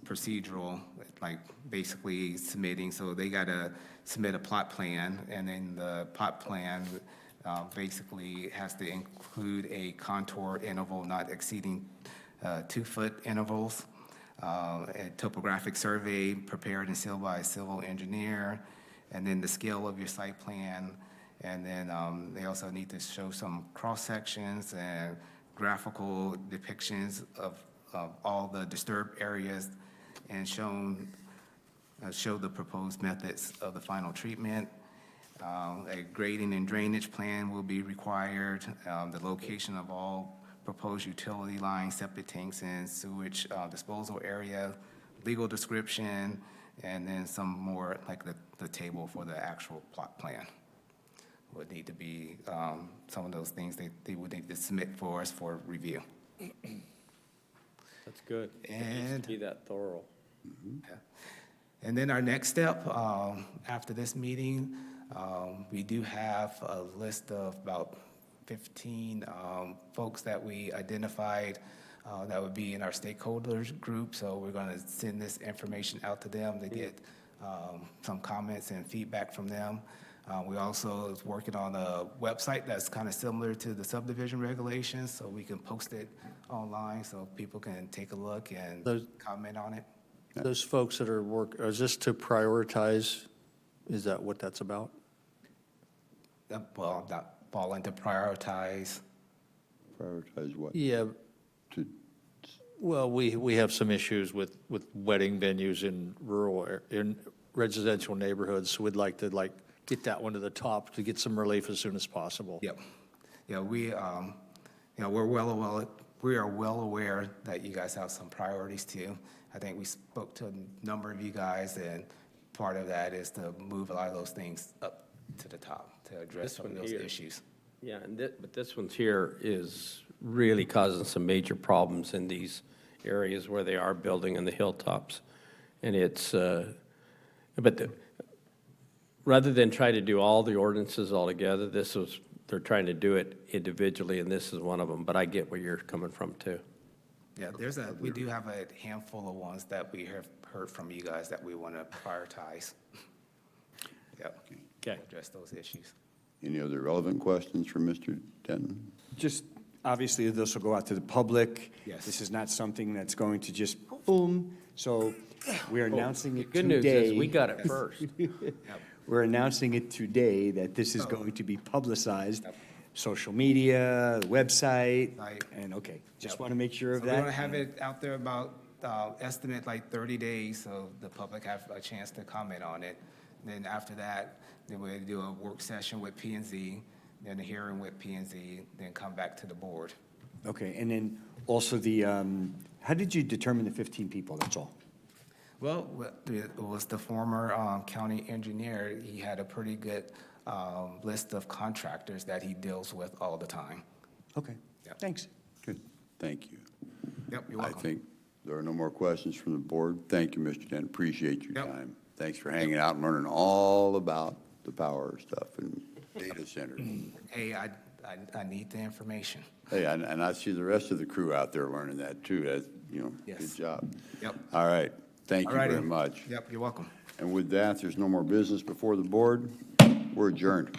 procedural, like basically submitting. So they got to submit a plot plan, and then the plot plan basically has to include a contour interval not exceeding 2-foot intervals, a topographic survey prepared and sealed by a civil engineer, and then the scale of your site plan. And then they also need to show some cross-sections and graphical depictions of all the disturbed areas and show the proposed methods of the final treatment. A grading and drainage plan will be required, the location of all proposed utility lines, septic tanks, and sewage disposal area, legal description, and then some more, like the table for the actual plot plan. Would need to be some of those things they would need to submit for us for review. That's good. It needs And- to be that thorough. Yeah. And then our next step, after this meeting, we do have a list of about 15 folks that we identified that would be in our stakeholders group. So we're going to send this information out to them to get some comments and feedback from them. We also is working on a website that's kind of similar to the subdivision regulations, so we can post it online so people can take a look and Those- comment on it. Those folks that are is this to prioritize? Is that what that's about? Well, not fall into prioritize. Prioritize what? Yeah, To- well, we have some issues with wedding venues in in residential neighborhoods, so we'd like to get that one to the top to get some relief as soon as possible. Yep. Yeah, we are well aware that you guys have some priorities too. I think we spoke to a number of you guys, and part of that is to move a lot of those things up to the top to address This some of one those here. issues. Yeah, but this one's here is really causing some major problems in these areas where they are building in the hilltops. And it's, rather than try to do all the ordinances all together, they're trying to do it individually, and this is one of them. But I get where you're coming from, too. Yeah, we do have a handful of ones that we have heard from you guys that we want to prioritize. Yep. Okay. Address those issues. Any other relevant questions for Mr. Denton? Just, obviously, this will go out to the public. Yes. This is not something that's going to just boom. So we are announcing it Good news today. is, we got it first. We're announcing it today that this is going to be publicized, social media, the website, Right. and, okay, just Yep. want to make sure of So we're going to that. have it out there about, estimate like 30 days, so the public have a chance to comment on it. Then after that, then we'll do a work session with P and Z, then a hearing with P and Z, then come back to the board. Okay, and then also how did you determine the 15 people? That's all. Well, it was the former county engineer. He had a pretty good list of contractors that he deals with all the time. Okay, Yep. thanks. Good, thank you. Yep, you're I welcome. think there are no more questions from the board. Thank you, Mr. Dent, appreciate your Yep. time. Thanks for hanging out and learning all about the power stuff and data centers. Hey, I need the information. Hey, and I see the rest of the crew out there learning that too. That's, good Yes. job. Yep. All right, thank you very Alrighty. much. Yep, you're welcome. And with that, there's no more business before the board. We're adjourned.